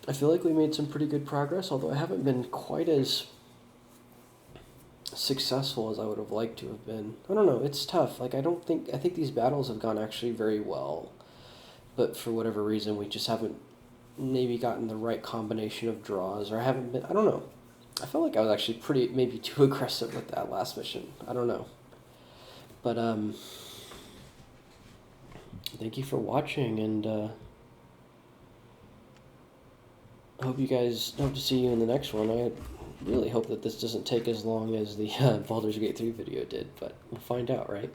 I feel like we made some pretty good progress, although I haven't been quite as successful as I would have liked to have been. I don't know, it's tough. Like, I think these battles have gone actually very well, but for whatever reason, we just haven't maybe gotten the right combination of draws, or I haven't been, I don't know. I felt like I was actually maybe too aggressive with that last mission. I don't know. But, thank you for watching, and, I hope to see you in the next one. I really hope that this doesn't take as long as the Baldur's Gate 3 video did, but we'll find out, right?